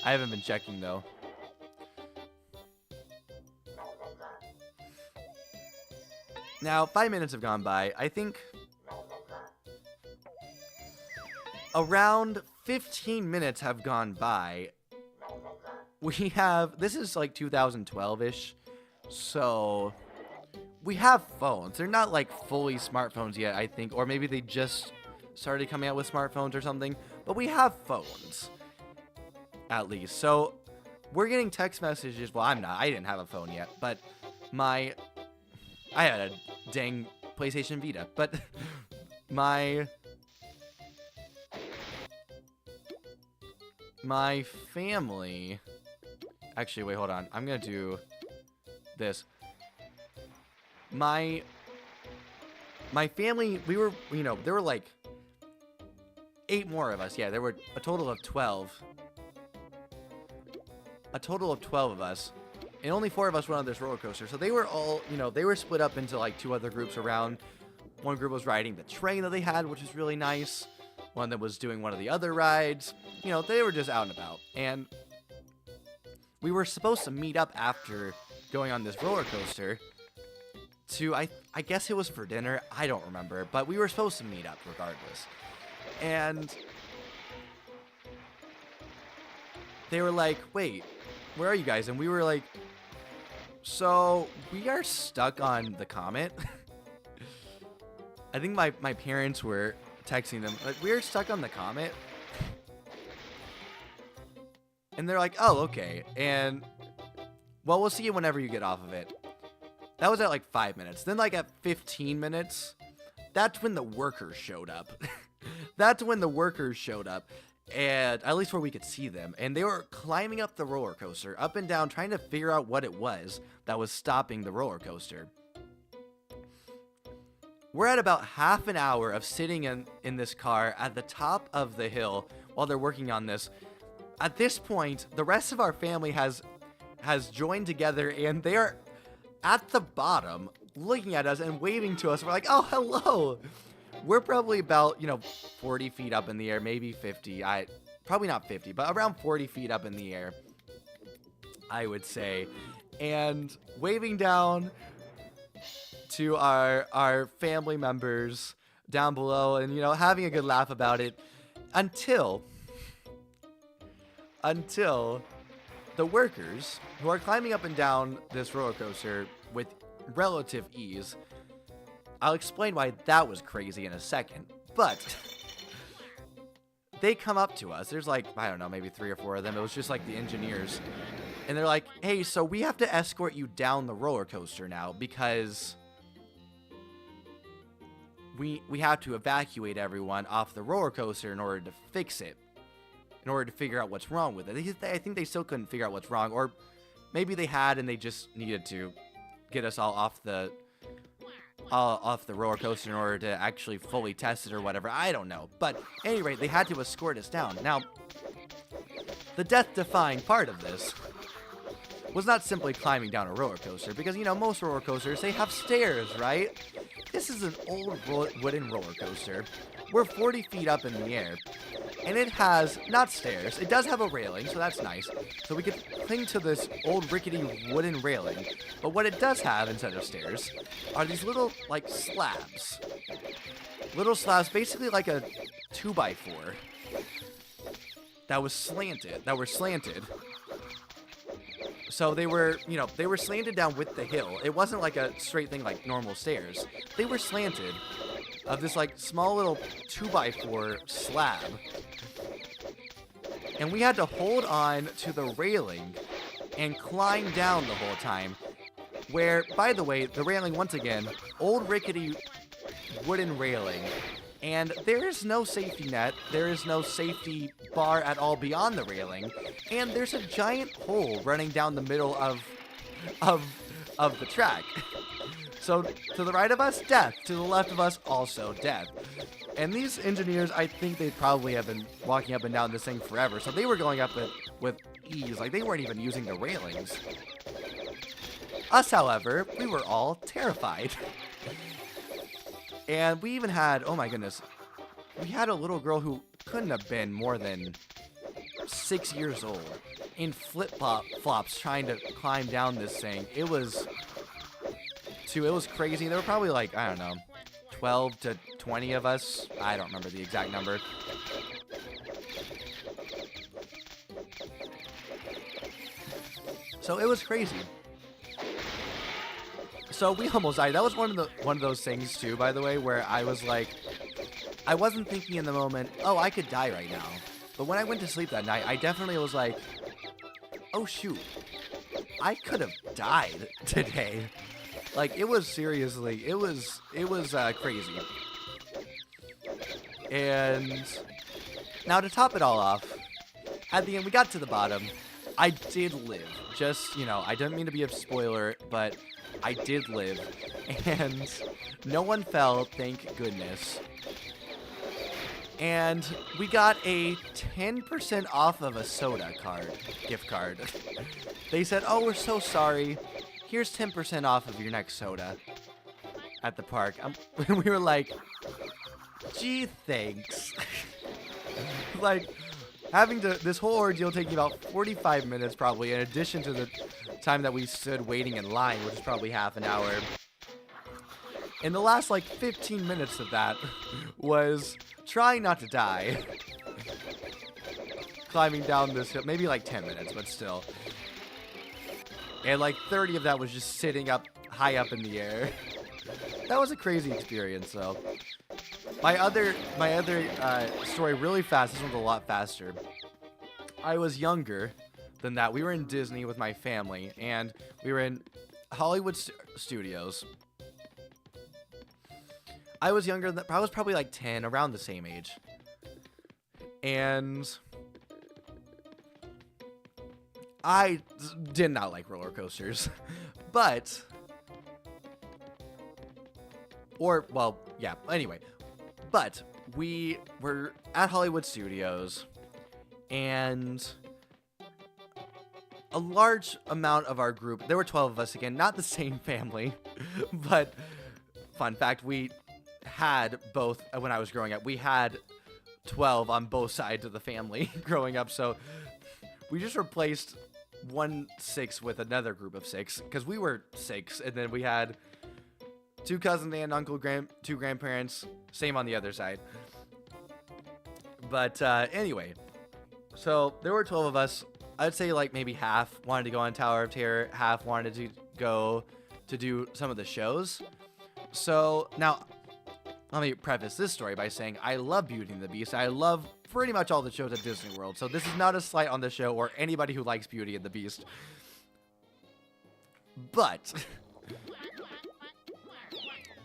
I haven't been checking though. Now, 5 minutes have gone by. I think around 15 minutes have gone by. This is like 2012-ish, so we have phones. They're not like fully smartphones yet, I think, or maybe they just started coming out with smartphones or something, but we have phones, at least. So we're getting text messages. Well, I didn't have a phone yet, but I had a dang PlayStation Vita, but my family... Actually, wait, hold on. I'm going to do this. My family, we were, there were like 8 more of us. Yeah, there were a total of 12. A total of 12 of us. And only 4 of us went on this roller coaster. So they were all, they were split up into like 2 other groups around. One group was riding the train that they had, which was really nice. One that was doing one of the other rides. They were just out and about. And we were supposed to meet up after going on this roller coaster to, I guess it was for dinner. I don't remember. But we were supposed to meet up regardless. And they were like, wait, where are you guys? And we were like, so we are stuck on the Comet. I think my parents were texting them, like, we're stuck on the Comet. And they're like, oh, okay. And, well, we'll see you whenever you get off of it. That was at like 5 minutes. Then like at 15 minutes, that's when the workers showed up. That's when the workers showed up. And at least where we could see them. And they were climbing up the roller coaster, up and down, trying to figure out what it was that was stopping the roller coaster. We're at about half an hour of sitting in this car at the top of the hill while they're working on this. At this point, the rest of our family has joined together, and they are at the bottom looking at us and waving to us. We're like, oh, hello. We're probably about, 40 feet up in the air, maybe 50. Probably not 50, but around 40 feet up in the air, I would say. And waving down to our family members down below and, having a good laugh about it until the workers who are climbing up and down this roller coaster with relative ease. I'll explain why that was crazy in a second, but they come up to us. There's like, I don't know, maybe 3 or 4 of them. It was just like the engineers. And they're like, hey, so we have to escort you down the roller coaster now because we have to evacuate everyone off the roller coaster in order to fix it. In order to figure out what's wrong with it. I think they still couldn't figure out what's wrong, or maybe they had and they just needed to get us all off the roller coaster in order to actually fully test it or whatever. I don't know. But at any rate, they had to escort us down. Now, the death-defying part of this was not simply climbing down a roller coaster, because, most roller coasters, they have stairs, right? This is an old wooden roller coaster. We're 40 feet up in the air. And it has, not stairs, it does have a railing, so that's nice. So we could cling to this old rickety wooden railing. But what it does have, instead of stairs, are these little, like, slabs. Little slabs, basically like a 2x4. That were slanted. So they were, they were slanted down with the hill. It wasn't like a straight thing like normal stairs. They were slanted of this, like, small little 2x4 slab. And we had to hold on to the railing and climb down the whole time. Where, by the way, the railing, once again, old rickety wooden railing. And there is no safety net, there is no safety bar at all beyond the railing, and there's a giant hole running down the middle of the track. So to the right of us, death. To the left of us, also death. And these engineers, I think they probably have been walking up and down this thing forever, so they were going up it with ease, like they weren't even using the railings. Us, however, we were all terrified. And we even had, oh my goodness, we had a little girl who couldn't have been more than 6 years old in flip-flops trying to climb down this thing. It was crazy. There were probably like, I don't know, 12 to 20 of us. I don't remember the exact number. So it was crazy. So we almost died. That was one of those things too, by the way, where I was like, I wasn't thinking in the moment, oh, I could die right now. But when I went to sleep that night, I definitely was like, oh shoot, I could have died today. Like, it was seriously, it was crazy. And now to top it all off, at the end, we got to the bottom. I did live. Just, you know, I didn't mean to be a spoiler, but I did live, and no one fell, thank goodness. And we got a 10% off of a soda gift card. They said, oh, we're so sorry. Here's 10% off of your next soda at the park. We were like, gee, thanks. Like, having this whole ordeal taking about 45 minutes probably, in addition to the time that we stood waiting in line, which is probably half an hour. And the last like 15 minutes of that was trying not to die. Climbing down this hill, maybe like 10 minutes, but still. And like 30 of that was just sitting up high up in the air. That was a crazy experience, though. My other story, really fast. This one's a lot faster. I was younger than that. We were in Disney with my family, and we were in Hollywood Studios. I was younger than, I was probably like 10, around the same age. And I did not like roller coasters. But, anyway. But we were at Hollywood Studios, and a large amount of our group, there were 12 of us again, not the same family, but fun fact, we had both, when I was growing up, we had 12 on both sides of the family growing up, so we just replaced 1-6 with another group of 6, because we were 6, and then we had 2 cousins and uncle, 2 grandparents, same on the other side. But anyway, so there were 12 of us. I'd say like maybe half wanted to go on Tower of Terror, half wanted to go to do some of the shows. So now, let me preface this story by saying I love Beauty and the Beast. I love pretty much all the shows at Disney World. So this is not a slight on the show or anybody who likes Beauty and the Beast. But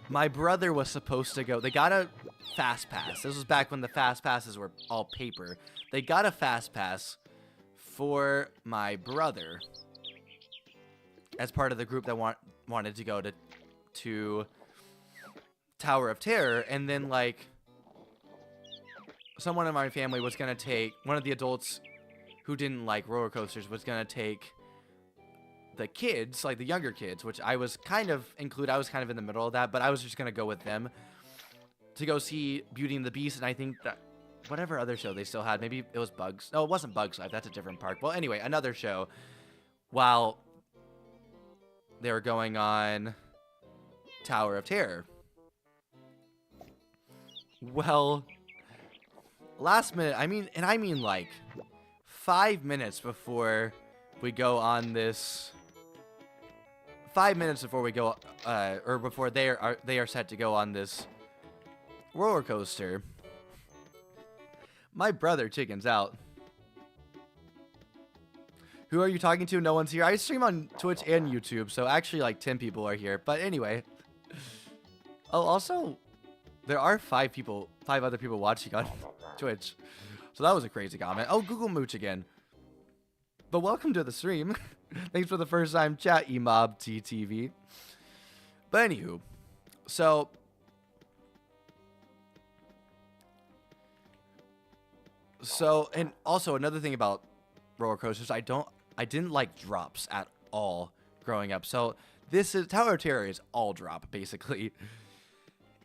my brother was supposed to go. They got a fast pass. This was back when the fast passes were all paper. They got a fast pass for my brother as part of the group that wanted to go to Tower of Terror. And then, like, someone in my family was going to take, one of the adults who didn't like roller coasters was going to take the kids, like the younger kids, which I was kind of included. I was kind of in the middle of that, but I was just going to go with them to go see Beauty and the Beast. And I think that whatever other show they still had, maybe it was Bugs. No, it wasn't Bugs Life. That's a different park. Well, anyway, another show while they were going on Tower of Terror. Well, last minute, I mean like 5 minutes before we go on this, 5 minutes before we go, or before they are set to go on this roller coaster, my brother chickens out. Who are you talking to? No one's here. I stream on Twitch and YouTube, so actually like 10 people are here. But anyway. Oh, also, There are 5 other people watching on Twitch. So that was a crazy comment. Oh, Google Mooch again. But welcome to the stream. Thanks for the first time chat, Emob TTV. But anywho, so and also another thing about roller coasters, I didn't like drops at all growing up. So this is Tower of Terror is all drop basically.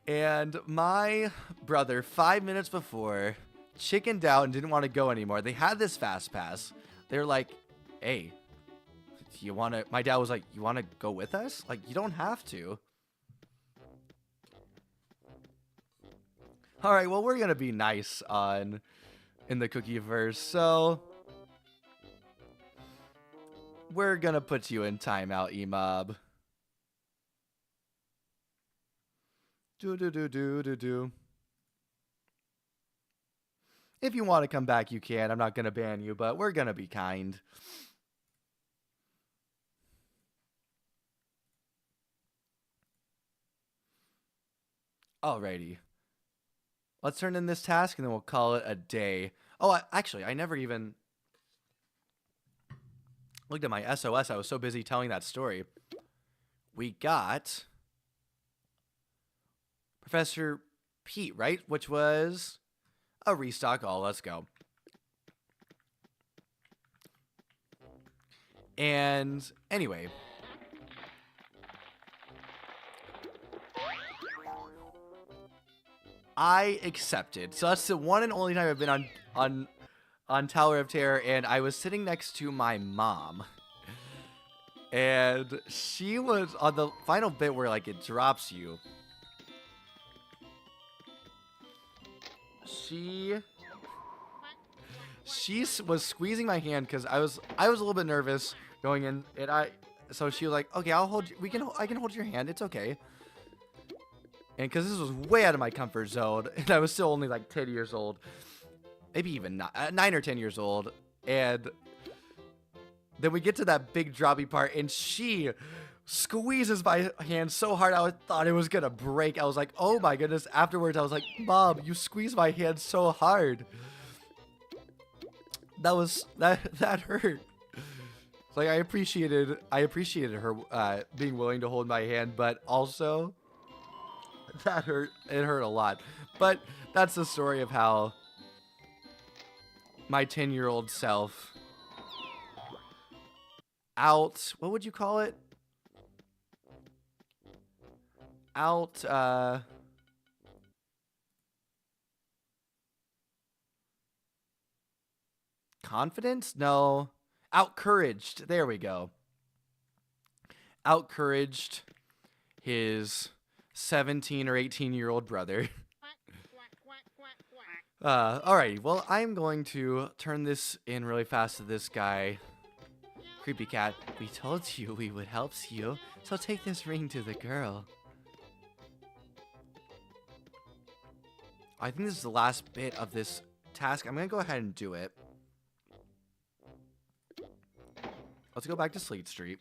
And my brother 5 minutes before chickened out and didn't want to go anymore. They had this fast pass. They're like, "Hey, you want to?" My dad was like, "You want to go with us? Like, you don't have to." All right, well, we're gonna be nice in the Cookieverse, so we're gonna put you in timeout, Emob. Do. If you want to come back, you can. I'm not gonna ban you, but we're gonna be kind. Alrighty. Let's turn in this task and then we'll call it a day. Oh, actually, I never even looked at my SOS. I was so busy telling that story. We got Professor Pete, right? Which was a restock. Oh, let's go. And anyway. I accepted. So that's the one and only time I've been on Tower of Terror, and I was sitting next to my mom. And she was on the final bit where like it drops you. She was squeezing my hand because I was a little bit nervous going in, and so she was like, "Okay, I'll hold you. I can hold your hand. It's okay." And because this was way out of my comfort zone, and I was still only like 10 years old, maybe even 9 or 10 years old, and then we get to that big droppy part, and she squeezes my hand so hard I thought it was gonna break. I was like, "Oh my goodness!" Afterwards, I was like, "Mom, you squeezed my hand so hard." That hurt. Like I appreciated her being willing to hold my hand, but also. That hurt. It hurt a lot. But that's the story of how my 10-year-old self what would you call it? Confidence? No. Outcouraged. There we go. Outcouraged his 17 or 18-year-old brother. Alrighty, well, I'm going to turn this in really fast to this guy. Creepy cat, we told you we would help you, so take this ring to the girl. I think this is the last bit of this task. I'm gonna go ahead and do it. Let's go back to Sleet Street.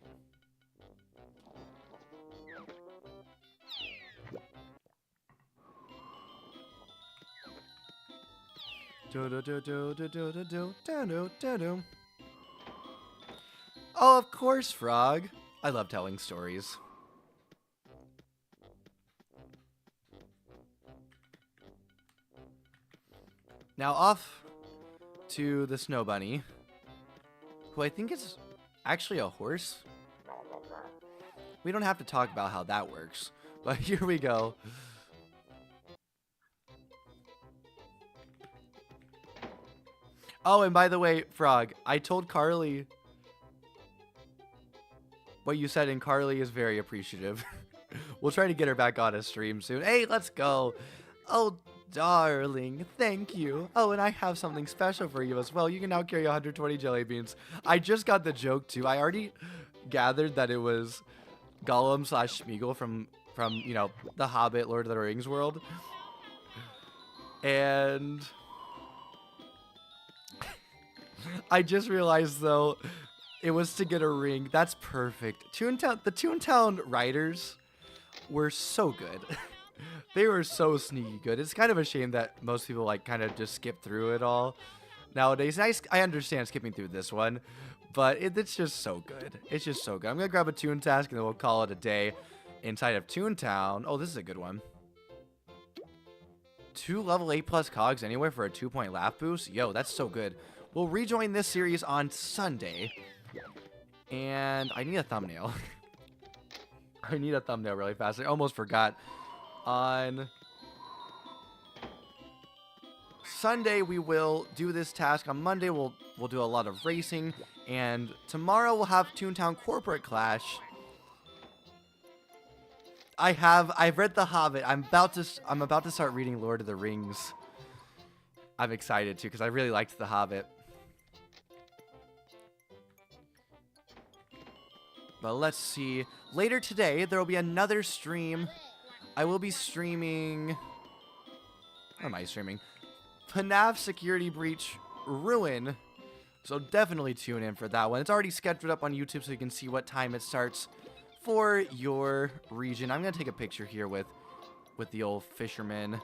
Oh, of course, Frog. I love telling stories. Now off to the Snow Bunny, who I think is actually a horse. We don't have to talk about how that works, but here we go. Oh, and by the way, Frog, I told Carly what you said, and Carly is very appreciative. We'll try to get her back on a stream soon. Hey, let's go. Oh, darling, thank you. Oh, and I have something special for you as well. You can now carry 120 jelly beans. I just got the joke, too. I already gathered that it was Gollum / Smeagol from you know, The Hobbit, Lord of the Rings world. And I just realized, though, it was to get a ring. That's perfect. The Toontown writers were so good. They were so sneaky good. It's kind of a shame that most people like kind of just skip through it all nowadays. And I understand skipping through this one, but it's just so good. It's just so good. I'm going to grab a Toon task and then we'll call it a day inside of Toontown. Oh, this is a good one. 2 level 8+ cogs anywhere for a 2-point laugh boost. Yo, that's so good. We'll rejoin this series on Sunday. And I need a thumbnail. I need a thumbnail really fast. I almost forgot. On Sunday, we will do this task. On Monday, we'll do a lot of racing. And tomorrow, we'll have Toontown Corporate Clash. I've read The Hobbit. I'm about to start reading Lord of the Rings. I'm excited too because I really liked The Hobbit. But let's see. Later today, there will be another stream. I will be streaming. What am I streaming? FNAF Security Breach Ruin. So definitely tune in for that one. It's already scheduled up on YouTube so you can see what time it starts for your region. I'm gonna take a picture here with the old fisherman. I'm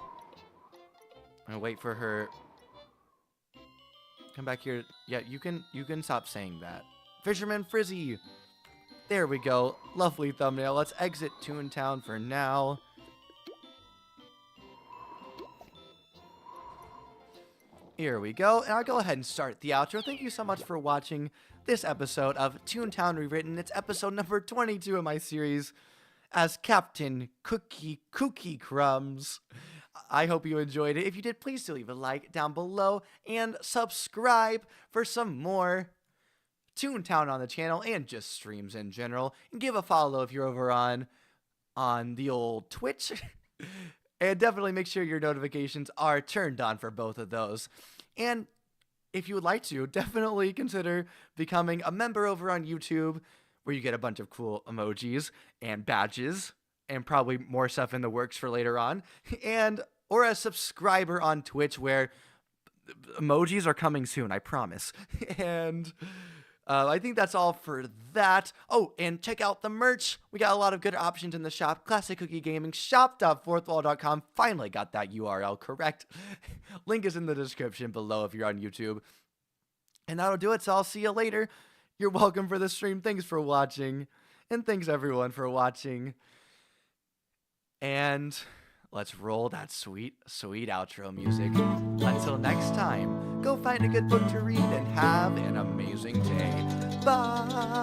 gonna wait for her. Come back here. Yeah, you can stop saying that. Fisherman Frizzy. There we go. Lovely thumbnail. Let's exit Toontown for now. Here we go, and I'll go ahead and start the outro. Thank you so much for watching this episode of Toontown Rewritten. It's episode number 22 of my series as Captain Cookie Kookycrumbs. I hope you enjoyed it. If you did, please do leave a like down below and subscribe for some more Toontown on the channel and just streams in general. And give a follow if you're over on the old Twitch. And definitely make sure your notifications are turned on for both of those. And if you would like to, definitely consider becoming a member over on YouTube, where you get a bunch of cool emojis and badges, and probably more stuff in the works for later on. Or a subscriber on Twitch, where emojis are coming soon, I promise. And I think that's all for that. Oh, and check out the merch. We got a lot of good options in the shop. Classic Cookie Gaming, shop.fourthwall.com. Finally got that URL correct. Link is in the description below if you're on YouTube. And that'll do it, so I'll see you later. You're welcome for the stream. Thanks for watching. And thanks everyone for watching. And let's roll that sweet, sweet outro music. Until next time, go find a good book to read and have an amazing day. Bye!